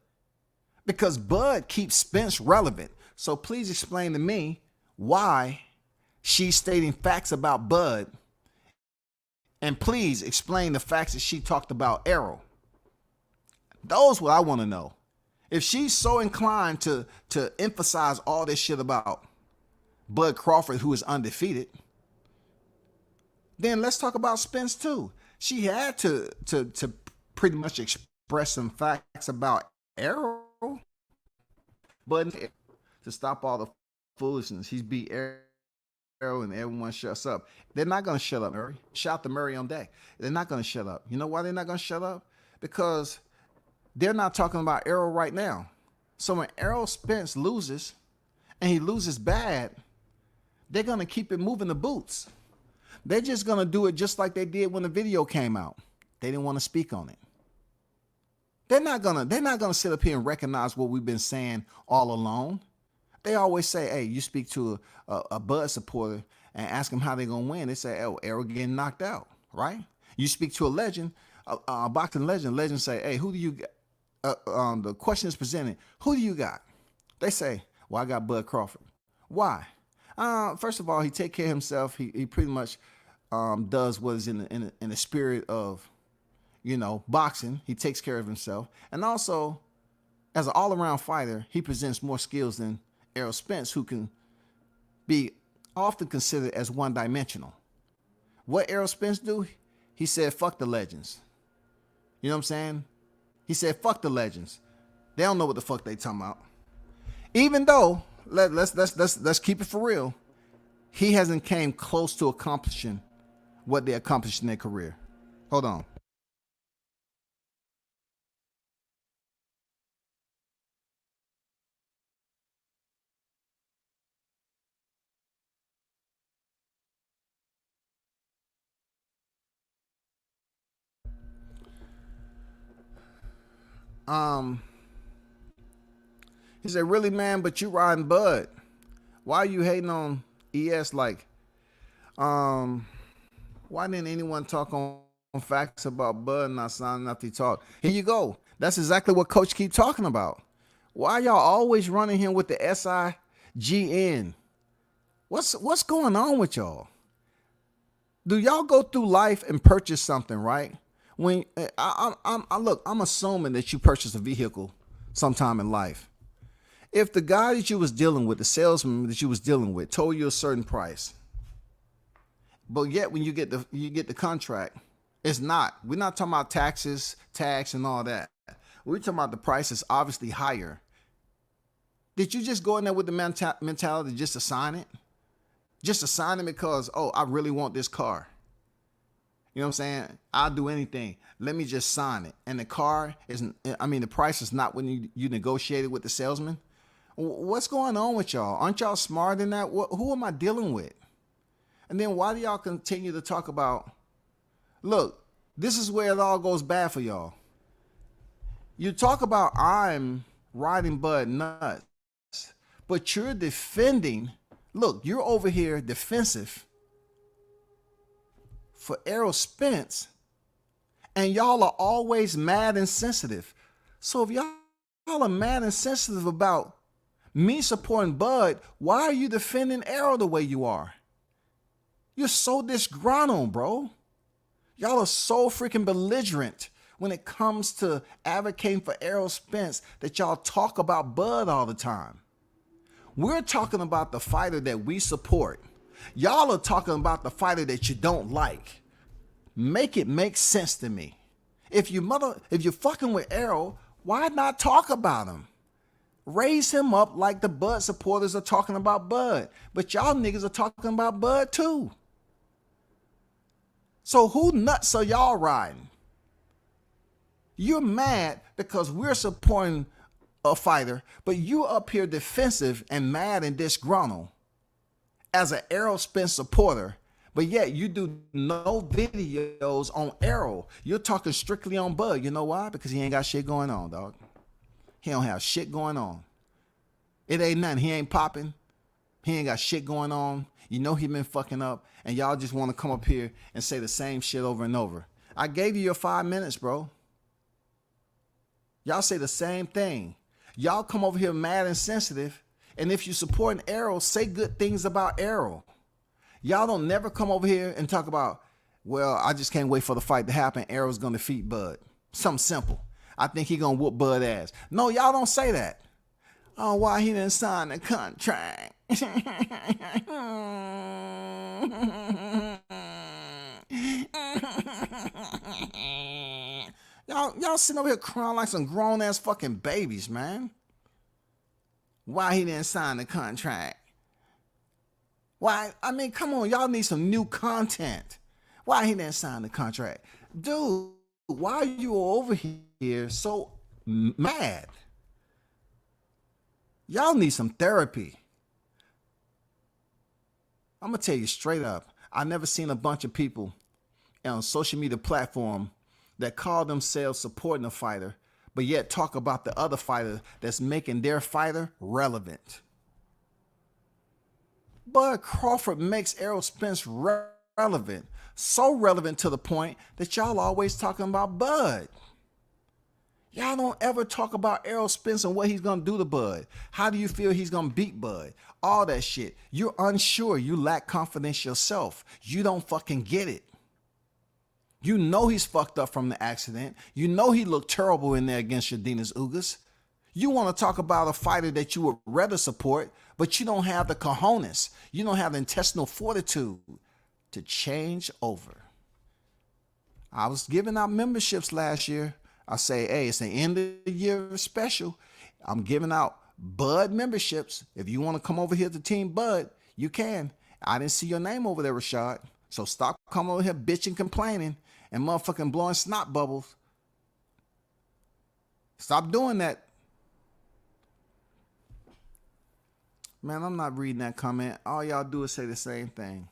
Because Bud keeps Spence relevant. So please explain to me why she's stating facts about Bud. And please explain the facts that she talked about Errol. Those what I want to know. If she's so inclined to emphasize all this shit about Bud Crawford, who is undefeated, then let's talk about Spence too. She had to pretty much express some facts about Errol, but to stop all the foolishness, he's beat Errol and everyone shuts up. They're not going to shut up, Murray. Shout to Murray on deck. They're not going to shut up. You know why they're not going to shut up? Because they're not talking about Errol right now. So when Errol Spence loses, and he loses bad, they're going to keep it moving the boots. They're just going to do it just like they did when the video came out. They didn't want to speak on it. They're not gonna sit up here and recognize what we've been saying all along. They always say, hey, you speak to a Bud supporter and ask them how they're going to win. They say, oh, Errol getting knocked out, right? You speak to a legend, a boxing legend say, hey, who do you got? The question is presented, who do you got? They say, well, I got Bud Crawford. Why? First of all, he take care of himself. He pretty much does what is in the spirit of, boxing. He takes care of himself. And also, as an all-around fighter, he presents more skills than Errol Spence, who can be often considered as one-dimensional. What Errol Spence do? He said, fuck the legends. You know what I'm saying? He said, fuck the legends. They don't know what the fuck they talking about. Even though, let's keep it for real, he hasn't came close to accomplishing what they accomplished in their career. Hold on. He said, really, man, but you riding Bud. Why are you hating on ES? Like, why didn't anyone talk on facts about Bud not signing after he talked? Here you go. That's exactly what Coach keep talking about. Why y'all always running him with the SIGN? What's going on with y'all? Do y'all go through life and purchase something, right? When I'm assuming that you purchased a vehicle sometime in life. If the guy that you was dealing with, the salesman that you was dealing with, told you a certain price, but yet when you get the contract, it's not. We're not talking about taxes, tax, and all that. We're talking about the price is obviously higher. Did you just go in there with the mentality just to sign it? Just to sign it because, oh, I really want this car. You know what I'm saying? I'll do anything. Let me just sign it. And the car isn't, the price is not when you negotiated with the salesman. What's going on with y'all? Aren't y'all smarter than that? Who am I dealing with? And then why do y'all continue to talk about, look, this is where it all goes bad for y'all. You talk about I'm riding Bud nuts, but you're defending, look, you're over here defensive for Errol Spence, and y'all are always mad and sensitive. So if y'all are mad and sensitive about me supporting Bud, why are you defending Errol the way you are? You're so disgruntled, bro. Y'all are so freaking belligerent when it comes to advocating for Errol Spence that y'all talk about Bud all the time. We're talking about the fighter that we support. Y'all are talking about the fighter that you don't like. Make it make sense to me. If you're fucking with Errol, why not talk about him? Raise him up like the Bud supporters are talking about Bud. But y'all niggas are talking about Bud too. So who nuts are y'all riding? You're mad because we're supporting a fighter, but you up here defensive and mad and disgruntled as an Errol Spence supporter, but yet you do no videos on Errol. You're talking strictly on Bud. You know why? Because he ain't got shit going on, dog. He don't have shit going on. It ain't nothing. He ain't popping. He ain't got shit going on. You know he been fucking up, and y'all just want to come up here and say the same shit over and over. I gave you your 5 minutes, bro. Y'all say the same thing. Y'all come over here mad and sensitive, and if you support an Errol, say good things about Errol. Y'all don't never come over here and talk about, well, I just can't wait for the fight to happen. Errol's gonna defeat Bud. Something simple. I think he gonna whoop Bud ass. No, y'all don't say that. Oh, why he didn't sign the contract? Y'all sitting over here crying like some grown ass fucking babies, man. Why he didn't sign the contract? Why? I mean, come on, y'all need some new content. Why he didn't sign the contract? Dude, why are you over here so mad? Y'all need some therapy. I'm going to tell you straight up. I never seen a bunch of people on a social media platform that call themselves supporting a fighter, but yet talk about the other fighter that's making their fighter relevant. Bud Crawford makes Errol Spence relevant. So relevant to the point that y'all always talking about Bud. Y'all don't ever talk about Errol Spence and what he's going to do to Bud. How do you feel he's going to beat Bud? All that shit. You're unsure. You lack confidence yourself. You don't fucking get it. You know he's fucked up from the accident. You know he looked terrible in there against Yordenis Ugas. You want to talk about a fighter that you would rather support, but you don't have the cojones. You don't have the intestinal fortitude to change over. I was giving out memberships last year. I say, hey, it's the end of the year special. I'm giving out Bud memberships. If you want to come over here to Team Bud, you can. I didn't see your name over there, Rashad. So stop coming over here bitching, complaining, and motherfucking blowing snot bubbles. Stop doing that. Man, I'm not reading that comment. All y'all do is say the same thing.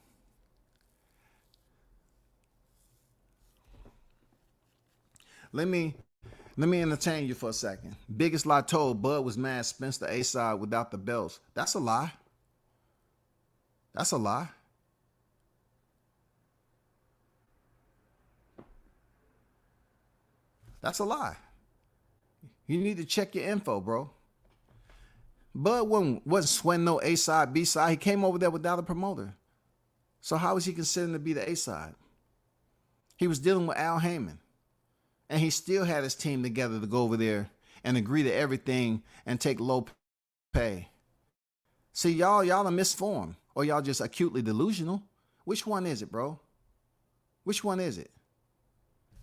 Let me entertain you for a second. Biggest lie told, Bud was mad Spence the A-side without the belts. That's a lie. That's a lie. That's a lie. You need to check your info, bro. Bud wasn't sweating no A-side, B-side. He came over there without a promoter. So how is he considered to be the A side? He was dealing with Al Heyman, and he still had his team together to go over there and agree to everything and take low pay. See, y'all are misformed, or y'all just acutely delusional. Which one is it, bro? Which one is it?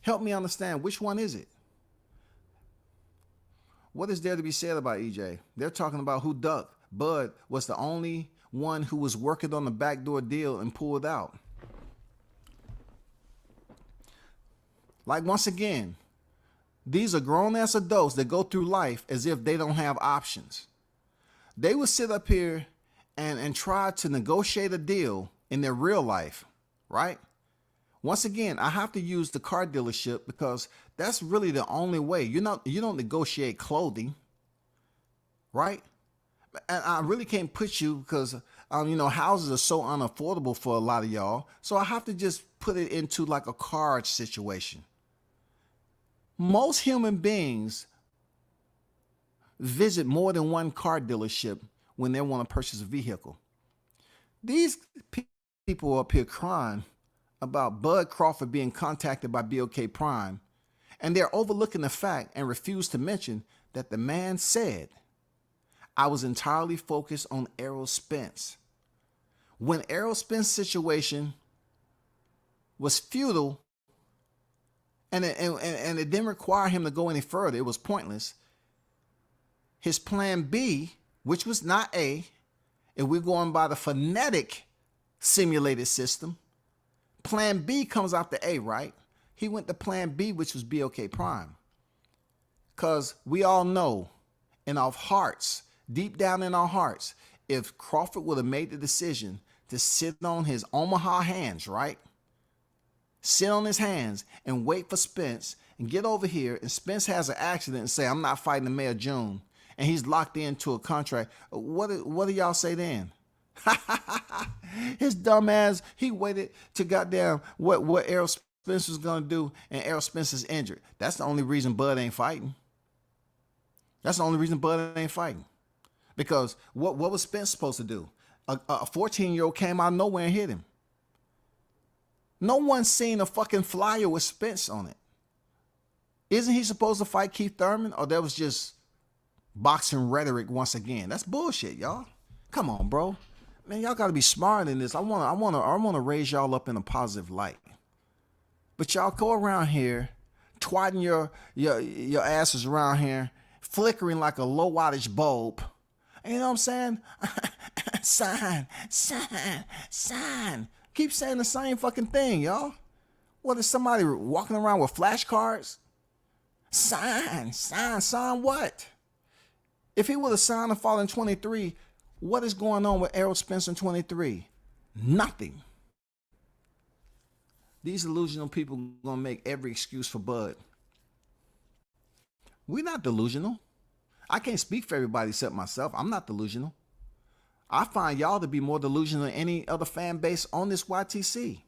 Help me understand. Which one is it? What is there to be said about EJ? They're talking about who ducked. Bud was the only one who was working on the backdoor deal and pulled out. Like, once again, these are grown-ass adults that go through life as if they don't have options. They will sit up here and try to negotiate a deal in their real life, right? Once again, I have to use the car dealership because that's really the only way. You don't negotiate clothing, right? And I really can't put you because, houses are so unaffordable for a lot of y'all. So I have to just put it into like a car situation. Most human beings visit more than one car dealership when they want to purchase a vehicle. These people up here crying about Bud Crawford being contacted by BOK Prime, and they're overlooking the fact and refuse to mention that the man said, "I was entirely focused on Errol Spence." When Errol Spence's situation was futile and it didn't require him to go any further, it was pointless. His plan B, which was not A, if we're going by the phonetic simulated system, plan B comes after A, right? He went to plan B, which was BOK Prime. Because we all know in our hearts, deep down in our hearts, if Crawford would have made the decision to sit on his Omaha hands, right? Sit on his hands and wait for Spence and get over here, and Spence has an accident and say, "I'm not fighting the May of June," and he's locked into a contract. What do y'all say then? His dumb ass, he waited to goddamn what Errol Spence was gonna do, and Errol Spence is injured. That's the only reason Bud ain't fighting. That's the only reason Bud ain't fighting. Because what was Spence supposed to do? A 14-year-old came out of nowhere and hit him. No one's seen a fucking flyer with Spence on it. Isn't he supposed to fight Keith Thurman? Or that was just boxing rhetoric once again? That's bullshit, y'all. Come on, bro. Man, y'all gotta be smart in this. I wanna raise y'all up in a positive light. But y'all go around here, twatting your asses around here, flickering like a low wattage bulb. You know what I'm saying? Sign. Keep saying the same fucking thing, y'all. What is somebody walking around with flashcards? Sign what? If he would have signed and fallen in 23, what is going on with Errol Spence in 23? Nothing. These delusional people are going to make every excuse for Bud. We're not delusional. I can't speak for everybody except myself. I'm not delusional. I find y'all to be more delusional than any other fan base on this YTC.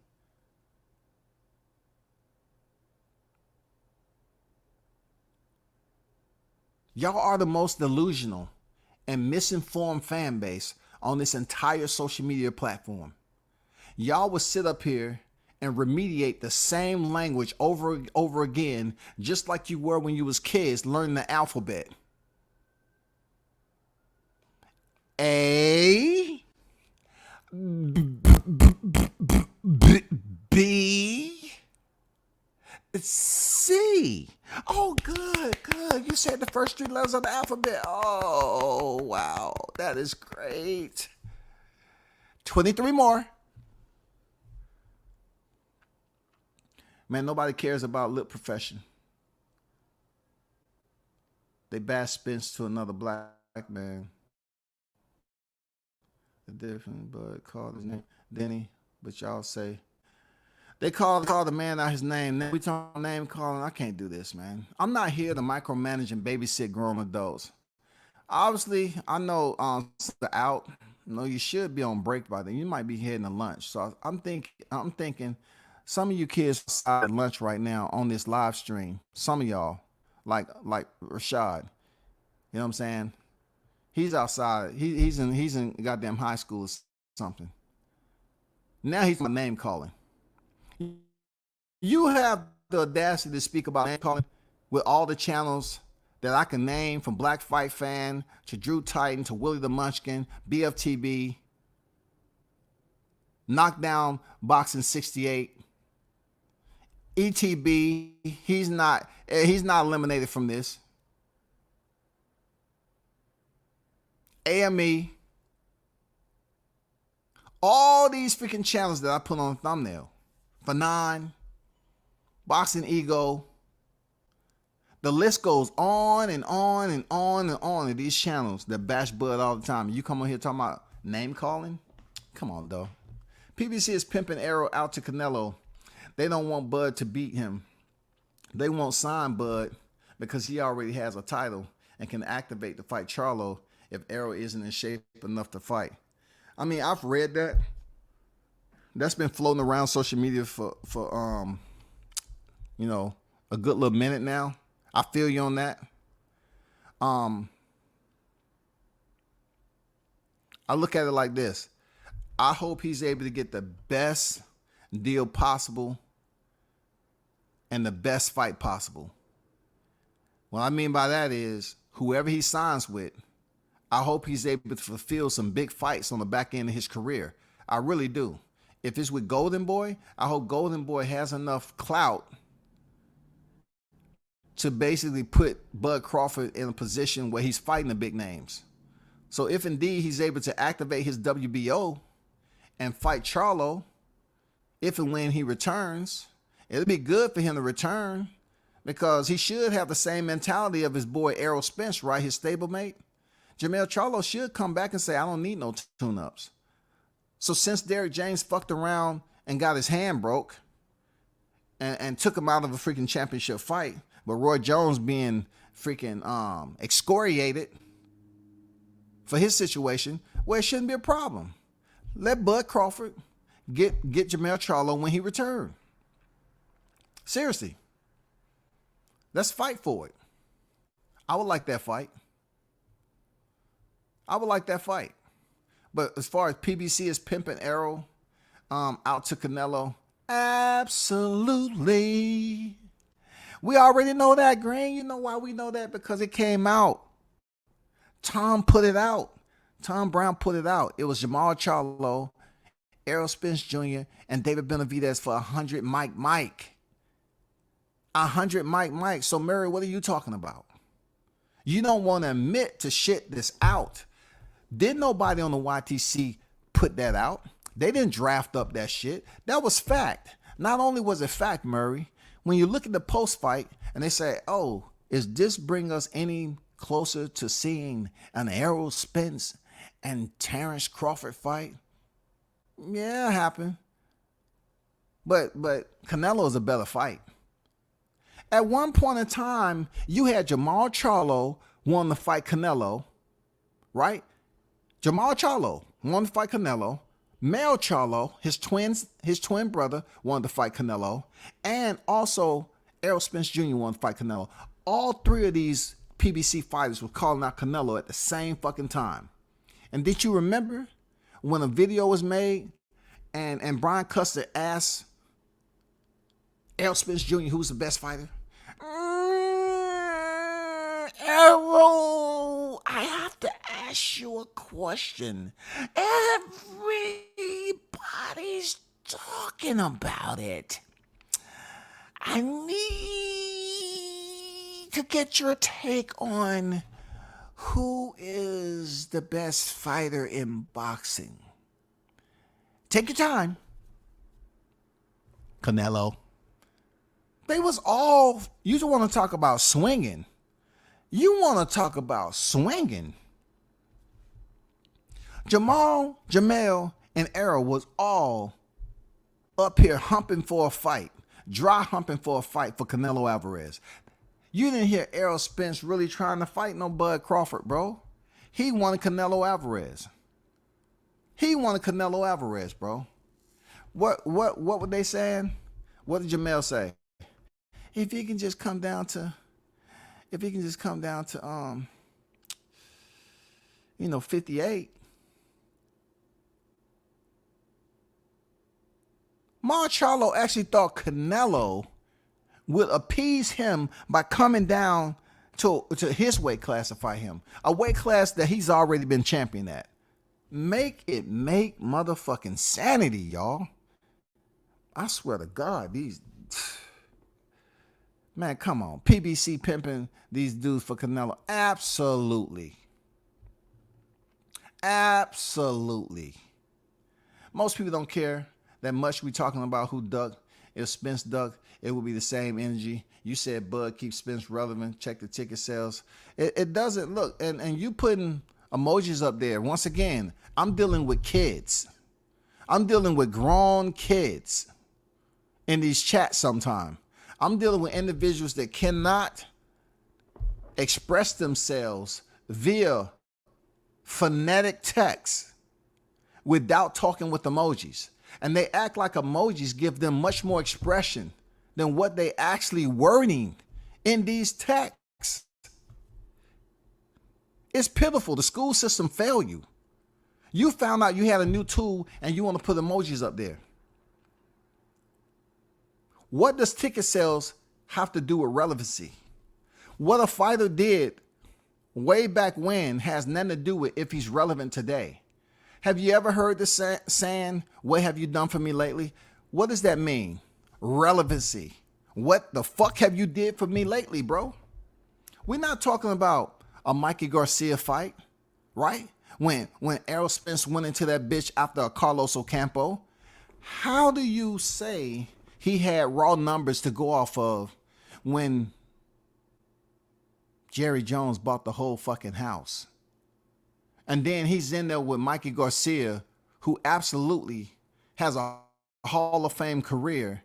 Y'all are the most delusional and misinformed fan base on this entire social media platform. Y'all will sit up here and remediate the same language over again, just like you were when you was kids learning the alphabet. A, B, C. Oh, good. You said the first three letters of the alphabet. Oh, wow. That is great. 23 more. Man, nobody cares about lip profession. They bash Spence to another black man. Different, but called his name Denny. But y'all say they call the man out his name. We talk name calling. I can't do this, man. I'm not here to micromanage and babysit grown adults. Obviously, I know out. No, you should be on break by then. You might be heading to lunch. So I'm thinking some of you kids are at lunch right now on this live stream. Some of y'all, like Rashad. You know what I'm saying? He's outside. He's in goddamn high school or something. Now he's name calling. You have the audacity to speak about name calling with all the channels that I can name, from Black Fight Fan to Drew Titan to Willie the Munchkin, BFTB, Knockdown Boxing 68, ETB. He's not eliminated from this. AME. All these freaking channels that I put on the thumbnail. Fannon, Boxing Ego. The list goes on and on and on and on of these channels that bash Bud all the time. You come on here talking about name calling? Come on, though. PBC is pimping Arrow out to Canelo. They don't want Bud to beat him. They won't sign Bud because he already has a title and can activate to fight Charlo if Arrow isn't in shape enough to fight. I mean, I've read that. That's been floating around social media for you know, a good little minute now. I feel you on that. I look at it like this. I hope he's able to get the best deal possible and the best fight possible. What I mean by that is, whoever he signs with, I hope he's able to fulfill some big fights on the back end of his career. I really do. If it's with Golden Boy, I hope Golden Boy has enough clout to basically put Bud Crawford in a position where he's fighting the big names. So if indeed he's able to activate his WBO and fight Charlo, if and when he returns, it'll be good for him to return, because he should have the same mentality of his boy Errol Spence, right? His stablemate. Jermell Charlo should come back and say, I don't need no tune-ups. So since Derrick James fucked around and got his hand broke and took him out of a freaking championship fight, but Roy Jones being freaking excoriated for his situation, well, it shouldn't be a problem. Let Bud Crawford get Jermell Charlo when he returns. Seriously. Let's fight for it. I would like that fight. I would like that fight. But as far as PBC is pimping Arrow out to Canelo, absolutely. We already know that, Green. You know why we know that? Because it came out. Tom put it out. Tom Brown put it out. It was Jamal Charlo, Errol Spence Jr., and David Benavidez for 100 Mike. 100 Mike. So, Mary, what are you talking about? You don't want to admit to shit this out. Didn't nobody on the YTC put that out? They didn't draft up that shit. That was fact. Not only was it fact, Murray, when you look at the post-fight and they say, oh, is this bring us any closer to seeing an Errol Spence and Terence Crawford fight? Yeah, it happened. But Canelo is a better fight. At one point in time, you had Jamal Charlo wanting to fight Canelo, right? Jamal Charlo wanted to fight Canelo. Mel Charlo, his twin brother, wanted to fight Canelo. And also, Errol Spence Jr. wanted to fight Canelo. All three of these PBC fighters were calling out Canelo at the same fucking time. And did you remember when a video was made and Brian Custer asked Errol Spence Jr. who's the best fighter? Errol, I have to ask you a question. Everybody's talking about it. I need to get your take on who is the best fighter in boxing. Take your time. Canelo. They was all, you just want to talk about swinging. You want to talk about swinging. Jamal, Jamel, and Errol was all up here humping for a fight. Dry humping for a fight for Canelo Alvarez. You didn't hear Errol Spence really trying to fight no Bud Crawford, bro. He wanted Canelo Alvarez. He wanted Canelo Alvarez, bro. What were they saying? What did Jamel say? If he can just come down to 58. Charlo actually thought Canelo would appease him by coming down to his weight class to fight him, a weight class that he's already been champion at. Make motherfucking sanity, y'all. I swear to God, these... Man, come on. PBC pimping these dudes for Canelo. Absolutely. Absolutely. Most people don't care that much. We talking about who ducked. If Spence ducked, it would be the same energy. You said Bud keeps Spence relevant. Check the ticket sales. It doesn't look. And you putting emojis up there. Once again, I'm dealing with kids. I'm dealing with grown kids in these chats sometimes. I'm dealing with individuals that cannot express themselves via phonetic text without talking with emojis. And they act like emojis give them much more expression than what they actually wording in these texts. It's pitiful. The school system failed you. You found out you had a new tool and you want to put emojis up there. What does ticket sales have to do with relevancy? What a fighter did way back when has nothing to do with if he's relevant today. Have you ever heard the saying, what have you done for me lately? What does that mean? Relevancy. What the fuck have you did for me lately, bro? We're not talking about a Mikey Garcia fight, right? When Errol Spence went into that bitch after a Carlos Ocampo. How do you say he had raw numbers to go off of when Jerry Jones bought the whole fucking house? And then he's in there with Mikey Garcia, who absolutely has a Hall of Fame career.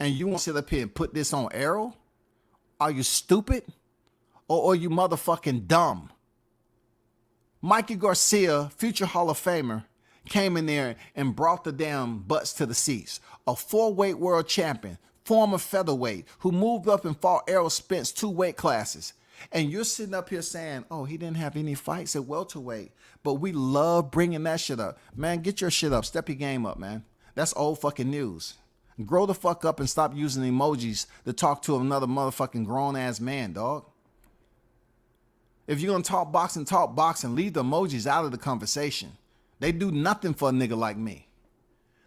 And you want to sit up here and put this on Errol? Are you stupid? Or are you motherfucking dumb? Mikey Garcia, future Hall of Famer, came in there and brought the damn butts to the seats. A 4-weight world champion, former featherweight, who moved up and fought Errol Spence 2 weight classes. And you're sitting up here saying, oh, he didn't have any fights at welterweight. But we love bringing that shit up. Man, get your shit up. Step your game up, man. That's old fucking news. Grow the fuck up and stop using emojis to talk to another motherfucking grown-ass man, dog. If you're going to talk boxing, leave the emojis out of the conversation. They do nothing for a nigga like me.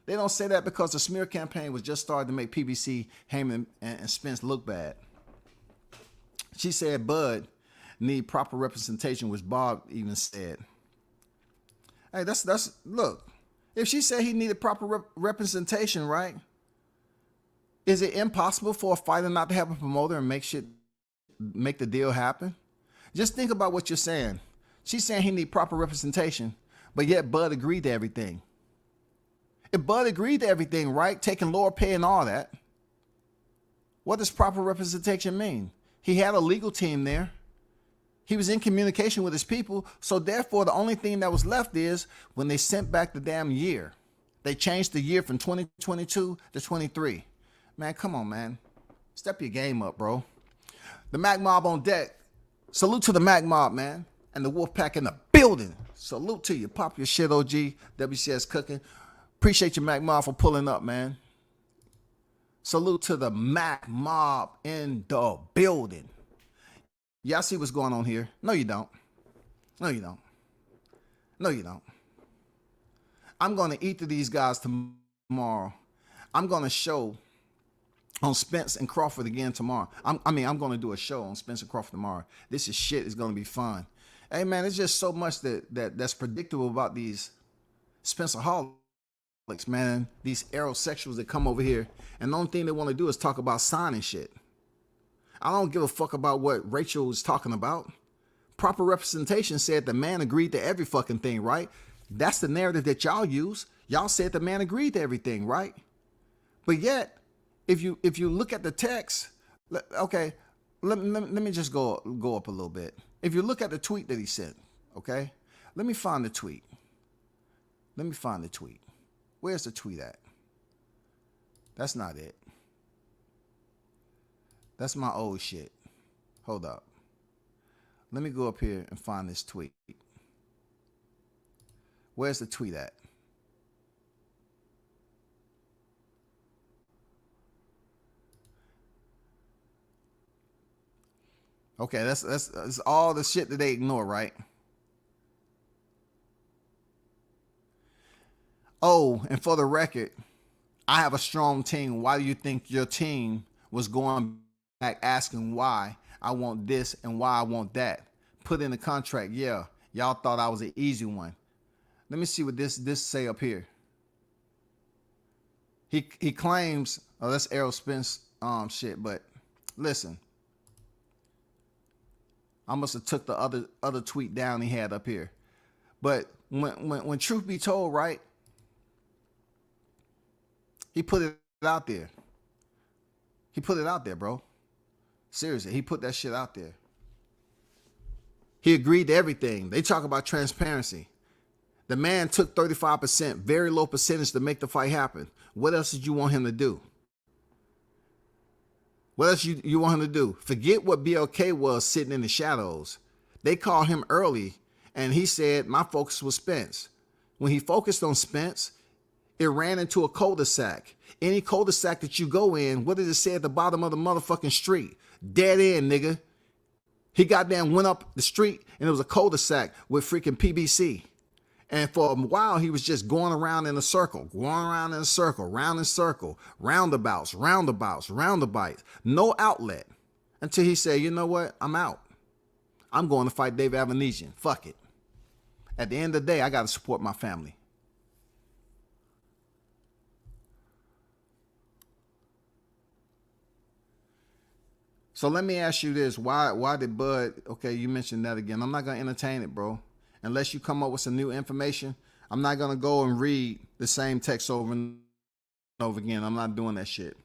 They don't say that because the smear campaign was just started to make PBC, Heyman, and Spence look bad. She said Bud need proper representation, which Bob even said. Hey, that's look. If she said he needed proper representation, right? Is it impossible for a fighter not to have a promoter and make the deal happen? Just think about what you're saying. She's saying he need proper representation, but yet Bud agreed to everything. If Bud agreed to everything, right, taking lower pay and all that, what does proper representation mean? He had a legal team there. He was in communication with his people. So therefore, the only thing that was left is when they sent back the damn year. They changed the year from 2022 to 23. Man, come on, man. Step your game up, bro. The Mac Mob on deck. Salute to the Mac Mob, man. And the Wolf Pack in the building. Salute to you. Pop your shit, OG. WCS cooking. Appreciate you, Mac Mob, for pulling up, man. Salute to the Mac Mob in the building. Y'all see what's going on here? No, you don't. No, you don't. No, you don't. I'm going to eat to these guys tomorrow. I'm going to show on Spence and Crawford again tomorrow. I'm going to do a show on Spence and Crawford tomorrow. This is shit. It's going to be fun. Hey, man, it's just so much that's predictable about these Spencerholics, man. These aerosexuals that come over here, and the only thing they want to do is talk about signing shit. I don't give a fuck about what Rachel was talking about. Proper representation said the man agreed to every fucking thing, right? That's the narrative that y'all use. Y'all said the man agreed to everything, right? But yet, if you look at the text, okay, let me just go up a little bit. If you look at the tweet that he sent, okay, let me find the tweet. Let me find the tweet. Where's the tweet at? That's not it. That's my old shit. Hold up. Let me go up here and find this tweet. Where's the tweet at? Okay, that's all the shit that they ignore, right? Oh, and for the record, I have a strong team. Why do you think your team was going back asking why I want this and why I want that? Put in the contract, yeah. Y'all thought I was an easy one. Let me see what this say up here. He claims, oh, that's Errol Spence shit, but listen. I must have took the other tweet down he had up here. But when truth be told, right? He put it out there. He put it out there, bro. Seriously, he put that shit out there. He agreed to everything. They talk about transparency. The man took 35%, very low percentage to make the fight happen. What else did you want him to do? What else you want him to do? Forget what BLK was sitting in the shadows. They called him early, and he said, my focus was Spence. When he focused on Spence, it ran into a cul-de-sac. Any cul-de-sac that you go in, what did it say at the bottom of the motherfucking street? Dead end, nigga. He goddamn went up the street, and it was a cul-de-sac with freaking PBC. And for a while, he was just going around in a circle, round in circle, roundabouts, no outlet. Until he said, you know what? I'm out. I'm going to fight Dave Avanesian. Fuck it. At the end of the day, I got to support my family. So let me ask you this. Why did Bud, okay, you mentioned that again. I'm not going to entertain it, bro. Unless you come up with some new information, I'm not going to go and read the same text over and over again. I'm not doing that shit.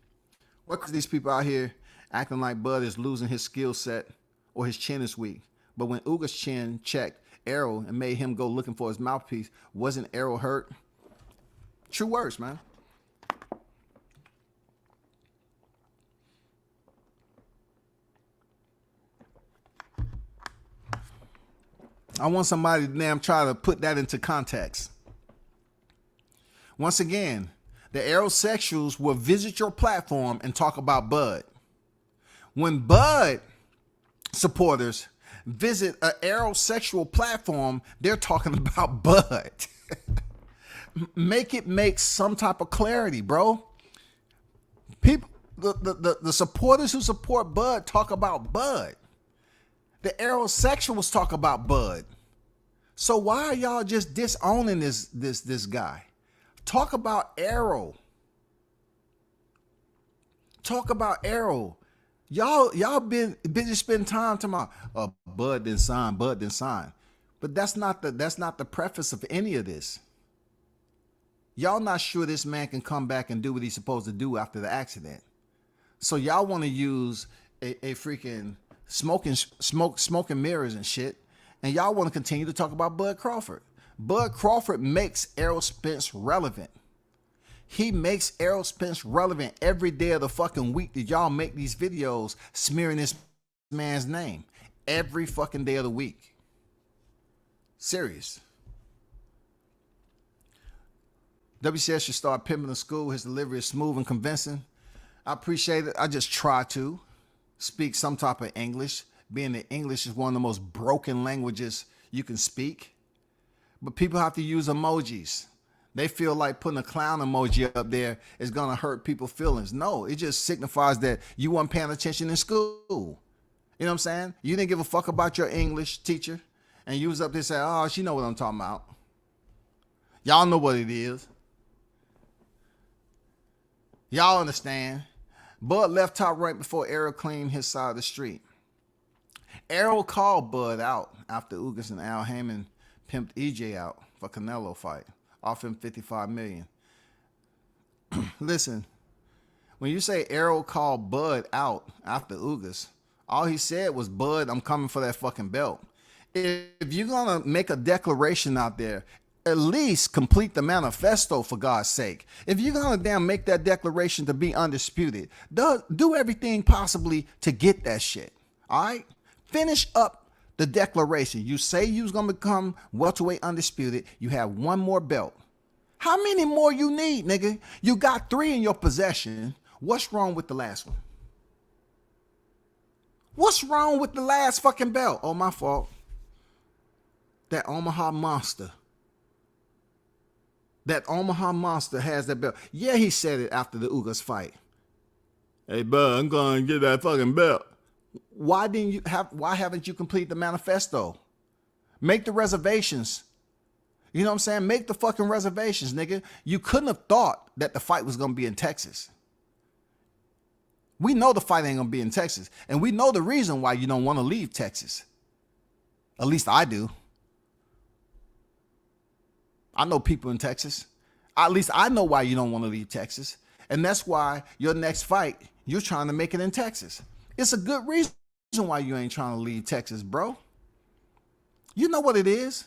What are these people out here acting like Bud is losing his skill set or his chin is weak? But when Uga's chin checked Errol and made him go looking for his mouthpiece, wasn't Errol hurt? True words, man. I want somebody to damn try to put that into context. Once again, the aerosexuals will visit your platform and talk about Bud. When Bud supporters visit an aerosexual platform, they're talking about Bud. Make some type of clarity, bro. People, the supporters who support Bud talk about Bud. The aerosexuals talk about Bud. So why are y'all just disowning this guy? Talk about Errol. Talk about Errol. Y'all been busy spending time talking about Bud didn't sign. But that's not the preface of any of this. Y'all not sure this man can come back and do what he's supposed to do after the accident. So y'all want to use a freaking smoking mirrors and shit, and y'all want to continue to talk about Bud Crawford. Bud Crawford makes Errol Spence relevant. He makes Errol Spence relevant every day of the fucking week that y'all make these videos smearing this man's name. Every fucking day of the week. Serious. WCS should start pimping the school. His delivery is smooth and convincing. I appreciate it. I just try to speak some type of English, being that English is one of the most broken languages you can speak. But people have to use emojis. They feel like putting a clown emoji up there is going to hurt people's feelings. No, it just signifies that you weren't paying attention in school. You know what I'm saying? You didn't give a fuck about your English teacher, and you was up there saying, oh, she know what I'm talking about. Y'all know what it is. Y'all understand. Bud left top right before Errol cleaned his side of the street. Errol called Bud out after Ugas and Al Heyman pimped EJ out for Canelo fight, offering $55 million. Listen, when you say Errol called Bud out after Ugas, all he said was, Bud, I'm coming for that fucking belt. If you're going to make a declaration out there, at least complete the manifesto, for God's sake. If you're going to damn make that declaration to be undisputed, do everything possibly to get that shit. All right? Finish up the declaration. You say you was going to become welterweight undisputed. You have one more belt. How many more you need, nigga? You got 3 in your possession. What's wrong with the last one? What's wrong with the last fucking belt? Oh, my fault. That Omaha Monster. That Omaha Monster has that belt. Yeah, he said it after the Ugas fight. Hey, bud, I'm going to get that fucking belt. Why haven't you completed the manifesto? Make the reservations. You know what I'm saying? Make the fucking reservations, nigga. You couldn't have thought that the fight was going to be in Texas. We know the fight ain't going to be in Texas. And we know the reason why you don't want to leave Texas. At least I do. I know people in Texas. At least I know why you don't want to leave Texas. And that's why your next fight, you're trying to make it in Texas. It's a good reason why you ain't trying to leave Texas, bro. You know what it is.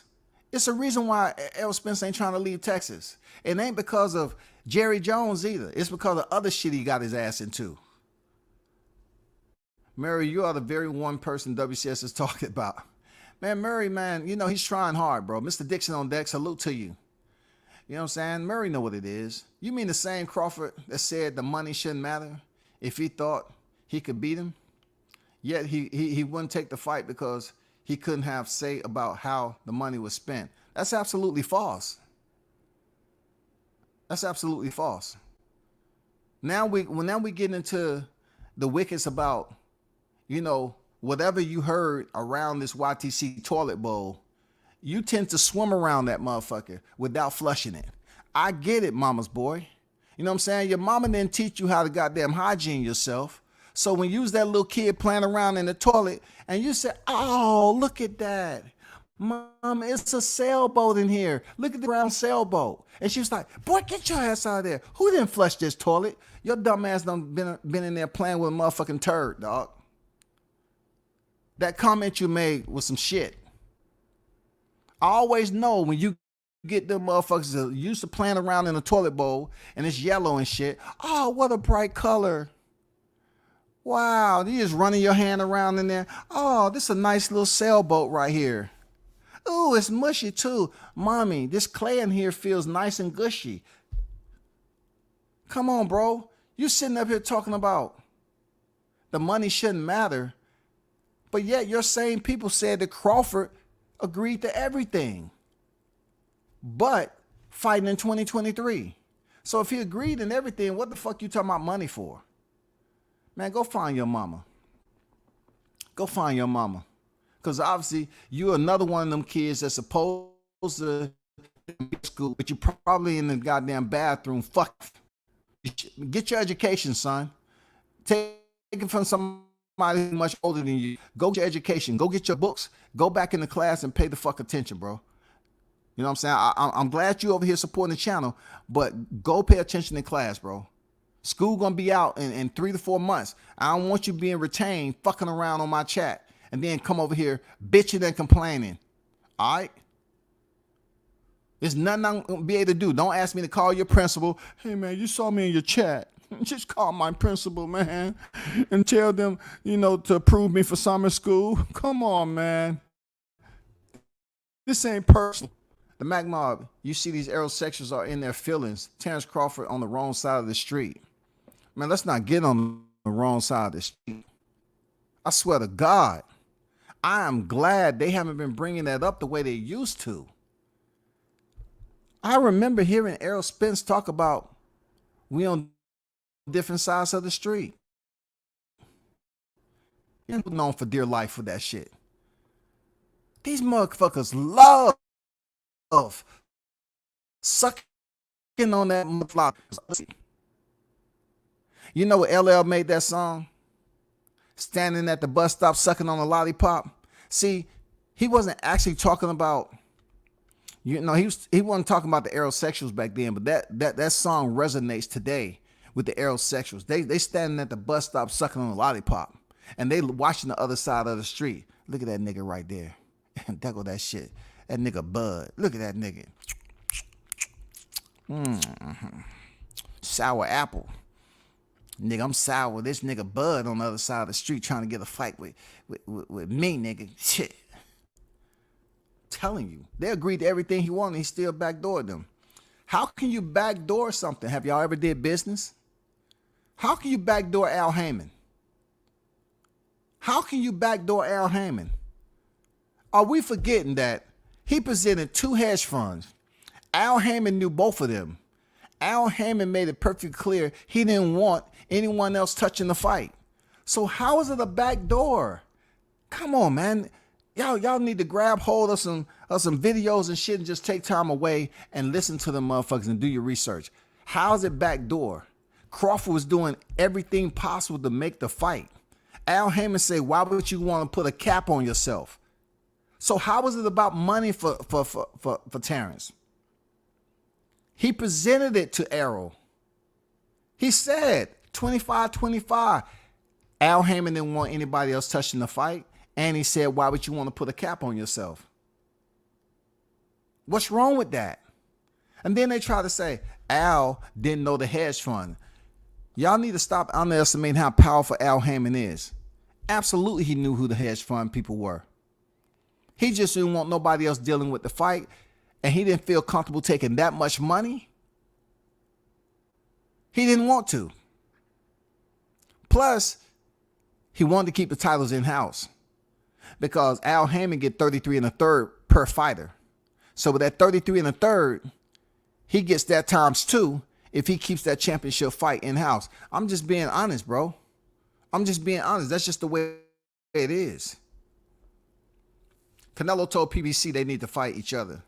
It's a reason why Errol Spence ain't trying to leave Texas. It ain't because of Jerry Jones either. It's because of other shit he got his ass into. Murray, you are the very one person WCS is talking about. Man, Murray, man, you know, he's trying hard, bro. Mr. Dixon on deck, salute to you. You know what I'm saying? Murray know what it is. You mean the same Crawford that said the money shouldn't matter if he thought he could beat him? Yet he wouldn't take the fight because he couldn't have say about how the money was spent. That's absolutely false. That's absolutely false. Now we get into the wickets about, you know, whatever you heard around this YTC toilet bowl, you tend to swim around that motherfucker without flushing it. I get it, mama's boy. You know what I'm saying? Your mama didn't teach you how to goddamn hygiene yourself. So when you was that little kid playing around in the toilet and you said, oh, look at that. Mom, it's a sailboat in here. Look at the brown sailboat. And she was like, boy, get your ass out of there. Who didn't flush this toilet? Your dumb ass done been in there playing with a motherfucking turd, dog. That comment you made was some shit. I always know when you get them motherfuckers that used to playing around in a toilet bowl and it's yellow and shit. Oh, what a bright color. Wow, you just running your hand around in there. Oh, this is a nice little sailboat right here. Ooh, it's mushy too. Mommy, this clay in here feels nice and gushy. Come on, bro. You sitting up here talking about the money shouldn't matter, but yet your same people said that Crawford agreed to everything but fighting in 2023. So if he agreed in everything, what the fuck you talking about money for? Man, go find your mama. Go find your mama. Because obviously, you're another one of them kids that's supposed to be in school, but you're probably in the goddamn bathroom. Fuck. Get your education, son. Take it from somebody much older than you. Go get your education. Go get your books. Go back in the class and pay the fuck attention, bro. You know what I'm saying? I'm glad you over here supporting the channel, but go pay attention in class, bro. School gonna be out in 3 to 4 months. I don't want you being retained, fucking around on my chat, and then come over here bitching and complaining. All right? There's nothing I'm gonna be able to do. Don't ask me to call your principal. Hey man, you saw me in your chat. Just call my principal, man, and tell them, you know, to approve me for summer school. Come on, man. This ain't personal. The Mac Mob, you see these aerosexuals are in their feelings. Terence Crawford on the wrong side of the street. Man, let's not get on the wrong side of the street. I swear to God, I am glad they haven't been bringing that up the way they used to. I remember hearing Errol Spence talk about we on different sides of the street. You're known for dear life for that shit. These motherfuckers love sucking on that motherfucker. You know what LL made that song? Standing at the bus stop sucking on a lollipop. See, he wasn't actually talking about, you know, he wasn't talking about the aerosexuals back then, but that song resonates today with the aerosexuals. They standing at the bus stop sucking on a lollipop, and they watching the other side of the street. Look at that nigga right there. There go that shit. That nigga Bud. Look at that nigga. Sour apple. Nigga, I'm sour. This nigga Bud on the other side of the street trying to get a fight with me, nigga. Shit. Telling you. They agreed to everything he wanted. He still backdoored them. How can you backdoor something? Have y'all ever did business? How can you backdoor Al Heyman? How can you backdoor Al Haymon? Are we forgetting that he presented 2 hedge funds? Al Haymon knew both of them. Al Haymon made it perfectly clear he didn't want anyone else touching the fight. So how is it a backdoor? Come on, man. Y'all need to grab hold of some videos and shit and just take time away and listen to them motherfuckers and do your research. How is it backdoor? Crawford was doing everything possible to make the fight. Al Haymon said, why would you want to put a cap on yourself? So how is it about money for Terence? He presented it to Errol. He said 25-25. Al Haymon didn't want anybody else touching the fight. And he said, why would you want to put a cap on yourself? What's wrong with that? And then they try to say, Al didn't know the hedge fund. Y'all need to stop underestimating how powerful Al Haymon is. Absolutely, he knew who the hedge fund people were. He just didn't want nobody else dealing with the fight, and he didn't feel comfortable taking that much money. He didn't want to. Plus, he wanted to keep the titles in-house because Al Haymon get 33 1/3 per fighter. So with that 33 1/3, he gets that times 2 if he keeps that championship fight in-house. I'm just being honest, bro. I'm just being honest. That's just the way it is. Canelo told PBC they need to fight each other.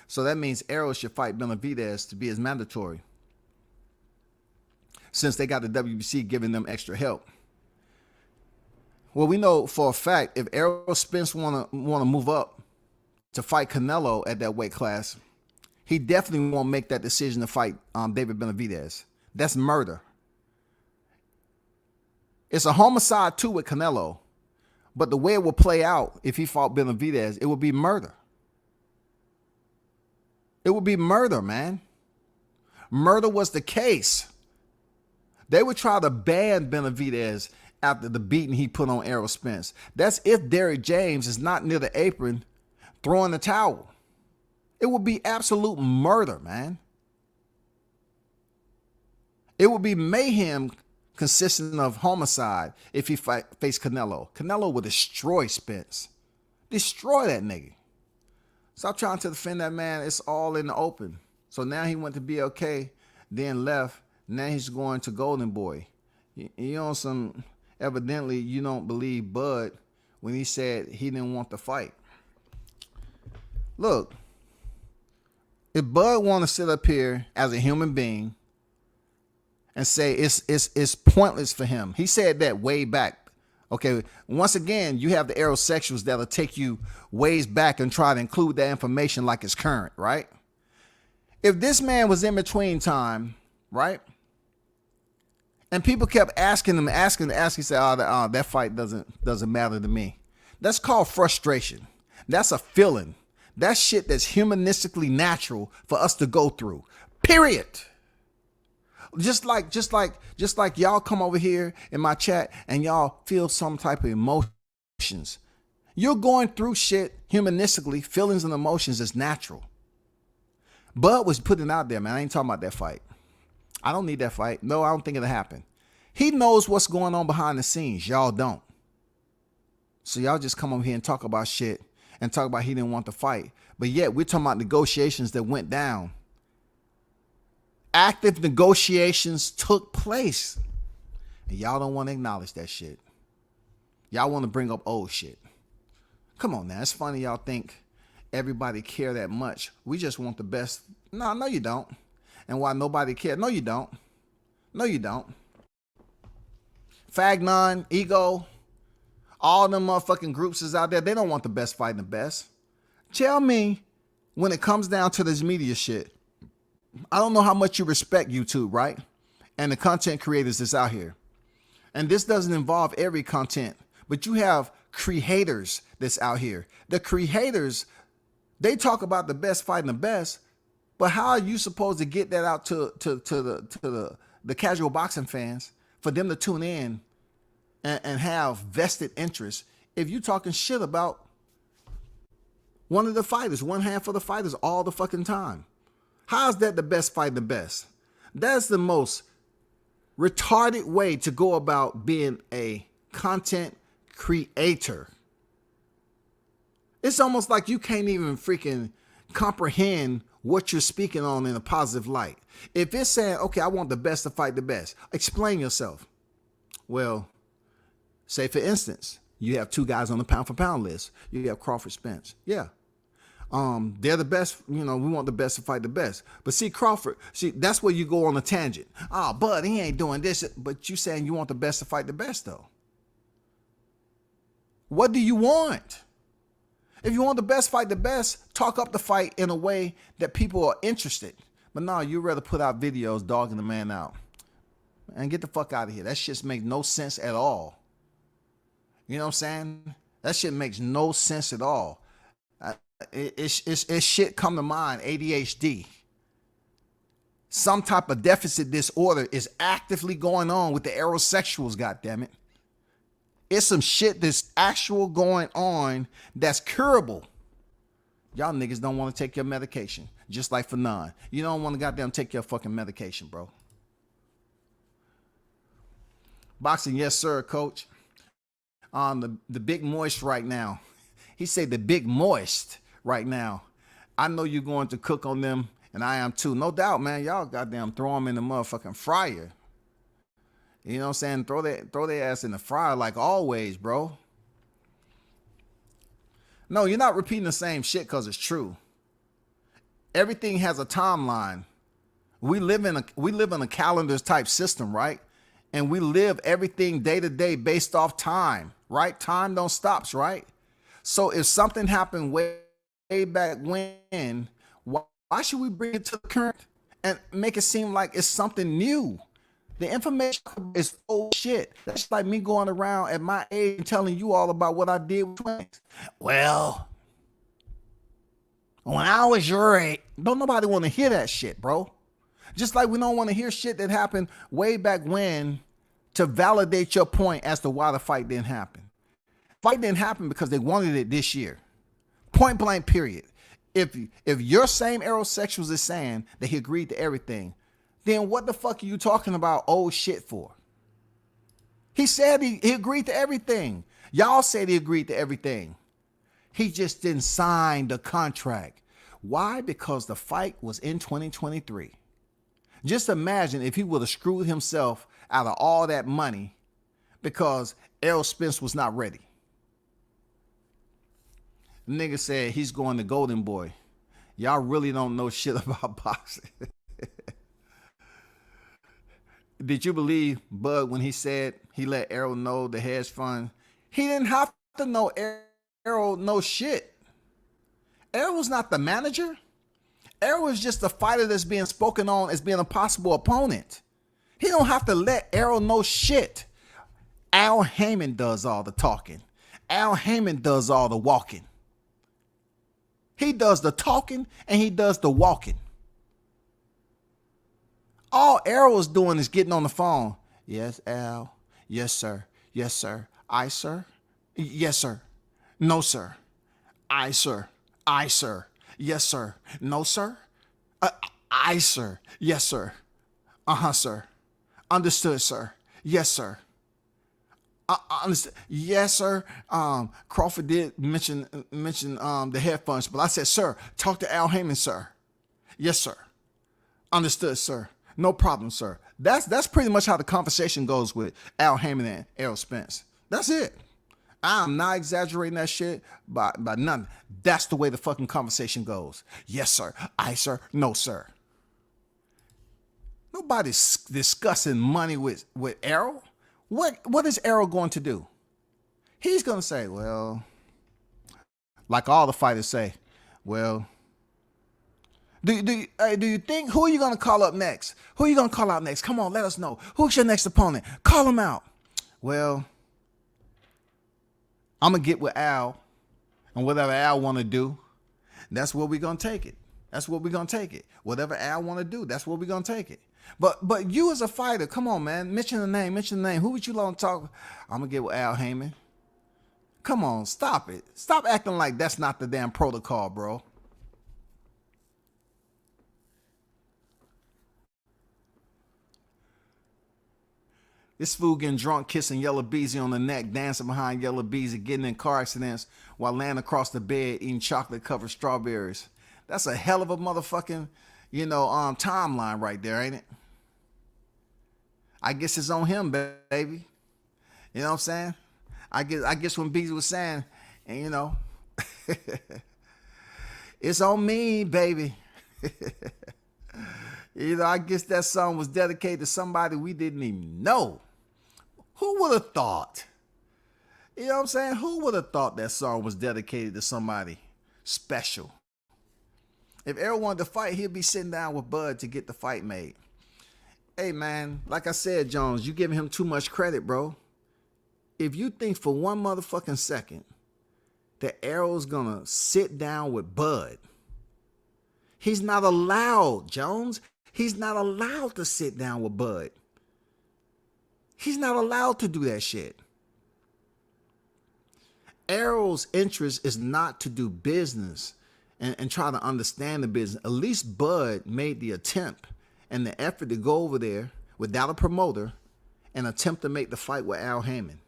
So that means Errol should fight Benavidez to be his mandatory, since they got the WBC giving them extra help. Well, we know for a fact if Errol Spence want to move up to fight Canelo at that weight class, he definitely won't make that decision to fight David Benavidez. That's murder. It's a homicide too with Canelo, but the way it will play out if he fought Benavidez, it would be murder. It would be murder, man. Murder was the case. They would try to ban Benavidez after the beating he put on Errol Spence. That's if Derrick James is not near the apron throwing the towel. It would be absolute murder, man. It would be mayhem consisting of homicide if he faced Canelo. Canelo would destroy Spence. Destroy that nigga. Stop trying to defend that man. It's all in the open. So now he went to BLK, then left. Now he's going to Golden Boy. You know, evidently you don't believe Bud when he said he didn't want to fight. Look, if Bud want to sit up here as a human being and say it's pointless for him, he said that way back. Okay, once again, you have the aerosexuals that'll take you ways back and try to include that information like it's current, right? If this man was in between time, right? And people kept asking him, he said, oh, that fight doesn't matter to me. That's called frustration. That's a feeling. That's shit that's humanistically natural for us to go through. Period. Just like y'all come over here in my chat and y'all feel some type of emotions. You're going through shit humanistically. Feelings and emotions is natural. Bud was putting it out there, man. I ain't talking about that fight. I don't need that fight. No, I don't think it'll happen. He knows what's going on behind the scenes. Y'all don't. So y'all just come over here and talk about shit and talk about he didn't want to fight. But yet we're talking about negotiations that went down. Active negotiations took place. And y'all don't want to acknowledge that shit. Y'all want to bring up old shit. Come on now. It's funny y'all think everybody care that much. We just want the best. No, you don't. And why nobody cares? No, you don't. No, you don't. Fagnon, Ego, all them motherfucking groups is out there. They don't want the best fighting the best. Tell me, when it comes down to this media shit, I don't know how much you respect YouTube, right? And the content creators that's out here. And this doesn't involve every content, but you have creators that's out here. The creators, they talk about the best fighting the best, but how are you supposed to get that out to the casual boxing fans for them to tune in and have vested interest if you talking shit about one of the fighters, one half of the fighters all the fucking time? How is that the best fight the best? That's the most retarded way to go about being a content creator. It's almost like you can't even freaking comprehend what you're speaking on in a positive light. If it's saying, okay, I want the best to fight the best, explain yourself. Well, say for instance, you have two guys on the pound for pound list. You have Crawford, Spence. Yeah. They're the best, we want the best to fight the best. But see, Crawford, that's where you go on a tangent. Oh, Bud, he ain't doing this. But you saying you want the best to fight the best, though. What do you want? If you want the best fight the best, talk up the fight in a way that people are interested. But no, you'd rather put out videos dogging the man out. And get the fuck out of here. That shit makes no sense at all. You know what I'm saying? That shit makes no sense at all. It's shit come to mind, ADHD. Some type of deficit disorder is actively going on with the aerosexuals, goddammit. It's some shit that's actual going on that's curable. Y'all niggas don't want to take your medication. Just like Fannon. You don't want to goddamn take your fucking medication, bro. Boxing, yes, sir, coach. The big moist right now. He said the big moist right now. I know you're going to cook on them, and I am too. No doubt, man. Y'all goddamn throw them in the motherfucking fryer. You know what I'm saying? Throw their ass in the fryer like always, bro. No, you're not repeating the same shit because it's true. Everything has a timeline. We live in a calendars type system, right? And we live everything day to day based off time, right? Time don't stops, right? So if something happened way back when, why should we bring it to the current and make it seem like it's something new? The information is old shit. That's like me going around at my age and telling you all about what I did with twins. Well, when I was your age, don't nobody want to hear that shit, bro. Just like we don't want to hear shit that happened way back when to validate your point as to why the fight didn't happen. Fight didn't happen because they wanted it this year. Point blank, period. If your same aerosexuals is saying that he agreed to everything, then what the fuck are you talking about old shit for? He said he agreed to everything. Y'all said he agreed to everything. He just didn't sign the contract. Why? Because the fight was in 2023. Just imagine if he would have screwed himself out of all that money because Errol Spence was not ready. The nigga said he's going to Golden Boy. Y'all really don't know shit about boxing. Did you believe Bud when he said he let Errol know the hedge fund? He didn't have to know Errol no shit. Errol was not the manager. Errol was just a fighter that's being spoken on as being a possible opponent. He don't have to let Errol know shit. Al Heyman does all the talking. Al Heyman does all the walking. He does the talking and he does the walking. All Errol is doing is getting on the phone. Yes, Al. Yes, sir. Yes, sir. I, sir. Yes, sir. No, sir. I, sir. I, sir. Yes, sir. No, sir. I, sir. Yes, sir. Uh-huh, sir. Understood, sir. Yes, sir. Understood. Yes, sir. Crawford did mention the head funds, but I said, sir, talk to Al Heyman, sir. Yes, sir. Understood, sir. No problem, sir. That's pretty much how the conversation goes with Al Heyman and Errol Spence. That's it. I'm not exaggerating that shit by none. That's the way the fucking conversation goes. Yes, sir. I, sir. No, sir. Nobody's discussing money with Errol. What is Errol going to do? He's going to say, well, like all the fighters say, well, do you think, who are you going to call up next? Who are you going to call out next? Come on, let us know. Who's your next opponent? Call him out. Well, I'm going to get with Al, and whatever Al want to do, that's where we're going to take it. That's what we're going to take it. Whatever Al want to do, that's where we're going to take it. But you as a fighter, come on, man. Mention the name. Who would you want to talk? I'm going to get with Al Heyman. Come on, stop it. Stop acting like that's not the damn protocol, bro. This fool getting drunk, kissing Yellow Beezy on the neck, dancing behind Yellow Beezy, getting in car accidents while laying across the bed eating chocolate-covered strawberries. That's a hell of a motherfucking, timeline right there, ain't it? I guess it's on him, baby. You know what I'm saying? I guess when Beezy was saying, and it's on me, baby. I guess that song was dedicated to somebody we didn't even know. Who would have thought? You know what I'm saying? Who would have thought that song was dedicated to somebody special? If Errol wanted to fight, he'd be sitting down with Bud to get the fight made. Hey, man, like I said, Jones, you giving him too much credit, bro. If you think for one motherfucking second that Errol's going to sit down with Bud, he's not allowed, Jones. He's not allowed to sit down with Bud. He's not allowed to do that shit. Errol's interest is not to do business and try to understand the business. At least Bud made the attempt and the effort to go over there without a promoter and attempt to make the fight with Al Haymon.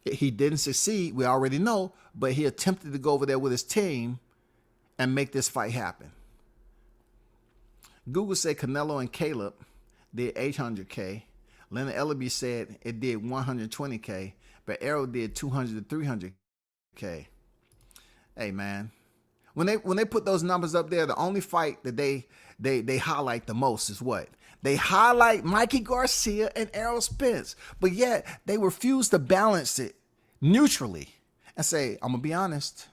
He didn't succeed, we already know, but he attempted to go over there with his team and make this fight happen. Google said Canelo and Caleb did 800K. Leonard Ellaby said it did 120K, but Errol did 200 to 300K. Hey, man, when they put those numbers up there, the only fight that they highlight the most is what? They highlight Mikey Garcia and Errol Spence, but yet they refuse to balance it neutrally and say, I'm going to be honest,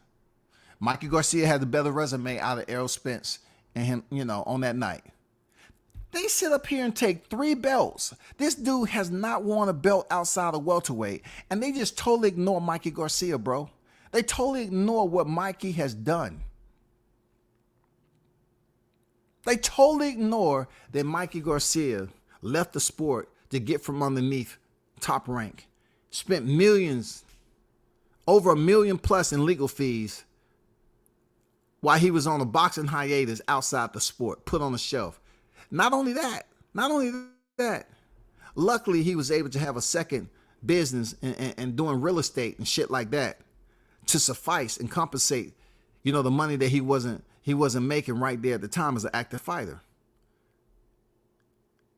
Mikey Garcia had the better resume out of Errol Spence and him, on that night. They sit up here and take 3 belts. This dude has not won a belt outside of welterweight, and they just totally ignore Mikey Garcia, bro. They totally ignore what Mikey has done. They totally ignore that Mikey Garcia left the sport to get from underneath Top Rank, spent millions, over $1 million plus in legal fees while he was on a boxing hiatus outside the sport, put on the shelf. Not only that, luckily he was able to have a second business and doing real estate and shit like that to suffice and compensate, the money that he wasn't making right there at the time as an active fighter.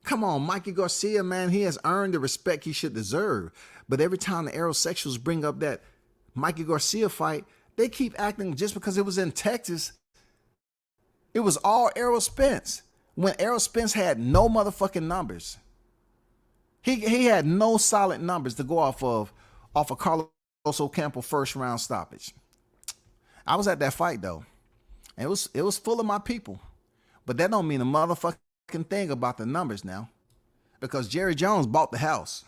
Come on, Mikey Garcia, man, he has earned the respect he should deserve. But every time the aerosexuals bring up that Mikey Garcia fight, they keep acting just because it was in Texas. It was all Errol Spence. When Errol Spence had no motherfucking numbers. He had no solid numbers to go off of Carlos Ocampo first round stoppage. I was at that fight though. It was full of my people. But that don't mean a motherfucking thing about the numbers now. Because Jerry Jones bought the house.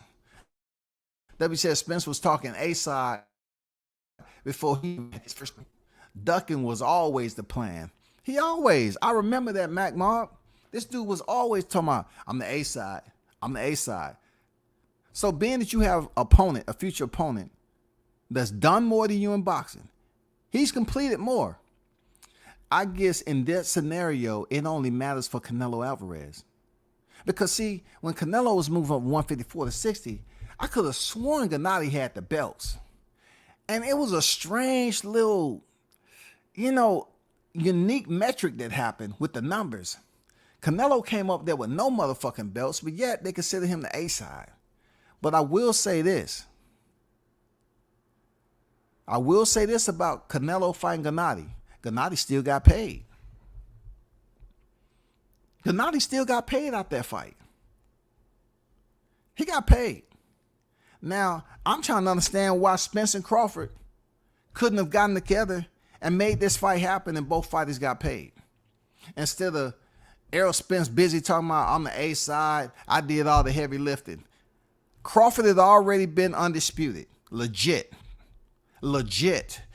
W said Spence was talking A-side before he had his first. Ducking was always the plan. I remember that, Mac Mob. This dude was always talking about, I'm the A-side. I'm the A-side. So being that you have a future opponent, that's done more than you in boxing, he's completed more. I guess in that scenario, it only matters for Canelo Alvarez. Because see, when Canelo was moving from 154 to 60, I could have sworn Gennady had the belts. And it was a strange little, unique metric that happened with the numbers. Canelo came up there with no motherfucking belts, but yet they consider him the A-side. But I will say this. About Canelo fighting Gennady. Gennady still got paid. Gennady still got paid out that fight. He got paid. Now, I'm trying to understand why Spence and Crawford couldn't have gotten together and made this fight happen and both fighters got paid. Instead of Errol Spence busy talking about, I'm the A-side, I did all the heavy lifting. Crawford had already been undisputed. Legit.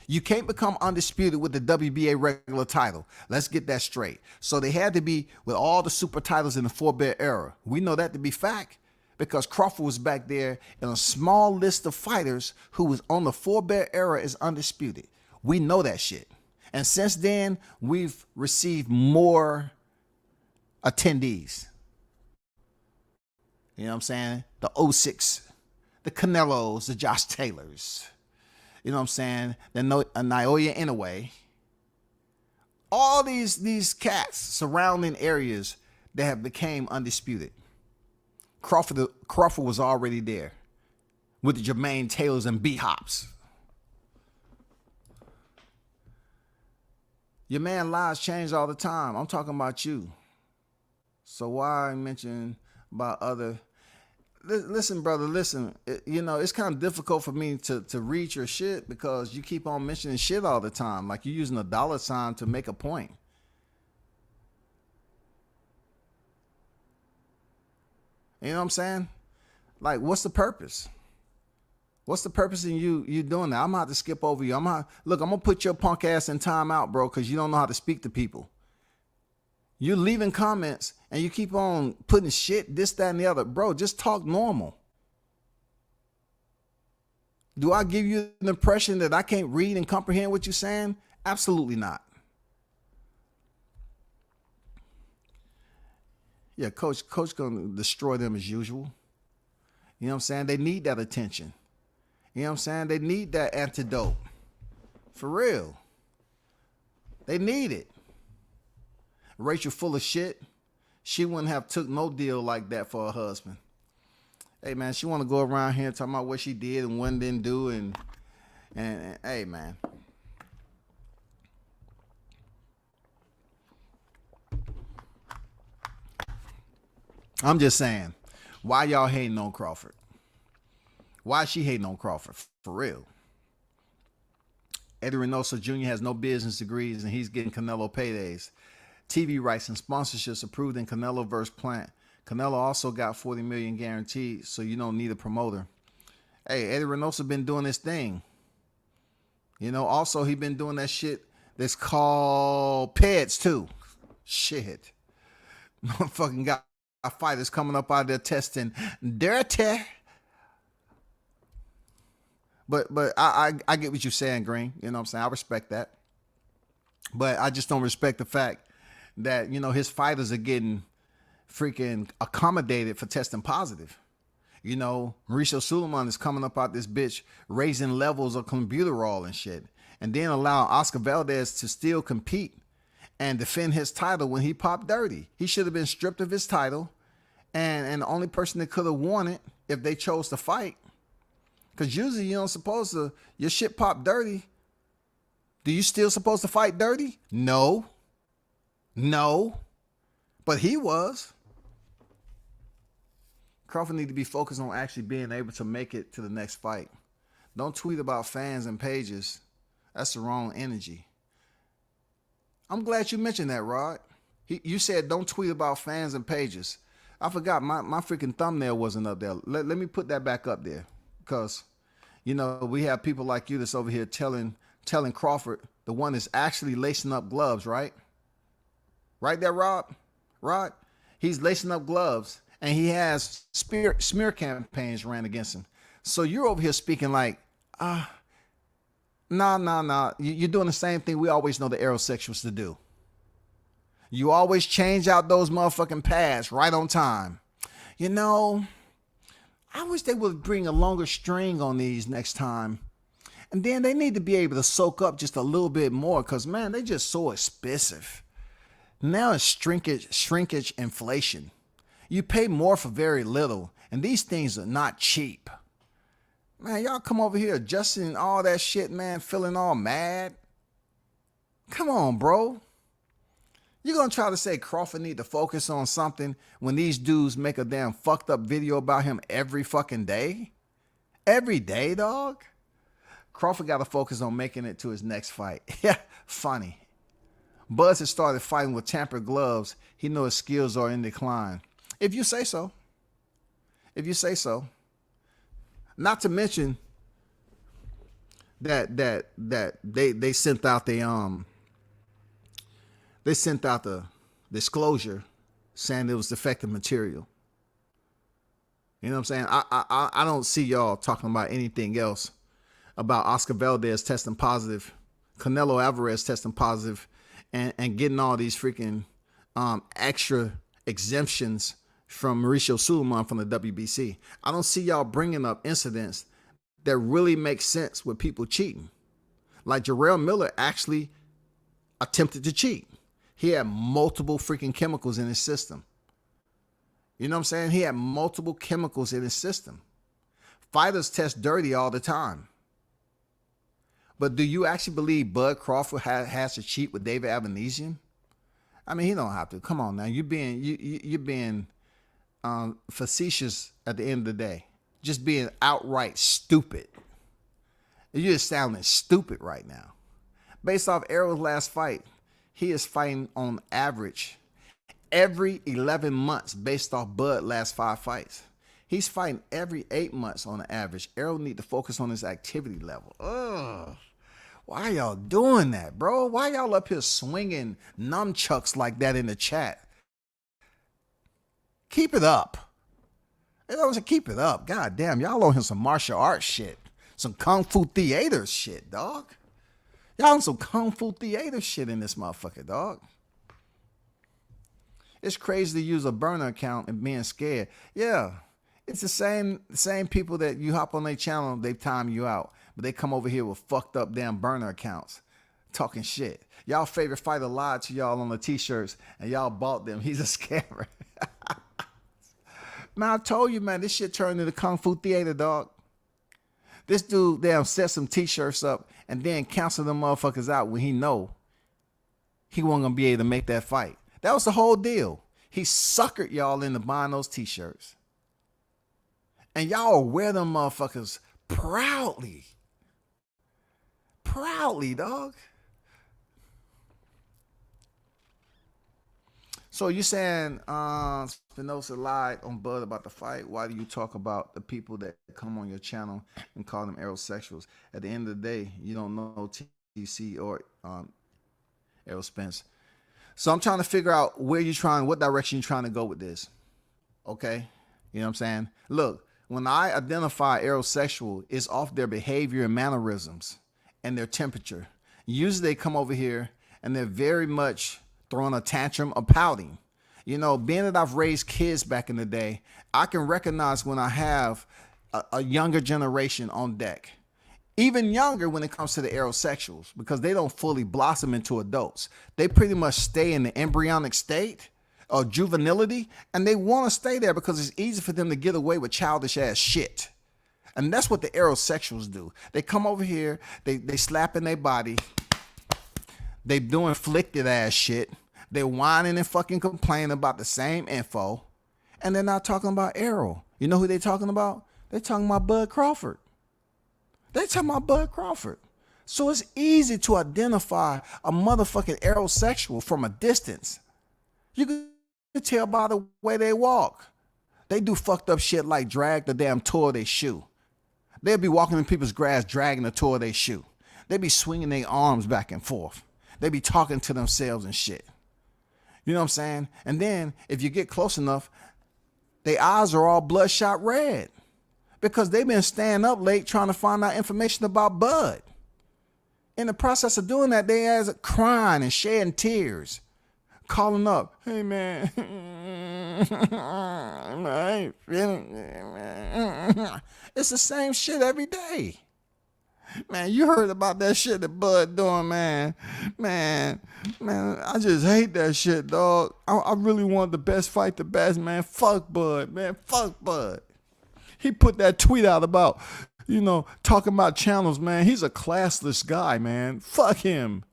You can't become undisputed with the WBA regular title. Let's get that straight. So they had to be with all the super titles in the four-belt era. We know that to be fact because Crawford was back there in a small list of fighters who was on the four-belt era as undisputed. We know that shit. And since then, we've received more attendees. You know what I'm saying? The 06, the Canelos, the Josh Taylors. You know what I'm saying? The Naoya Inoue. All these cats surrounding areas that have became undisputed. Crawford was already there with the Jermaine Taylors and B-Hops. Your man lives change all the time. I'm talking about you. So why mention about other... Listen, brother, listen. It's kind of difficult for me to read your shit because you keep on mentioning shit all the time. Like you're using a dollar sign to make a point. You know what I'm saying? Like, what's the purpose? What's the purpose in you doing that? I'm gonna have to skip over you. I'm gonna put your punk ass in timeout, bro, because you don't know how to speak to people. You're leaving comments and you keep on putting shit, this, that, and the other. Bro, just talk normal. Do I give you an impression that I can't read and comprehend what you're saying? Absolutely not. Yeah, coach gonna destroy them as usual. You know what I'm saying? They need that attention. You know what I'm saying? They need that antidote. For real. They need it. Rachel full of shit. She wouldn't have took no deal like that for her husband. Hey man, she want to go around here talking about what she did and what didn't do and hey man. I'm just saying, why y'all hating on Crawford? Why is she hating on Crawford? For real. Eddie Reynoso Jr. has no business degrees and he's getting Canelo paydays. TV rights and sponsorships approved in Canelo vs. Plant. Canelo also got $40 million guaranteed, so you don't need a promoter. Hey, Eddie Reynoso been doing this thing. Also he been doing that shit that's called PEDs too. Shit. Motherfucking got fighters coming up out there testing dirty. But I get what you're saying, Green. You know what I'm saying? I respect that. But I just don't respect the fact that, his fighters are getting freaking accommodated for testing positive. Mauricio Suleiman is coming up out this bitch, raising levels of clenbuterol and shit. And then allow Oscar Valdez to still compete and defend his title when he popped dirty. He should have been stripped of his title. And the only person that could have won it if they chose to fight. Because usually you don't supposed to, your shit pop dirty. Do you still supposed to fight dirty? No. But he was. Crawford need to be focused on actually being able to make it to the next fight. Don't tweet about fans and pages. That's the wrong energy. I'm glad you mentioned that, Rod. You said don't tweet about fans and pages. I forgot my freaking thumbnail wasn't up there. Let me put that back up there. Because, we have people like you that's over here telling Crawford, the one that's actually lacing up gloves, right? Right there, Rod? He's lacing up gloves, and he has smear campaigns ran against him. So you're over here speaking like, nah. You're doing the same thing we always know the aerosexuals to do. You always change out those motherfucking pads right on time. I wish they would bring a longer string on these next time. And then they need to be able to soak up just a little bit more because, man, they just so expensive. Now it's shrinkage inflation. You pay more for very little, and these things are not cheap. Man, y'all come over here adjusting all that shit, man, feeling all mad. Come on, bro. You're going to try to say Crawford need to focus on something when these dudes make a damn fucked up video about him every fucking day? Every day, dog? Crawford got to focus on making it to his next fight. Yeah, funny. Buzz has started fighting with tampered gloves. He knows his skills are in decline. If you say so. Not to mention that they sent out the disclosure saying it was defective material. You know what I'm saying? I don't see y'all talking about anything else about Oscar Valdez testing positive, Canelo Alvarez testing positive, and getting all these freaking extra exemptions from Mauricio Suleiman from the WBC. I don't see y'all bringing up incidents that really make sense with people cheating. Like Jarrell Miller actually attempted to cheat. He had multiple freaking chemicals in his system. You know what I'm saying? He had multiple chemicals in his system. Fighters test dirty all the time. But do you actually believe Bud Crawford has to cheat with David Avanesian? I mean, he don't have to. Come on now. You're being facetious at the end of the day. Just being outright stupid. You're just sounding stupid right now. Based off Errol's last fight, he is fighting on average every 11 months based off Bud's last 5 fights. He's fighting every 8 months on average. Errol need to focus on his activity level. Ugh. Why y'all doing that, bro? Why y'all up here swinging nunchucks like that in the chat? Keep it up. You know, keep it up. God damn, y'all on here some martial arts shit. Some kung fu theater shit, dog. Y'all on some kung fu theater shit in this motherfucker, dog. It's crazy to use a burner account and being scared. Yeah, it's the same people that you hop on their channel, they time you out. But they come over here with fucked up damn burner accounts talking shit. Y'all favorite fighter lied to y'all on the t-shirts and y'all bought them. He's a scammer. Man, I told you, man, this shit turned into kung fu theater, dog. This dude damn set some t-shirts up and then cancel them motherfuckers out when he know he wasn't gonna be able to make that fight. That was the whole deal. He suckered y'all into buying those t-shirts. And y'all wear them motherfuckers proudly. Proudly, dog. So you saying Spinoza lied on Bud about the fight? Why do you talk about the people that come on your channel and call them aerosexuals? At the end of the day, you don't know TC or Errol Spence. So I'm trying to figure out what direction you're trying to go with this. Okay? You know what I'm saying? Look, when I identify aerosexual, it's off their behavior and mannerisms and their temperature. Usually they come over here and they're very much throwing a tantrum or pouting. You know, being that I've raised kids back in the day, I can recognize when I have a younger generation on deck. Even younger when it comes to the aerosexuals, because they don't fully blossom into adults. They pretty much stay in the embryonic state or juvenility, and they want to stay there because it's easy for them to get away with childish ass shit. And that's what the aerosexuals do. They come over here, they slap in their body, they doing inflicted ass shit, they whining and fucking complaining about the same info, and they're not talking about Errol. You know who they talking about? They talking about Bud Crawford. They talking about Bud Crawford. So it's easy to identify a motherfucking aerosexual from a distance. You can tell by the way they walk. They do fucked up shit like drag the damn toe of their shoe. They'll be walking in people's grass dragging the toe of their shoe. They be swinging their arms back and forth. They be talking to themselves and shit. You know what I'm saying? And then if you get close enough, their eyes are all bloodshot red because they've been staying up late trying to find out information about Bud. In the process of doing that, they are crying and shedding tears, calling up, hey man, I ain't feeling it, man. It's the same shit every day. Man, you heard about that shit that Bud doing, man. Man, I just hate that shit, dog. I really want the best fight the best, man. Fuck Bud, man. Fuck Bud. He put that tweet out about, you know, talking about channels, man. He's a classless guy, man. Fuck him.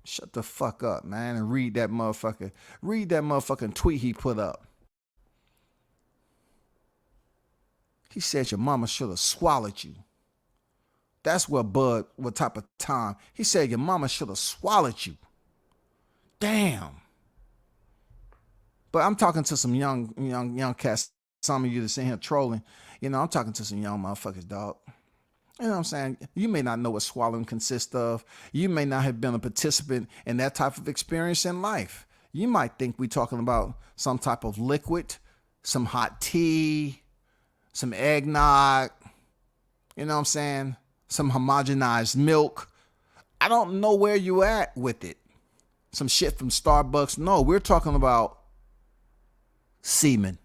Shut the fuck up, man, and read that motherfucker. Read that motherfucking tweet he put up. He said your mama should have swallowed you. That's what type of time. He said your mama should have swallowed you. Damn. But I'm talking to some young cats. Some of you that's in here trolling. You know, I'm talking to some young motherfuckers, dog. You know what I'm saying? You may not know what swallowing consists of. You may not have been a participant in that type of experience in life. You might think we're talking about some type of liquid, some hot tea, some eggnog, you know what I'm saying? Some homogenized milk. I don't know where you at with it. Some shit from Starbucks. No, we're talking about semen.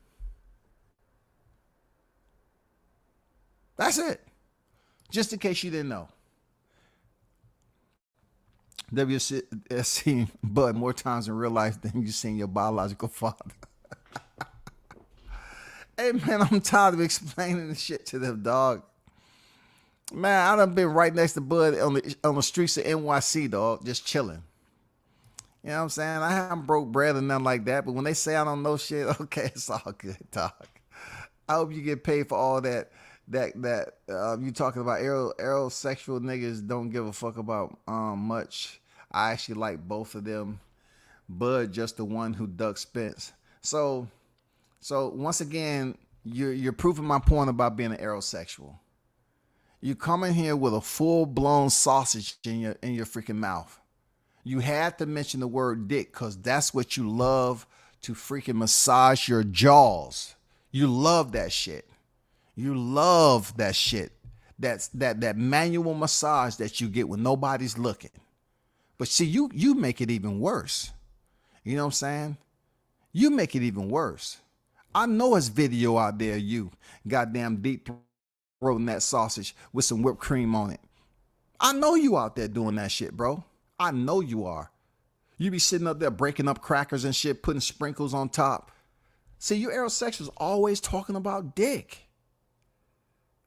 That's it. Just in case you didn't know. WS seen Bud more times in real life than you seen your biological father. Hey, man, I'm tired of explaining this shit to them, dog. Man, I done been right next to Bud on the streets of NYC, dog, just chilling. You know what I'm saying? I haven't broke bread or nothing like that, but when they say I don't know shit, okay, it's all good, dog. I hope you get paid for all that you talking about aerosexual niggas don't give a fuck about much. I actually like both of them. Bud just the one who ducked Spence. So once again, you're proving my point about being an aerosexual. You come in here with a full-blown sausage in your freaking mouth. You had to mention the word dick because that's what you love to freaking massage your jaws. You love that shit. You love that shit. That's that manual massage that you get when nobody's looking. But see, you make it even worse. You know what I'm saying? You make it even worse. I know it's video out there, you goddamn deep throating that sausage with some whipped cream on it. I know you out there doing that shit, bro. I know you are. You be sitting up there breaking up crackers and shit, putting sprinkles on top. See, you aerosexuals always talking about dick.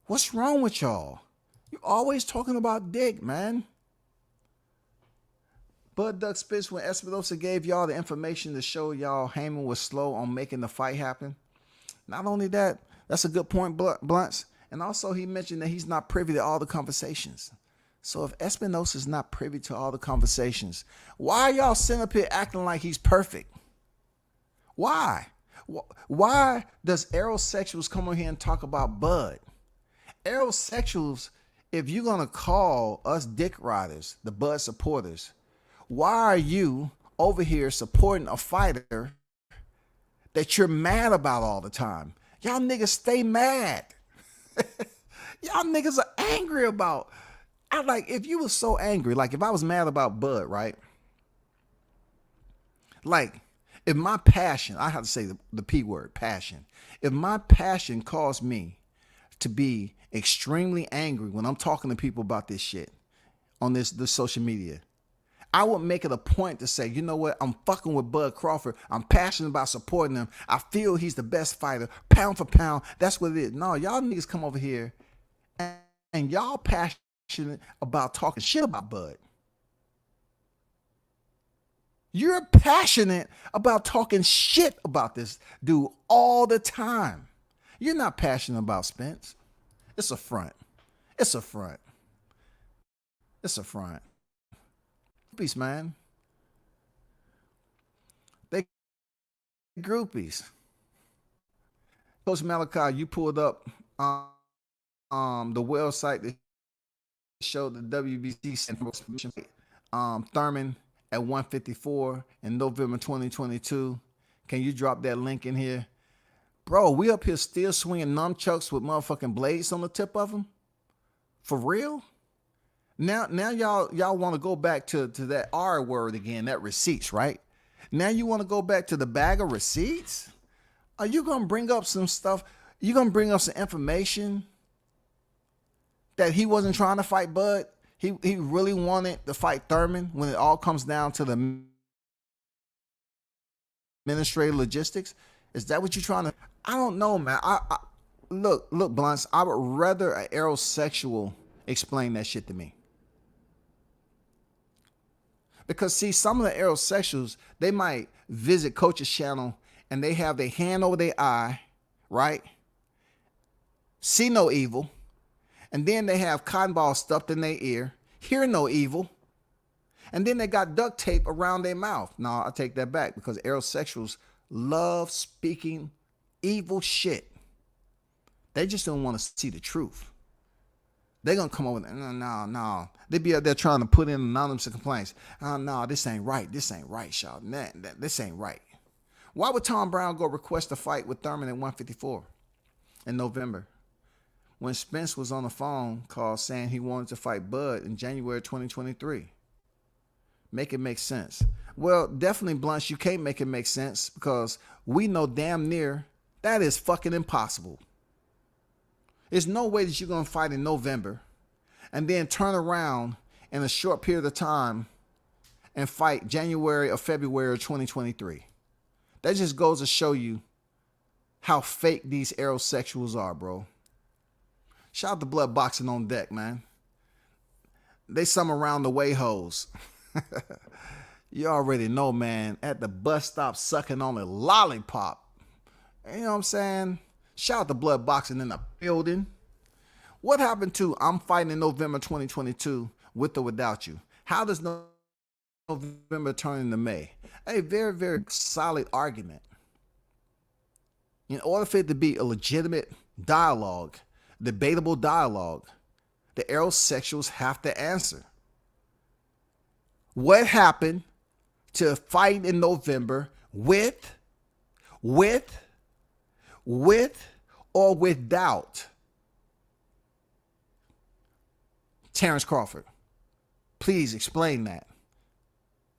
What's wrong with y'all? You always talking about dick, man. Bud Duck Spence when Espinosa gave y'all the information to show y'all Heyman was slow on making the fight happen. Not only that, that's a good point, Blunts. And also he mentioned that he's not privy to all the conversations. So if Espinosa's not privy to all the conversations, why are y'all sitting up here acting like he's perfect? Why? Why does aerosexuals come over here and talk about Bud? Aerosexuals, if you're going to call us dick riders, the Bud supporters, why are you over here supporting a fighter that you're mad about all the time? Y'all niggas stay mad. Y'all niggas are angry about. If you was so angry, like if I was mad about Bud, right? Like if my passion, I have to say the P word, passion. If my passion caused me to be extremely angry when I'm talking to people about this shit on this social media, I would make it a point to say, you know what? I'm fucking with Bud Crawford. I'm passionate about supporting him. I feel he's the best fighter, pound for pound. That's what it is. No, y'all niggas come over here and y'all passionate about talking shit about Bud. You're passionate about talking shit about this dude all the time. You're not passionate about Spence. It's a front. It's a front. It's a front. Groupies, man. They groupies. Coach Malachi, you pulled up the website that showed the WBC Thurman at 154 in November 2022. Can you drop that link in here? Bro, we up here still swinging nunchucks with motherfucking blades on the tip of them? For real? Now y'all want to go back to that R word again, that receipts, right? Now you want to go back to the bag of receipts? Are you going to bring up some stuff? You going to bring up some information that he wasn't trying to fight Bud? He really wanted to fight Thurman when it all comes down to the administrative logistics? Is that what you're trying to? I don't know, man. Look, Blunts, I would rather an aerosexual explain that shit to me. Because see, some of the aerosexuals, they might visit Coach's channel and they have their hand over their eye, right? See no evil. And then they have cotton ball stuffed in their ear, hear no evil. And then they got duct tape around their mouth. No, I take that back because aerosexuals love speaking evil shit. They just don't want to see the truth. They're going to come over and no. They be out there trying to put in anonymous complaints. Oh, no, this ain't right. This ain't right, y'all. This ain't right. Why would Tom Brown go request a fight with Thurman at 154 in November when Spence was on the phone call saying he wanted to fight Bud in January 2023? Make it make sense. Well, definitely, Blunts, you can't make it make sense because we know damn near that is fucking impossible. There's no way that you're going to fight in November and then turn around in a short period of time and fight January or February of 2023. That just goes to show you how fake these aerosexuals are, bro. Shout out to Blood Boxing on Deck, man. They some around the way hoes. You already know, man. At the bus stop sucking on a lollipop. You know what I'm saying? Shout out to Blood Boxing in the building. What happened to I'm fighting in November 2022 with or without you? How does November turn into May? A very, very solid argument. In order for it to be a legitimate dialogue, debatable dialogue, the aerosexuals have to answer. What happened to fight in November with or without Terence Crawford? Please explain that.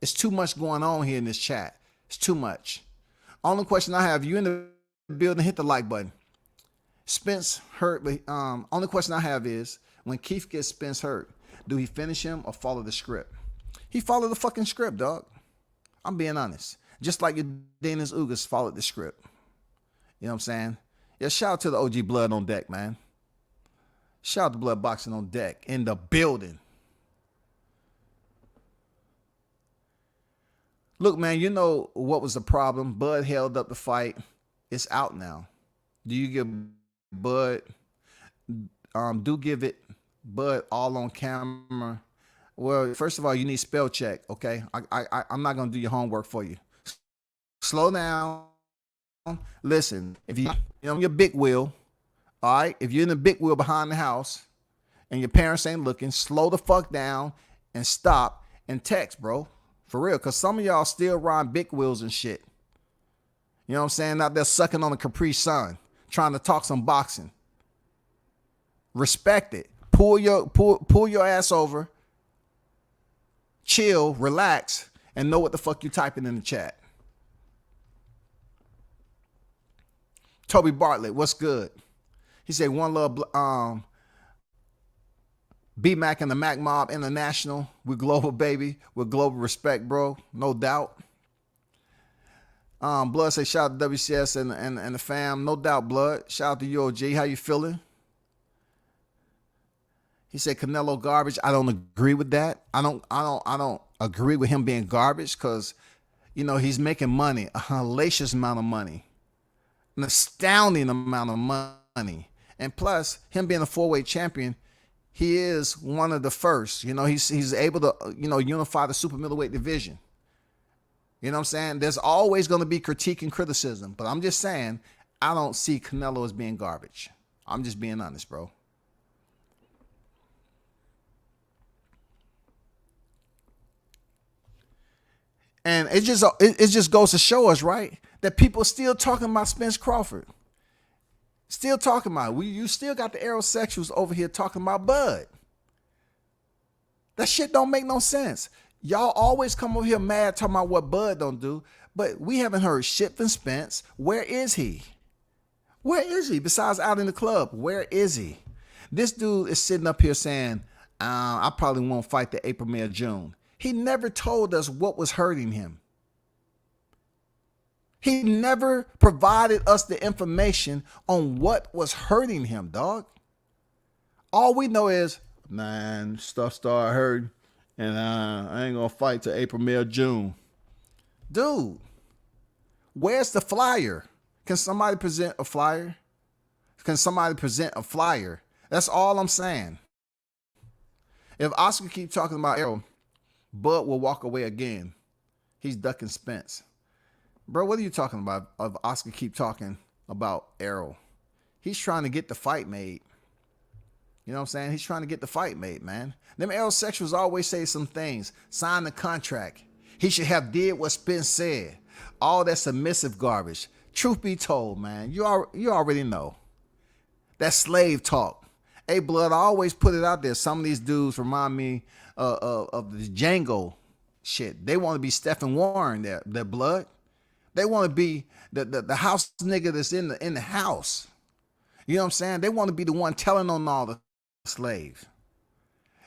It's too much going on here in this chat. It's too much. Only question I have, you in the building, hit the like button. Spence hurt, but only question I have is, when Keith gets Spence hurt, do he finish him or follow the script? He followed the fucking script, dog. I'm being honest. Just like your Dennis Ugas followed the script. You know what I'm saying? Yeah, shout out to the OG Blood on Deck, man. Shout out to Blood Boxing on Deck in the building. Look, man, you know what was the problem? Bud held up the fight. It's out now. Do you give Bud, do give it Bud all on camera? Well, first of all, you need spell check, okay? I'm not going to do your homework for you. Slow down. Listen, if you're on your big wheel, all right? If you're in the big wheel behind the house and your parents ain't looking, slow the fuck down and stop and text, bro. For real, because some of y'all still ride big wheels and shit. You know what I'm saying? Out there sucking on a Capri Sun, trying to talk some boxing. Respect it. Pull your ass over. Chill, relax, and know what the fuck you typing in the chat. Toby Bartlett, what's good? He said, one love, B-Mac and the Mac Mob International. We're global, baby. With global respect, bro. No doubt. Blood say shout out to WCS and the fam. No doubt, Blood. Shout out to UOG. How you feeling? He said Canelo garbage. I don't agree with that. I don't agree with him being garbage because, you know, he's making money, a hellacious amount of money, an astounding amount of money. And plus, him being a 4-weight champion, he is one of the first. You know, he's able to, you know, unify the super middleweight division. You know what I'm saying? There's always going to be critique and criticism, but I'm just saying I don't see Canelo as being garbage. I'm just being honest, bro. And it just goes to show us, right, that people are still talking about Spence Crawford. Still talking about it. You still got the aerosexuals over here talking about Bud. That shit don't make no sense. Y'all always come over here mad talking about what Bud don't do, but we haven't heard shit from Spence. Where is he? Where is he? Besides out in the club, where is he? This dude is sitting up here saying, I probably won't fight the April, May, or June. He never told us what was hurting him. He never provided us the information on what was hurting him, dog. All we know is, man, stuff started hurting, and I ain't gonna fight till April, May, or June. Dude, where's the flyer? Can somebody present a flyer? Can somebody present a flyer? That's all I'm saying. If Oscar keeps talking about Errol, Bud will walk away again. He's ducking Spence. Bro, what are you talking about? If Oscar keep talking about Errol, he's trying to get the fight made. You know what I'm saying? He's trying to get the fight made, man. Them aerosexuals always say some things. Sign the contract. He should have did what Spence said. All that submissive garbage. Truth be told, man, you already know. That slave talk. Hey, Blood, I always put it out there. Some of these dudes remind me of the Django Shit, they want to be Stephen Warren, their blood. They want to be the house nigga that's in the house. You know what I'm saying? They want to be the one telling on all the slaves.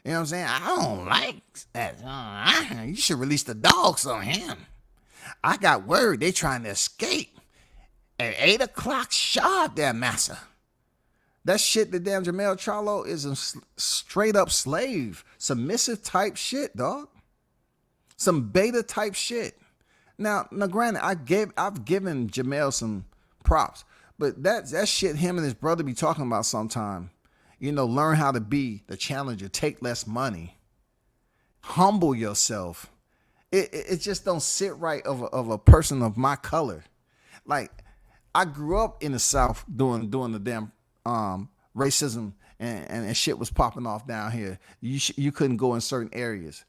You know what I'm saying? I don't like that. You should release the dogs on him. I got word they trying to escape at 8 o'clock sharp there, massa. That shit, the damn Jamel Charlo is a straight up slave, submissive type shit, dog. Some beta type shit. Now, granted, I've given Jamel some props, but that shit him and his brother be talking about sometime. You know, learn how to be the challenger, take less money, humble yourself. It just don't sit right of a person of my color. Like, I grew up in the South doing the damn racism and shit was popping off down here. You couldn't go in certain areas.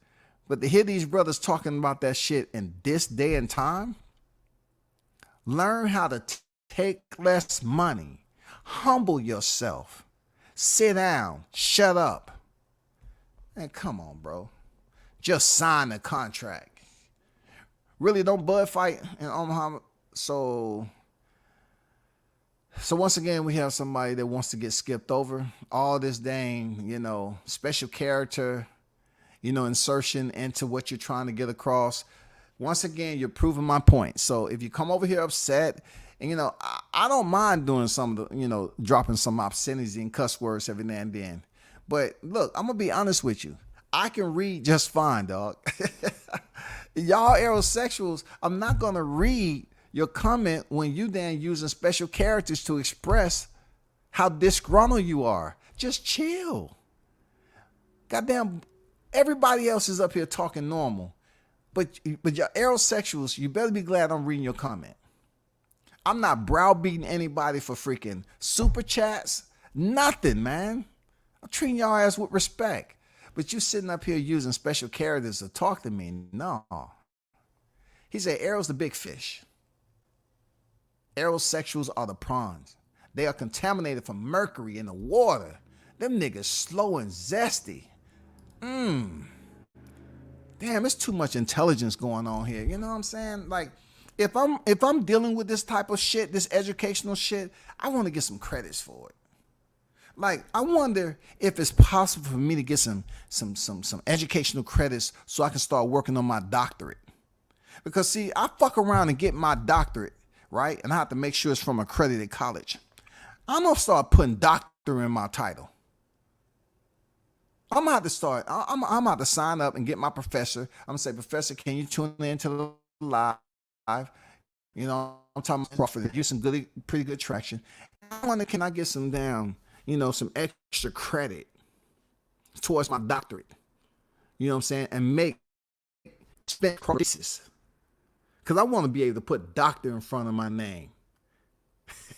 But to hear these brothers talking about that shit in this day and time, learn how to take less money, humble yourself, sit down, shut up. And come on, bro. Just sign the contract. Really don't bud fight in Omaha. So once again, we have somebody that wants to get skipped over. All this dang, special character, insertion into what you're trying to get across. Once again, you're proving my point. So if you come over here upset, and I don't mind doing some of the, dropping some obscenities and cuss words every now and then. But look, I'm gonna be honest with you. I can read just fine, dog. Y'all aerosexuals, I'm not gonna read your comment when you then using special characters to express how disgruntled you are. Just chill. Goddamn. Everybody else is up here talking normal, but your aerosexuals, you better be glad I'm reading your comment. I'm not browbeating anybody for freaking super chats. Nothing, man. I'm treating y'all ass with respect. But you sitting up here using special characters to talk to me. No. He said Arrow's the big fish. Aerosexuals are the prawns. They are contaminated from mercury in the water. Them niggas slow and zesty. Damn, it's too much intelligence going on here. You know what I'm saying? Like, if I'm dealing with this type of shit, this educational shit, I want to get some credits for it. Like, I wonder if it's possible for me to get some educational credits so I can start working on my doctorate. Because see, I fuck around and get my doctorate, right? And I have to make sure it's from accredited college. I'm gonna start putting doctor in my title. I'm gonna have to sign up and get my professor. I'm gonna say, Professor, can you tune into the live? I'm talking about Crawford. Get some pretty good traction. I wonder, can I get some some extra credit towards my doctorate? You know what I'm saying? And make Spence basis. Because I want to be able to put doctor in front of my name.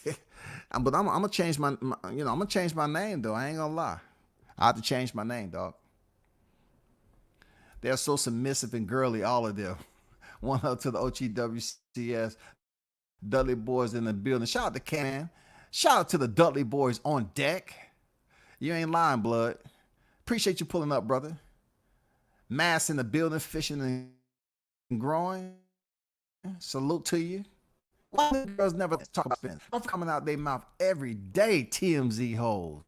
But I'm gonna change I'm gonna change my name though. I ain't gonna lie. I have to change my name, dog. They're so submissive and girly, all of them. One up to the OGWCS. Dudley boys in the building. Shout out to Can. Shout out to the Dudley boys on deck. You ain't lying, blood. Appreciate you pulling up, brother. Mass in the building, fishing and growing. Salute to you. Why the girls never talk about Spence? I'm coming out their mouth every day, TMZ hoes.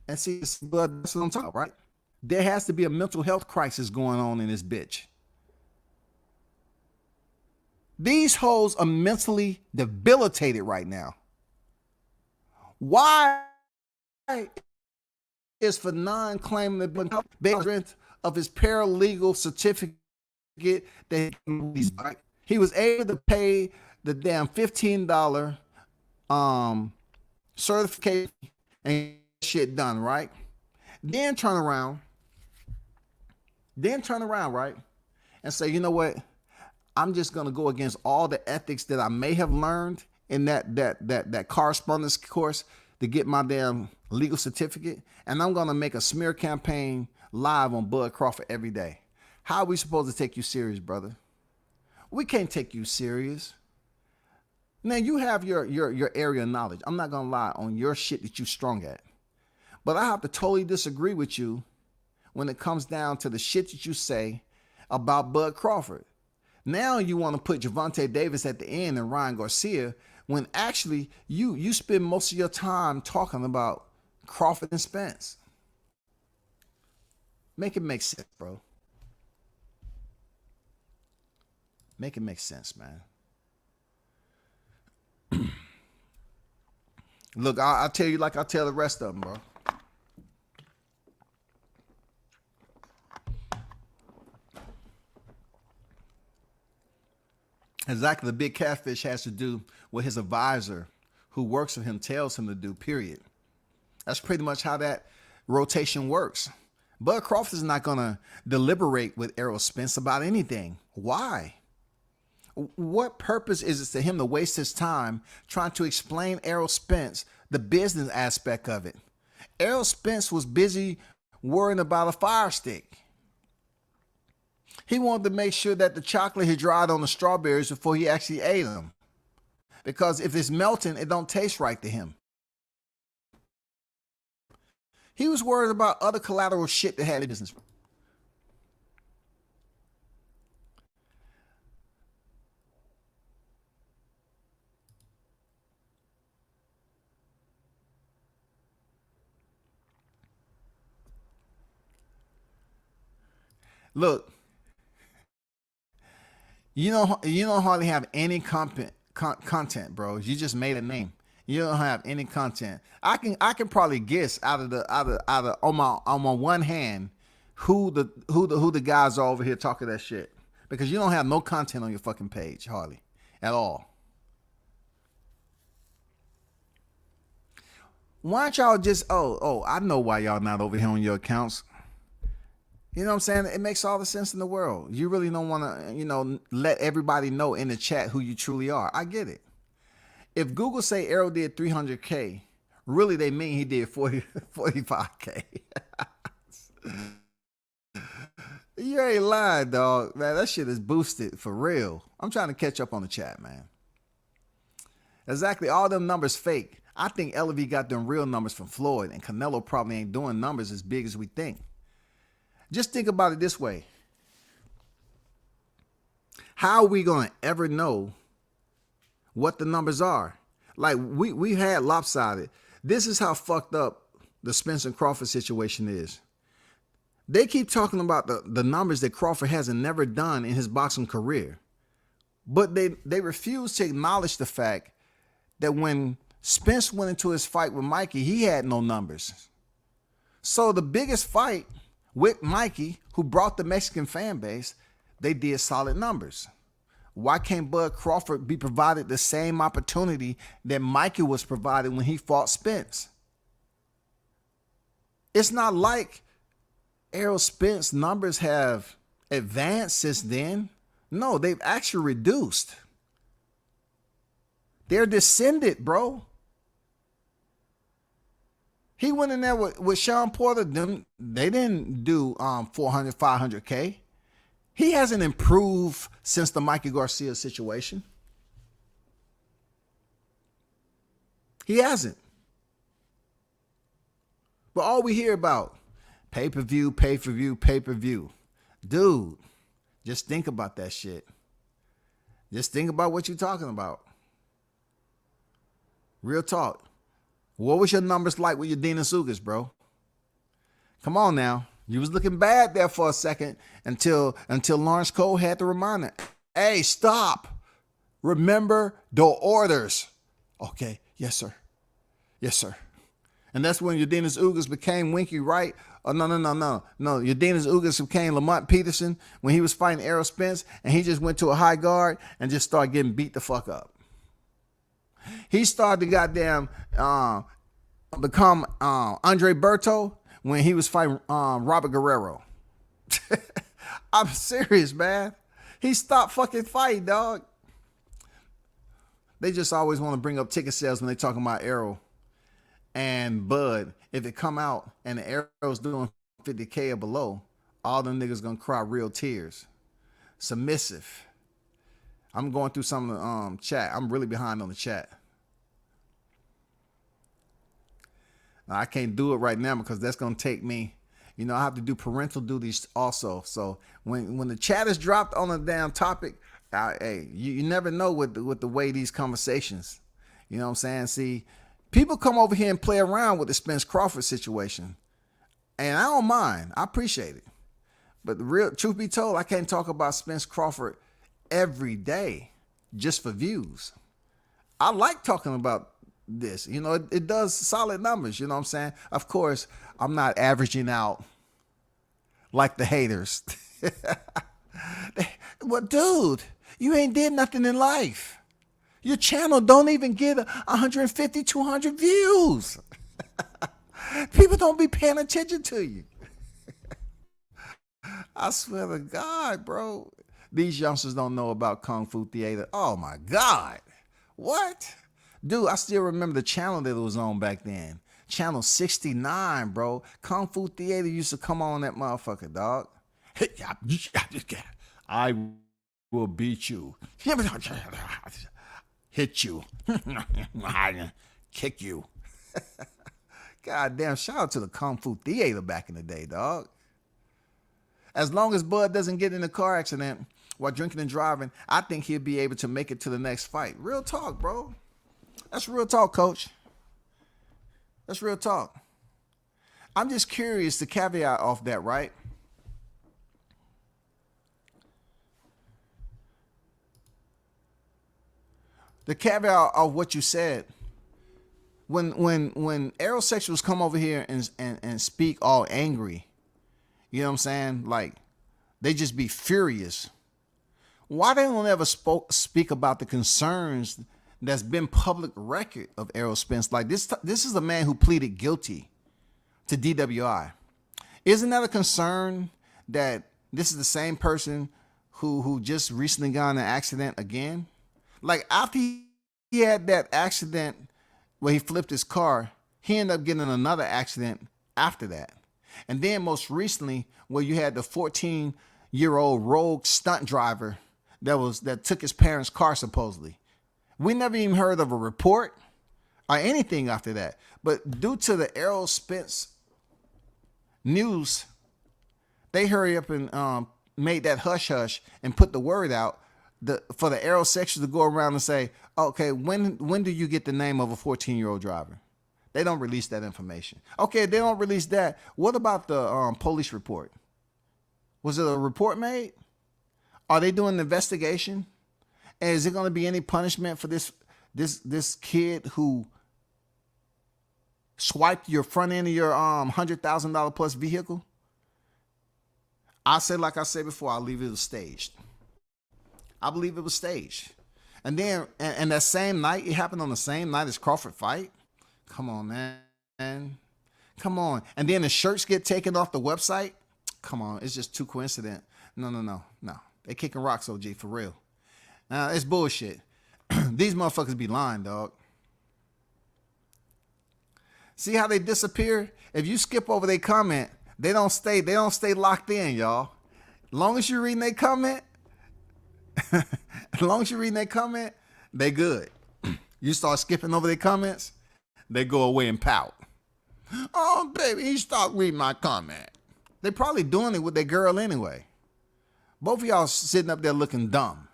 And see, that's what I'm talking about, right? There has to be a mental health crisis going on in this bitch. These hoes are mentally debilitated right now. Why is Fannon claiming the benefit of his paralegal certificate that he was able to pay the damn $15 certification and shit done, right? Then turn around, right? And say, you know what? I'm just gonna go against all the ethics that I may have learned in that correspondence course to get my damn legal certificate, and I'm gonna make a smear campaign live on Bud Crawford every day. How are we supposed to take you serious, brother? We can't take you serious. Now you have your area of knowledge. I'm not gonna lie on your shit that you strong at. But I have to totally disagree with you when it comes down to the shit that you say about Bud Crawford. Now you want to put Gervonta Davis at the end and Ryan Garcia when actually you spend most of your time talking about Crawford and Spence. Make it make sense, bro. Make it make sense, man. Look, I'll tell you like I tell the rest of them, bro. Exactly, the big catfish has to do what his advisor who works for him tells him to do, period. That's pretty much how that rotation works. Bud Crawford is not going to deliberate with Errol Spence about anything. Why? What purpose is it to him to waste his time trying to explain Errol Spence the business aspect of it? Errol Spence was busy worrying about a fire stick. He wanted to make sure that the chocolate had dried on the strawberries before he actually ate them. Because if it's melting, it don't taste right to him. He was worried about other collateral shit that had business. Look, you don't hardly have any content, bro. You just made a name. You don't have any content. I can probably guess out of on my one hand who the guys are over here talking that shit, because you don't have no content on your fucking page hardly at all. Why don't y'all just I know why y'all not over here on your accounts. You know what I'm saying? It makes all the sense in the world. You really don't want to, let everybody know in the chat who you truly are. I get it. If Google say Errol did 300K, really they mean he did 45K. You ain't lying, dog. Man, that shit is boosted for real. I'm trying to catch up on the chat, man. Exactly. All them numbers fake. I think LV got them real numbers from Floyd, and Canelo probably ain't doing numbers as big as we think. Just think about it this way. How are we going to ever know what the numbers are? Like, we had lopsided. This is how fucked up the Spence and Crawford situation is. They keep talking about the numbers that Crawford hasn't never done in his boxing career. But they refuse to acknowledge the fact that when Spence went into his fight with Mikey, he had no numbers. So the biggest fight with Mikey, who brought the Mexican fan base, they did solid numbers. Why can't Bud Crawford be provided the same opportunity that Mikey was provided when he fought Spence? It's not like Errol Spence numbers have advanced since then. No, they've actually reduced. They're descended, bro. He went in there with Sean Porter. They didn't do 400, 500K. He hasn't improved since the Mikey Garcia situation. He hasn't. But all we hear about, pay-per-view, pay-per-view, pay-per-view. Dude, just think about that shit. Just think about what you're talking about. Real talk. What was your numbers like with your Dina Sugas, bro? Come on now. You was looking bad there for a second until Lawrence Cole had to remind her, hey, stop. Remember the orders. Okay. Yes, sir. Yes, sir. And that's when Udenis Ugas became Winky Wright. Oh, no. Udenis Ugas became Lamont Peterson when he was fighting Errol Spence, and he just went to a high guard and just started getting beat the fuck up. He started to goddamn become Andre Berto when he was fighting Robert Guerrero. I'm serious, man. He stopped fucking fighting, dog. They just always want to bring up ticket sales when they talking about Errol and Bud. If it come out and the Errol's doing 50K or below, all them niggas gonna cry real tears. Submissive. I'm going through some of the chat. I'm really behind on the chat. Now, I can't do it right now because that's going to take me, You know, I have to do parental duties also. So when the chat is dropped on a damn topic, hey, you never know with the way these conversations, you know what I'm saying? See, people come over here and play around with the Spence Crawford situation. And I don't mind. I appreciate it. But the real truth be told, I can't talk about Spence Crawford every day just for views. I like talking about this. You know, it does solid numbers. You know what I'm saying? Of course, I'm not averaging out like the haters. Well, dude, you ain't did nothing in life. Your channel don't even get 150, 200 views. People don't be paying attention to you. I swear to God, bro. These youngsters don't know about Kung Fu Theater. Oh, my God. What? Dude, I still remember the channel that it was on back then. Channel 69, bro. Kung Fu Theater used to come on that motherfucker, dog. I will beat you. Hit you. Kick you. God damn, shout out to the Kung Fu Theater back in the day, dog. As long as Bud doesn't get in a car accident while drinking and driving, I think he'll be able to make it to the next fight. Real talk, bro. That's real talk, coach. That's real talk. I'm just curious, the caveat off that, right? The caveat of what you said. When aerosexuals come over here and speak all angry, you know what I'm saying? Like, they just be furious. Why they don't ever speak about the concerns that's been public record of Errol Spence? Like, this is a man who pleaded guilty to DWI. Isn't that a concern that this is the same person who just recently got in an accident again? Like, after he had that accident where he flipped his car, he ended up getting another accident after that. And then most recently, where you had the 14-year-old rogue stunt driver that took his parents' car, supposedly. We never even heard of a report or anything after that. But due to the Errol Spence news, they hurry up and made that hush-hush and put the word out for the aerosexuals to go around and say, okay, when do you get the name of a 14-year-old driver? They don't release that information. Okay, they don't release that. What about the police report? Was it a report made? Are they doing an investigation? And is it going to be any punishment for this kid who swiped your front end of your $100,000 plus vehicle? I said, like I said before, I believe it was staged. I believe it was staged. And then, and that same night, it happened on the same night as Crawford fight. Come on, man. Come on. And then the shirts get taken off the website. Come on. It's just too coincident. No. They kicking rocks, OG, for real. It's bullshit. These motherfuckers be lying, dog. See how they disappear? If you skip over their comment, they don't stay locked in, y'all. As long as you're reading their comment, they good. You start skipping over their comments, they go away and pout. Oh, baby, he stopped reading my comment. They probably doing it with their girl anyway. Both of y'all sitting up there looking dumb.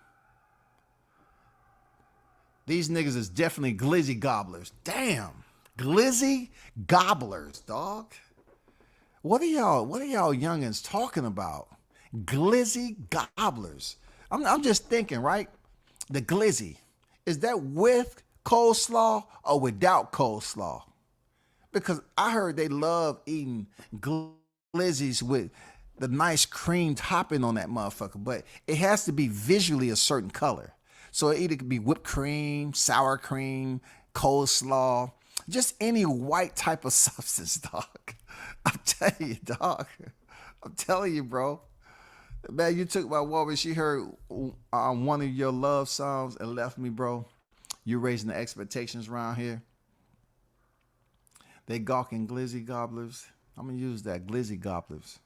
These niggas is definitely glizzy gobblers. Damn. Glizzy gobblers, dog. What are y'all youngins talking about? Glizzy gobblers. I'm just thinking, right? The glizzy. Is that with coleslaw or without coleslaw? Because I heard they love eating glizzies with the nice cream topping on that motherfucker, but it has to be visually a certain color. So it either could be whipped cream, sour cream, coleslaw, just any white type of substance, dog. I'm telling you, dog. I'm telling you, bro. Man, you took my woman. She heard one of your love songs and left me, bro. You raising the expectations around here. They gawking glizzy gobblers. I'm going to use that, glizzy gobblers.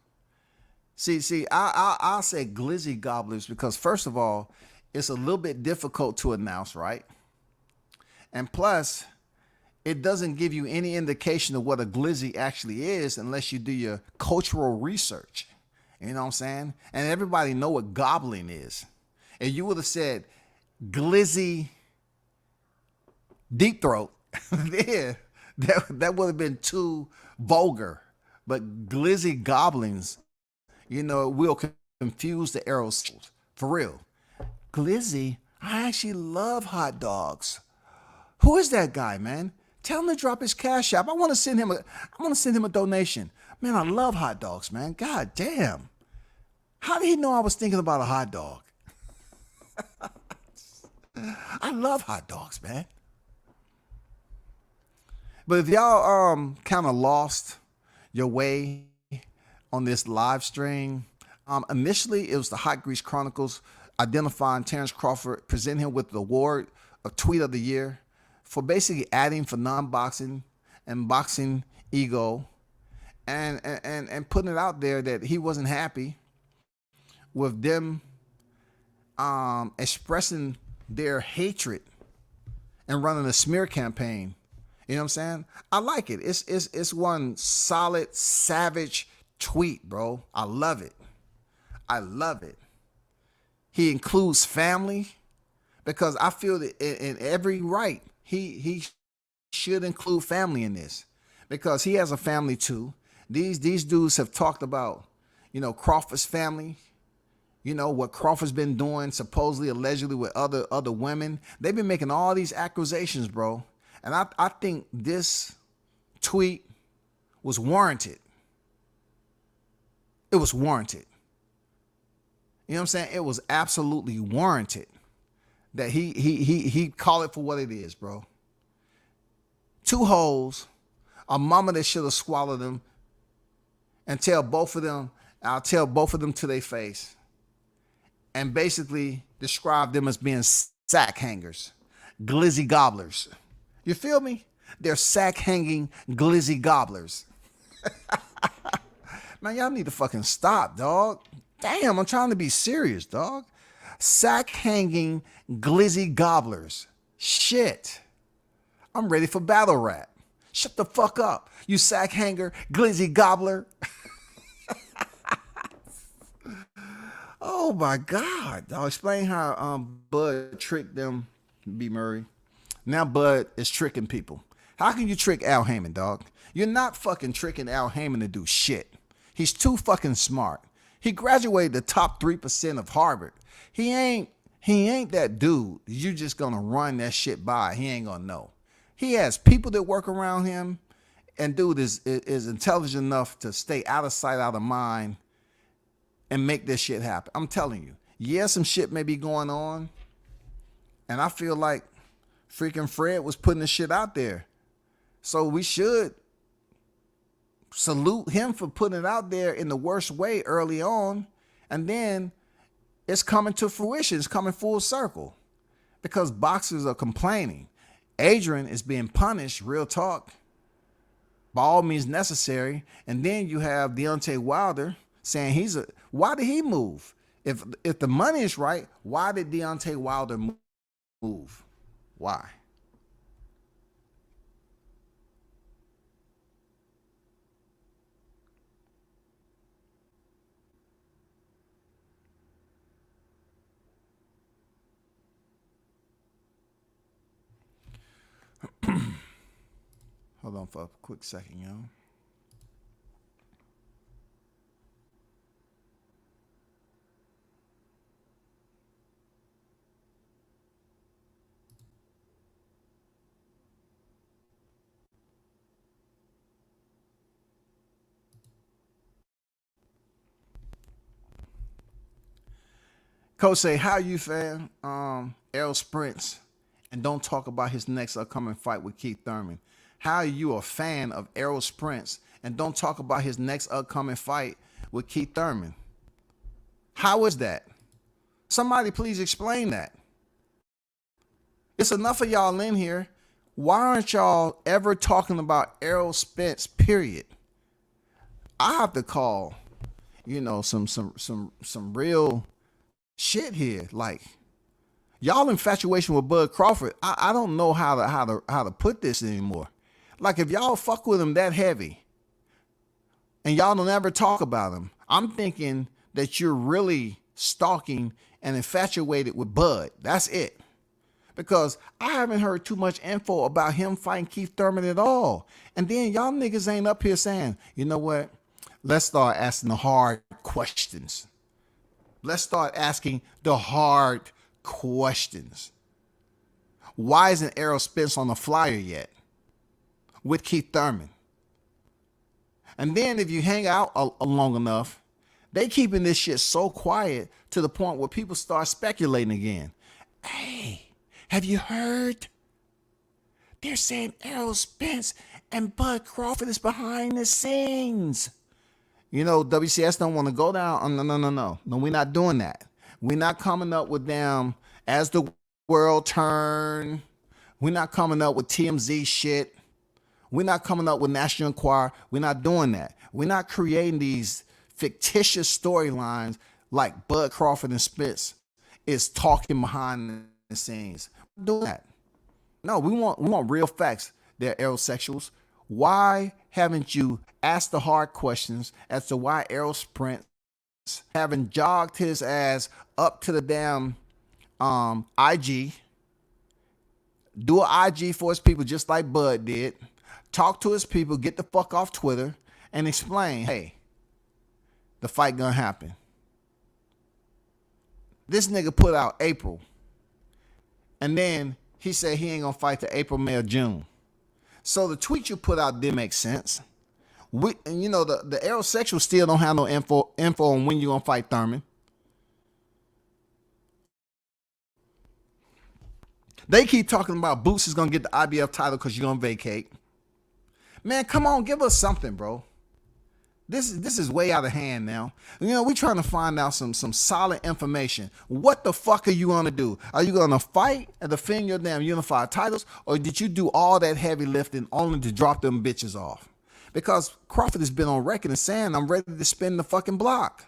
See, I'll say glizzy gobblers because, first of all, it's a little bit difficult to announce, right? And plus, it doesn't give you any indication of what a glizzy actually is unless you do your cultural research. You know what I'm saying? And everybody know what gobbling is. And you would have said glizzy deep throat, yeah, that would have been too vulgar. But glizzy gobblings, you know, will confuse the aerosols. For real. Glizzy, I actually love hot dogs. Who is that guy, man? Tell him to drop his cash app. I want to send him a donation. Man, I love hot dogs, man. God damn. How did he know I was thinking about a hot dog? I love hot dogs, man. But if y'all kind of lost your way on this live stream, initially it was the Hot Grease Chronicles identifying Terence Crawford, presenting him with the award of Tweet of the Year for basically adding for non-boxing and boxing ego, and putting it out there that he wasn't happy with them expressing their hatred and running a smear campaign. You know what I'm saying? I like it. It's one solid, savage tweet, bro. I love it. I love it. He includes family because I feel that in every right, he should include family in this because he has a family too. These dudes have talked about, you know, Crawford's family. You know, what Crawford's been doing, supposedly, allegedly, with other women. They've been making all these accusations, bro. And I think this tweet was warranted. It was warranted. You know what I'm saying? It was absolutely warranted that he call it for what it is, bro. Two hoes, a mama that should have swallowed them, and tell both of them, I'll tell both of them to their face, and basically describe them as being sack hangers, glizzy gobblers. You feel me? They're sack hanging glizzy gobblers. Man, y'all need to fucking stop, dog. Damn, I'm trying to be serious, dog. Sack hanging glizzy gobblers. Shit. I'm ready for battle rap. Shut the fuck up, you sack hanger glizzy gobbler. Oh my God. I'll explain how Bud tricked them, B. Murray. Now Bud is tricking people. How can you trick Al Heyman, dog? You're not fucking tricking Al Heyman to do shit. He's too fucking smart. He graduated the top 3% of Harvard. He ain't that dude you just gonna run that shit by. He ain't gonna know. He has people that work around him, and dude is intelligent enough to stay out of sight, out of mind, and make this shit happen. I'm telling you. Yeah, some shit may be going on. And I feel like freaking Fred was putting this shit out there. So we should salute him for putting it out there in the worst way early on. And then it's coming to fruition. It's coming full circle. Because boxers are complaining. Adrian is being punished, real talk, by all means necessary. And then you have Deontay Wilder saying why did he move? If the money is right, why did Deontay Wilder move? Why? Hold on for a quick second, y'all. Coach say, how you fan Errol Spence and don't talk about his next upcoming fight with Keith Thurman? How are you a fan of Errol Spence and don't talk about his next upcoming fight with Keith Thurman? How is that? Somebody please explain that. It's enough of y'all in here. Why aren't y'all ever talking about Errol Spence, period? I have to call, you know, some real shit here. Like, Y'all infatuation with Bud Crawford, I don't know how to put this anymore. Like, if y'all fuck with him that heavy and y'all don't ever talk about him, I'm thinking that you're really stalking and infatuated with Bud. That's it. Because I haven't heard too much info about him fighting Keith Thurman at all. And then y'all niggas ain't up here saying, you know what? Let's start asking the hard questions. Let's start asking the hard questions. Why isn't Errol Spence on the flyer yet with Keith Thurman? And then if you hang out long enough, they keeping this shit so quiet to the point where people start speculating again. Hey, have you heard? They're saying Errol Spence and Bud Crawford is behind the scenes. You know, WCS don't want to go down. No, we're not doing that. We're not coming up with them as the world turn. We're not coming up with TMZ shit. We're not coming up with National Enquirer. We're not doing that. We're not creating these fictitious storylines like Bud Crawford and Spence is talking behind the scenes. We're doing that. No, we want real facts. They're aerosexuals. Why haven't you asked the hard questions as to why Errol Spence having jogged his ass up to the damn IG, do an IG for his people just like Bud did, talk to his people, get the fuck off Twitter, and explain, hey, the fight gonna happen. This nigga put out April, and then he said he ain't gonna fight till April, May, or June. So the tweet you put out didn't make sense. And you know, the aerosexuals still don't have no info on when you're gonna fight Thurman. They keep talking about Boots is gonna get the IBF title because you're gonna vacate. Man, come on, give us something, bro. This is way out of hand now. You know, we trying to find out some solid information. What the fuck are you gonna do? Are you gonna fight and defend your damn unified titles, or did you do all that heavy lifting only to drop them bitches off? Because Crawford has been on record and saying, I'm ready to spend the fucking block.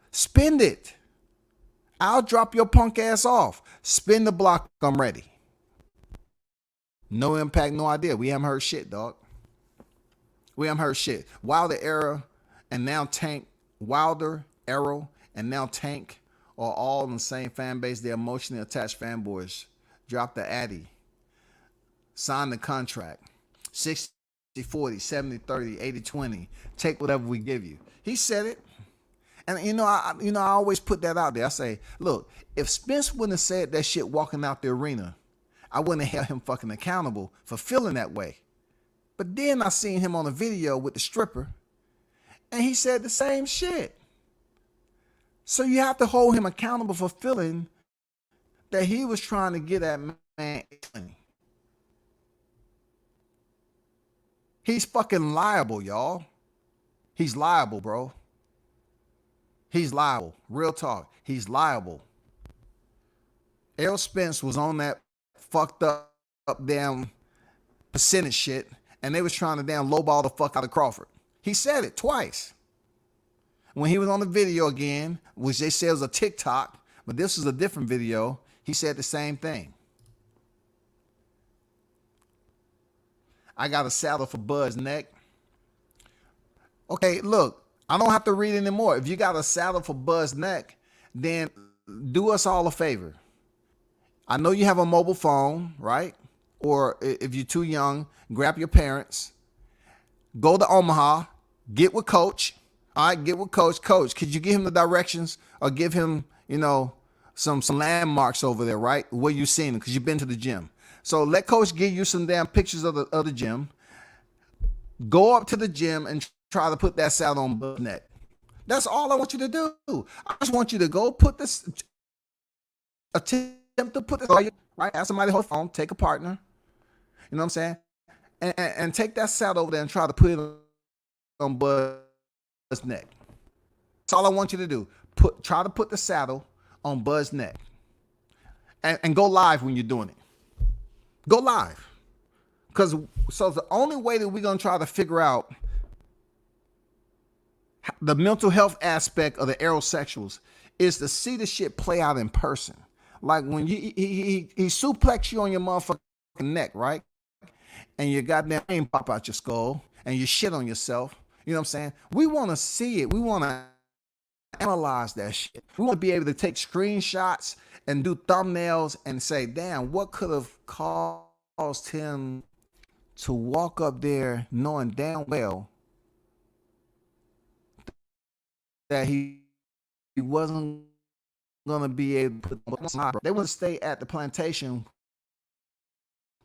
Spend it. I'll drop your punk ass off. Spin the block, I'm ready. No impact, no idea. We haven't heard shit, dog. We haven't heard shit. Wilder era and now Tank, Wilder, Errol, and now Tank are all in the same fan base. They're emotionally attached fanboys. Drop the addy. Sign the contract. 60-40, 70-30, 80-20. Take whatever we give you. He said it. And you know, I always put that out there. I say, look, if Spence wouldn't have said that shit walking out the arena, I wouldn't have held him fucking accountable for feeling that way. But then I seen him on a video with the stripper, and he said the same shit. So you have to hold him accountable for feeling that he was trying to get at man. He's fucking liable, y'all. He's liable, bro. He's liable. Real talk. He's liable. Errol Spence was on that fucked up damn percentage shit, and they was trying to damn lowball the fuck out of Crawford. He said it twice. When he was on the video again, which they said was a TikTok, but this was a different video, he said the same thing. I got a saddle for Bud's neck. Okay, look, I don't have to read anymore. If you got a saddle for Bud's neck, then do us all a favor. I know you have a mobile phone, right? Or if you're too young, grab your parents. Go to Omaha. Get with Coach. All right, get with Coach. Coach, could you give him the directions or give him, some landmarks over there, right? Where you seen him, because you've been to the gym. So let Coach give you some damn pictures of the gym. Go up to the gym and try to put that saddle on Bud's neck. That's all I want you to do. I just want you to go put this, attempt to put this, right? Have somebody hold the phone, take a partner. You know what I'm saying? And take that saddle over there and try to put it on Bud's neck. That's all I want you to do. Try to put the saddle on Bud's neck. And go live when you're doing it. Go live. So the only way that we're going to try to figure out the mental health aspect of the aerosexuals is to see the shit play out in person. Like when he suplex you on your motherfucking neck, right? And your goddamn name pop out your skull and you shit on yourself. You know what I'm saying? We want to see it. We want to analyze that shit. We want to be able to take screenshots and do thumbnails and say, damn, what could have caused him to walk up there knowing damn well that he wasn't going to be able to put they want to stay at the plantation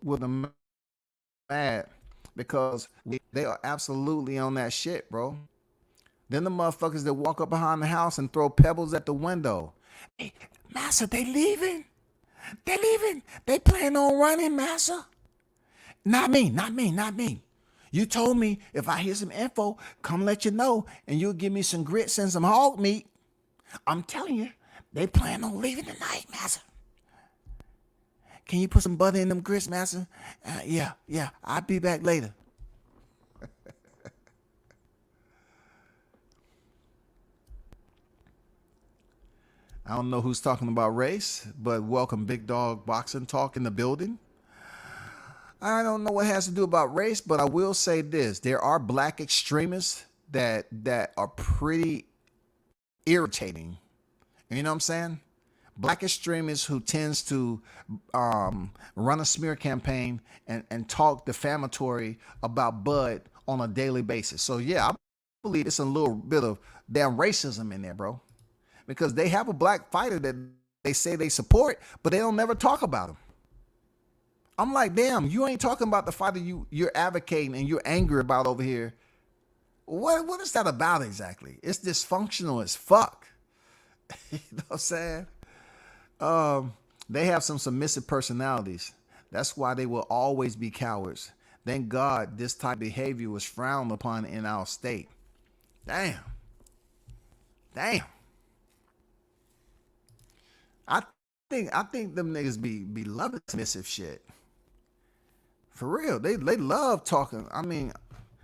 with a mad because they are absolutely on that shit, bro. Then the motherfuckers that walk up behind the house and throw pebbles at the window. Hey, Massa, they leaving. They leaving. They plan on running, Massa. Not me, not me, not me. You told me if I hear some info, come let you know, and you'll give me some grits and some hog meat. I'm telling you, they plan on leaving tonight, Massa. Can you put some butter in them grits, Massa? Yeah, I'll be back later. I don't know who's talking about race, but welcome Big Dog Boxing Talk in the building. I don't know what it has to do about race, but I will say this. There are black extremists that are pretty irritating. You know what I'm saying? Black extremists who tends to run a smear campaign and talk defamatory about Bud on a daily basis. So, yeah, I believe it's a little bit of damn racism in there, bro. Because they have a black fighter that they say they support, but they don't never talk about him. I'm like, damn, you ain't talking about the fighter you're advocating and you're angry about over here. What is that about exactly? It's dysfunctional as fuck. You know what I'm saying? They have some submissive personalities. That's why they will always be cowards. Thank God this type of behavior was frowned upon in our state. Damn. I think them niggas be loving submissive shit. For real, they love talking. I mean,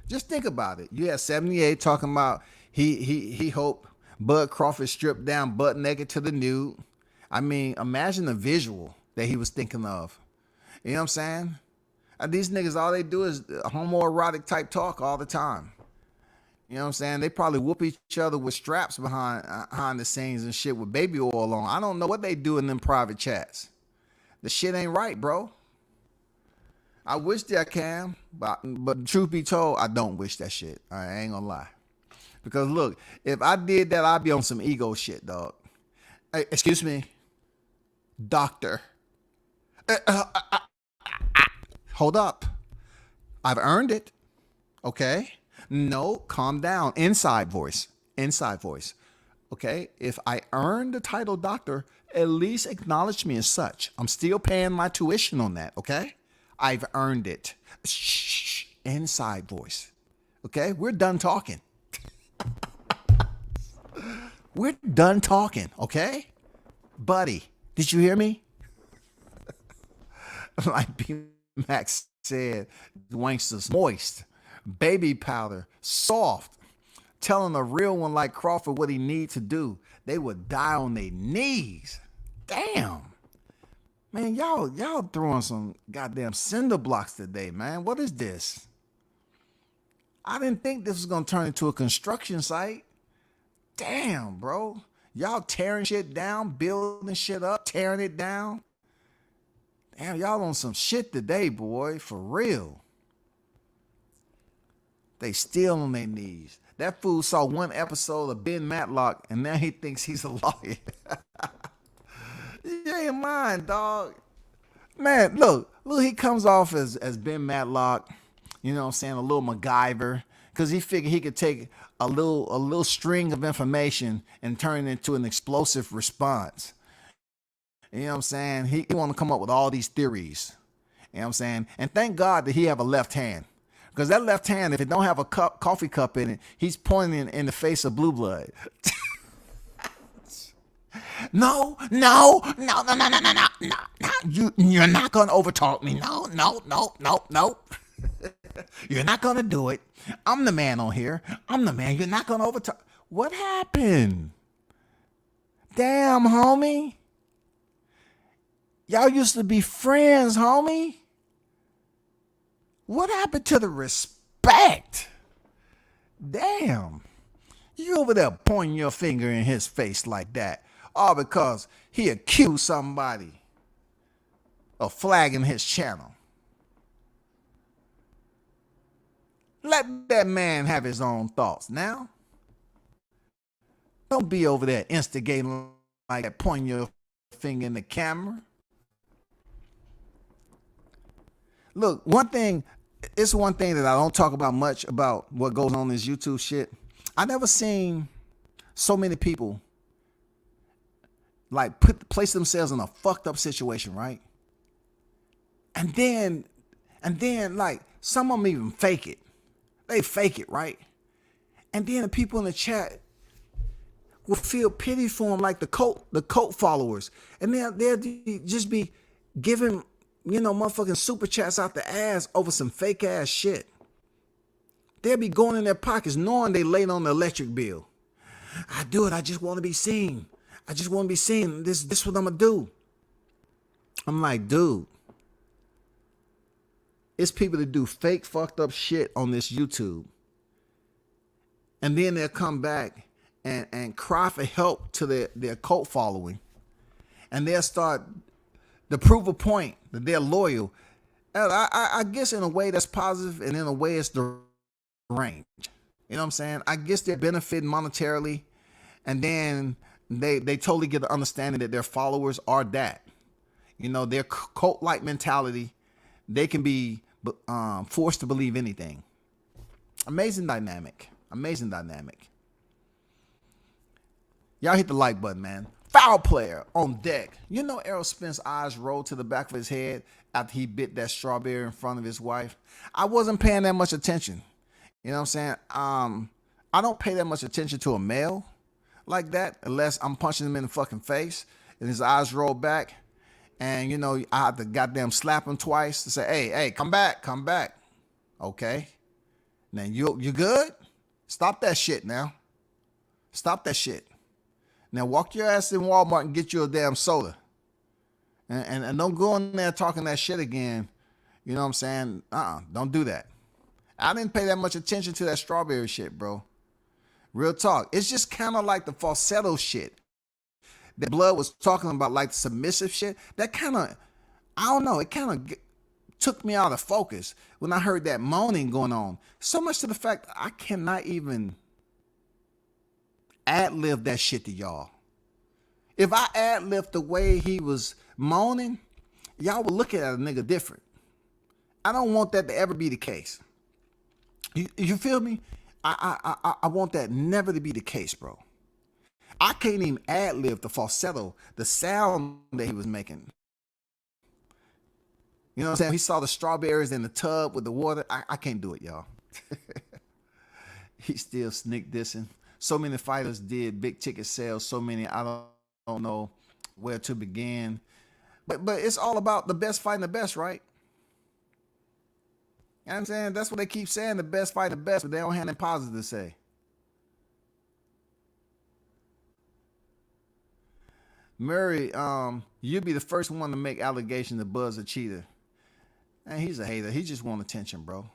just think about it. You had 78 talking about he hoped Bud Crawford stripped down butt naked to the nude. I mean, imagine the visual that he was thinking of. You know what I'm saying? These niggas, all they do is homoerotic type talk all the time. You know what I'm saying? They probably whoop each other with straps behind the scenes and shit with baby oil on. I don't know what they do in them private chats. The shit ain't right, bro. I wish that I can, but truth be told, I don't wish that shit. I ain't gonna lie. Because look, if I did that, I'd be on some ego shit, dog. Hey, excuse me, doctor. Hold up. I've earned it. Okay? No, calm down. Inside voice. Okay? If I earned the title doctor, at least acknowledge me as such. I'm still paying my tuition on that, okay? I've earned it. Shh. Inside voice. Okay? We're done talking. We're done talking, okay? Buddy, did you hear me? Like B-Max said, Wankster's moist, baby powder, soft. Telling a real one like Crawford what he needs to do, they would die on their knees. Damn. Man, y'all throwing some goddamn cinder blocks today, man. What is this? I didn't think this was going to turn into a construction site. Damn, bro. Y'all tearing shit down, building shit up, tearing it down. Damn, y'all on some shit today, boy. For real. They still on their knees. That fool saw one episode of Ben Matlock, and now he thinks he's a lawyer. You ain't mine, dog. Man, look, he comes off as Ben Matlock, you know what I'm saying, a little MacGyver, because he figured he could take a little string of information and turn it into an explosive response. You know what I'm saying? He want to come up with all these theories. You know what I'm saying? And thank God that he have a left hand. Because that left hand, if it don't have a coffee cup in it, he's pointing in the face of blue blood. No. You're not going to overtalk me. No. You're not going to do it. I'm the man on here. I'm the man. You're not going to overtalk. What happened? Damn, homie. Y'all used to be friends, homie. What happened to the respect? Damn. You over there pointing your finger in his face like that. All because he accused somebody of flagging his channel. Let that man have his own thoughts now. Don't be over there instigating like that, pointing your finger in the camera. Look, it's one thing that I don't talk about much about what goes on in this YouTube shit. I never seen so many people like place themselves in a fucked up situation, right? And then like some of them even fake it. They fake it, right? And then the people in the chat will feel pity for them, like the cult followers, and they'll just be giving, motherfucking super chats out the ass over some fake ass shit. They'll be going in their pockets knowing they late on the electric bill. I do it. I just want to be seen. I just want to be seen. This is what I'm gonna do. I'm like, dude, it's people that do fake fucked up shit on this YouTube, and then they'll come back and cry for help to their cult following, and they'll start to prove a point that they're loyal. And I guess in a way that's positive, and in a way it's deranged. You know what I'm saying? I guess they're benefiting monetarily, and then they totally get the understanding that their followers are that. Their cult-like mentality, they can be forced to believe anything. Amazing dynamic. Amazing dynamic. Y'all hit the like button, man. Foul player on deck. Errol Spence's eyes rolled to the back of his head after he bit that strawberry in front of his wife. I wasn't paying that much attention. You know what I'm saying? I don't pay that much attention to a male like that unless I'm punching him in the fucking face and his eyes roll back. And, I have to goddamn slap him twice to say, hey, come back. Okay. Now, you good? Stop that shit now. Stop that shit. Now, walk your ass in Walmart and get you a damn soda. And don't go in there talking that shit again. You know what I'm saying? Don't do that. I didn't pay that much attention to that strawberry shit, bro. Real talk. It's just kind of like the falsetto shit that Blood was talking about, like the submissive shit. That kind of, I don't know, it kind of took me out of focus when I heard that moaning going on. So much to the fact I cannot even ad-lib that shit to y'all. If I ad-lib the way he was moaning, y'all would look at a nigga different. I don't want that to ever be the case. You feel me? I want that never to be the case, bro. I can't even ad-lib the falsetto, the sound that he was making. You know what I'm saying? He saw the strawberries in the tub with the water. I can't do it, y'all. He still sneak dissing. So many fighters did big ticket sales. So many, I don't know where to begin. But it's all about the best fighting the best, right? You know what I'm saying? That's what they keep saying, the best fight the best, but they don't have anything positive to say. Murray, you'd be the first one to make allegations that Bud's a cheater. And he's a hater. He just want attention, bro.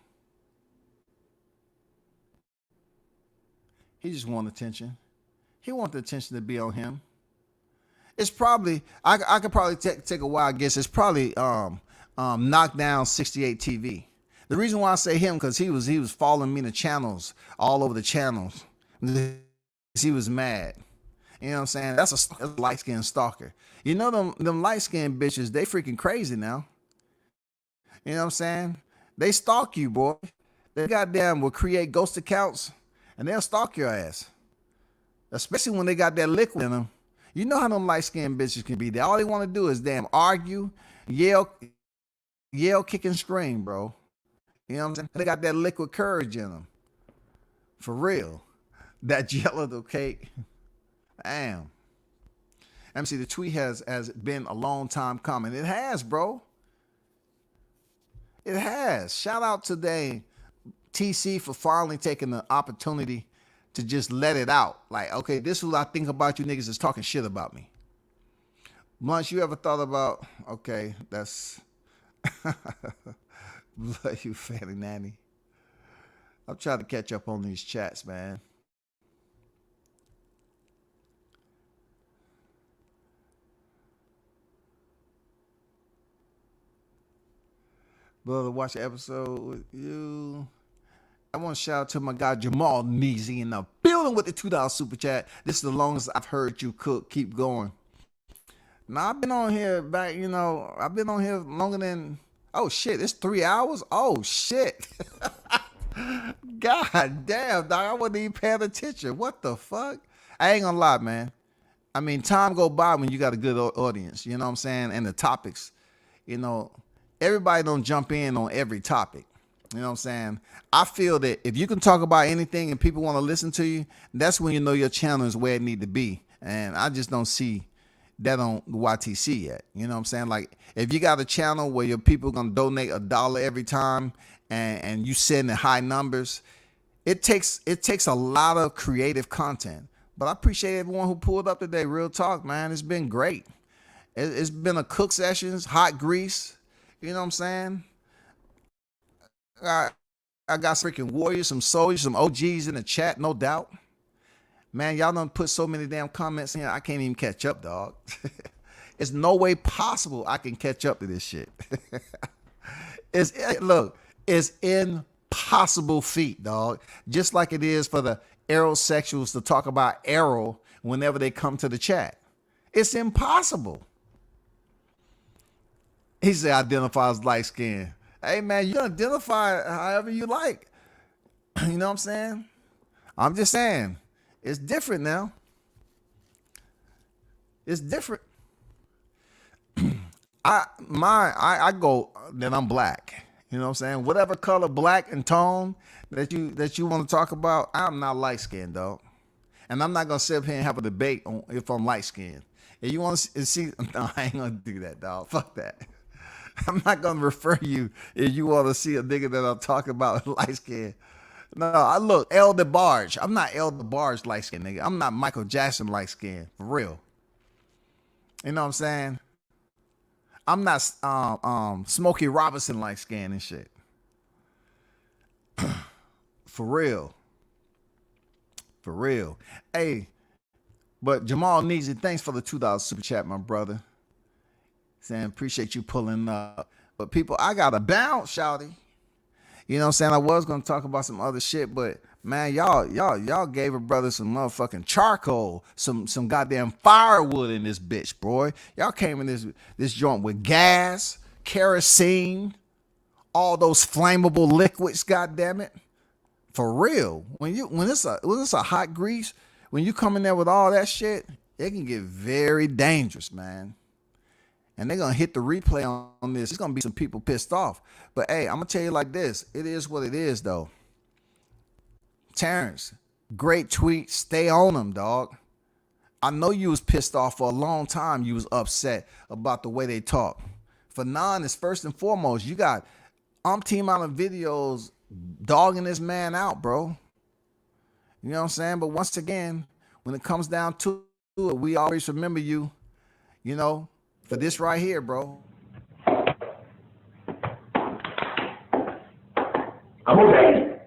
He just want attention. He want the attention to be on him. It's probably, I could probably take a wild guess. It's probably Knockdown 68 TV. The reason why I say him, because he was following me in the channels, all over the channels. He was mad. You know what I'm saying? That's a light-skinned stalker. Them light-skinned bitches, they freaking crazy now. You know what I'm saying? They stalk you, boy. They goddamn will create ghost accounts, and they'll stalk your ass. Especially when they got that liquid in them. You know how them light-skinned bitches can be. All they want to do is damn argue, yell, kick, and scream, bro. You know what I'm saying? They got that liquid courage in them. For real. That gelato cake. Damn. MC, the tweet has been a long time coming. It has, bro. It has. Shout out today, TC, for finally taking the opportunity to just let it out. Like, okay, this is what I think about you niggas is talking shit about me. Blunt, you ever thought about, okay, that's, Blood, you Fanny Nanny. I'm trying to catch up on these chats, man. Brother, watch the episode with you. I want to shout out to my guy Jamal Neezy in the building with the $2 super chat. This is the longest I've heard you cook. Keep going. Now, I've been on here back, I've been on here longer than, oh shit, it's 3 hours? Oh shit. God damn, dog, I wasn't even paying attention. What the fuck? I ain't gonna lie, man. I mean, time go by when you got a good audience, you know what I'm saying? And the topics, everybody don't jump in on every topic. You know what I'm saying? I feel that if you can talk about anything and people want to listen to you, that's when you know your channel is where it need to be. And I just don't see that on YTC yet. You know what I'm saying? Like, if you got a channel where your people gonna donate $1 every time and you sending high numbers, it takes a lot of creative content. But I appreciate everyone who pulled up today. Real talk, man. It's been great. It's been a cook sessions, hot grease. You know what I'm saying? I got freaking warriors, some soldiers, some OGs in the chat, no doubt. Man, y'all done put so many damn comments in here, I can't even catch up, dog. It's no way possible I can catch up to this shit. It's impossible feat, dog. Just like it is for the aerosexuals to talk about arrow whenever they come to the chat. It's impossible. He said identify as light skin. Hey man, you can identify however you like. You know what I'm saying? I'm just saying, it's different now. It's different. I go that I'm black. You know what I'm saying? Whatever color, black and tone that you want to talk about, I'm not light skinned, dog. And I'm not gonna sit up here and have a debate on if I'm light skinned. If you want to see, no, I ain't gonna do that, dog. Fuck that. I'm not gonna refer you if you want to see a nigga that I'm talking about light skin. No, I look El DeBarge. I'm not El DeBarge light skin, nigga. I'm not Michael Jackson light skin, for real. You know what I'm saying? I'm not Smokey Robinson light skin and shit. For real. For real. Hey, but Jamal Neezy, thanks for the $2 super chat, my brother. Saying appreciate you pulling up. But people, I gotta bounce, shawty. You know what I'm saying? I was gonna talk about some other shit, but man, y'all gave a brother some motherfucking charcoal, some goddamn firewood in this bitch, boy. Y'all came in this joint with gas, kerosene, all those flammable liquids, goddamn it. For real. When it's a hot grease, when you come in there with all that shit, it can get very dangerous, man. And they're going to hit the replay on this. It's going to be some people pissed off. But, hey, I'm going to tell you like this. It is what it is, though. Terrence, great tweet. Stay on them, dog. I know you was pissed off for a long time. You was upset about the way they talk. Fannon is first and foremost. You got umpteen amount of videos dogging this man out, bro. You know what I'm saying? But once again, when it comes down to it, we always remember you, for this right here, bro. I'm okay.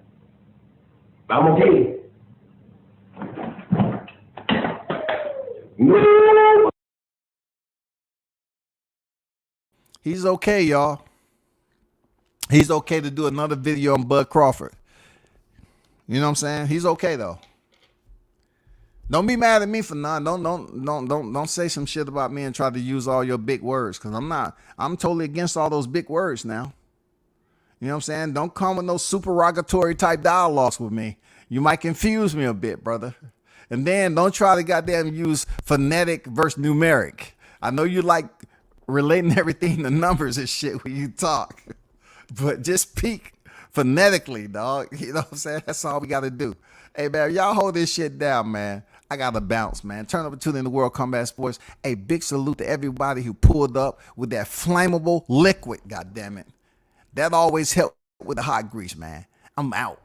I'm okay. No. He's okay, y'all. He's okay to do another video on Bud Crawford. You know what I'm saying? He's okay though. Don't be mad at me for none. Don't say some shit about me and try to use all your big words, because I'm totally against all those big words now. You know what I'm saying? Don't come with no supererogatory type dialogues with me. You might confuse me a bit, brother. And then don't try to goddamn use phonetic versus numeric. I know you like relating everything to numbers and shit when you talk, but just speak phonetically, dog. You know what I'm saying? That's all we got to do. Hey, man, y'all hold this shit down, man. I got to bounce, man. Turn up and tune in to World Combat Sports. A big salute to everybody who pulled up with that flammable liquid, goddammit. That always helped with the hot grease, man. I'm out.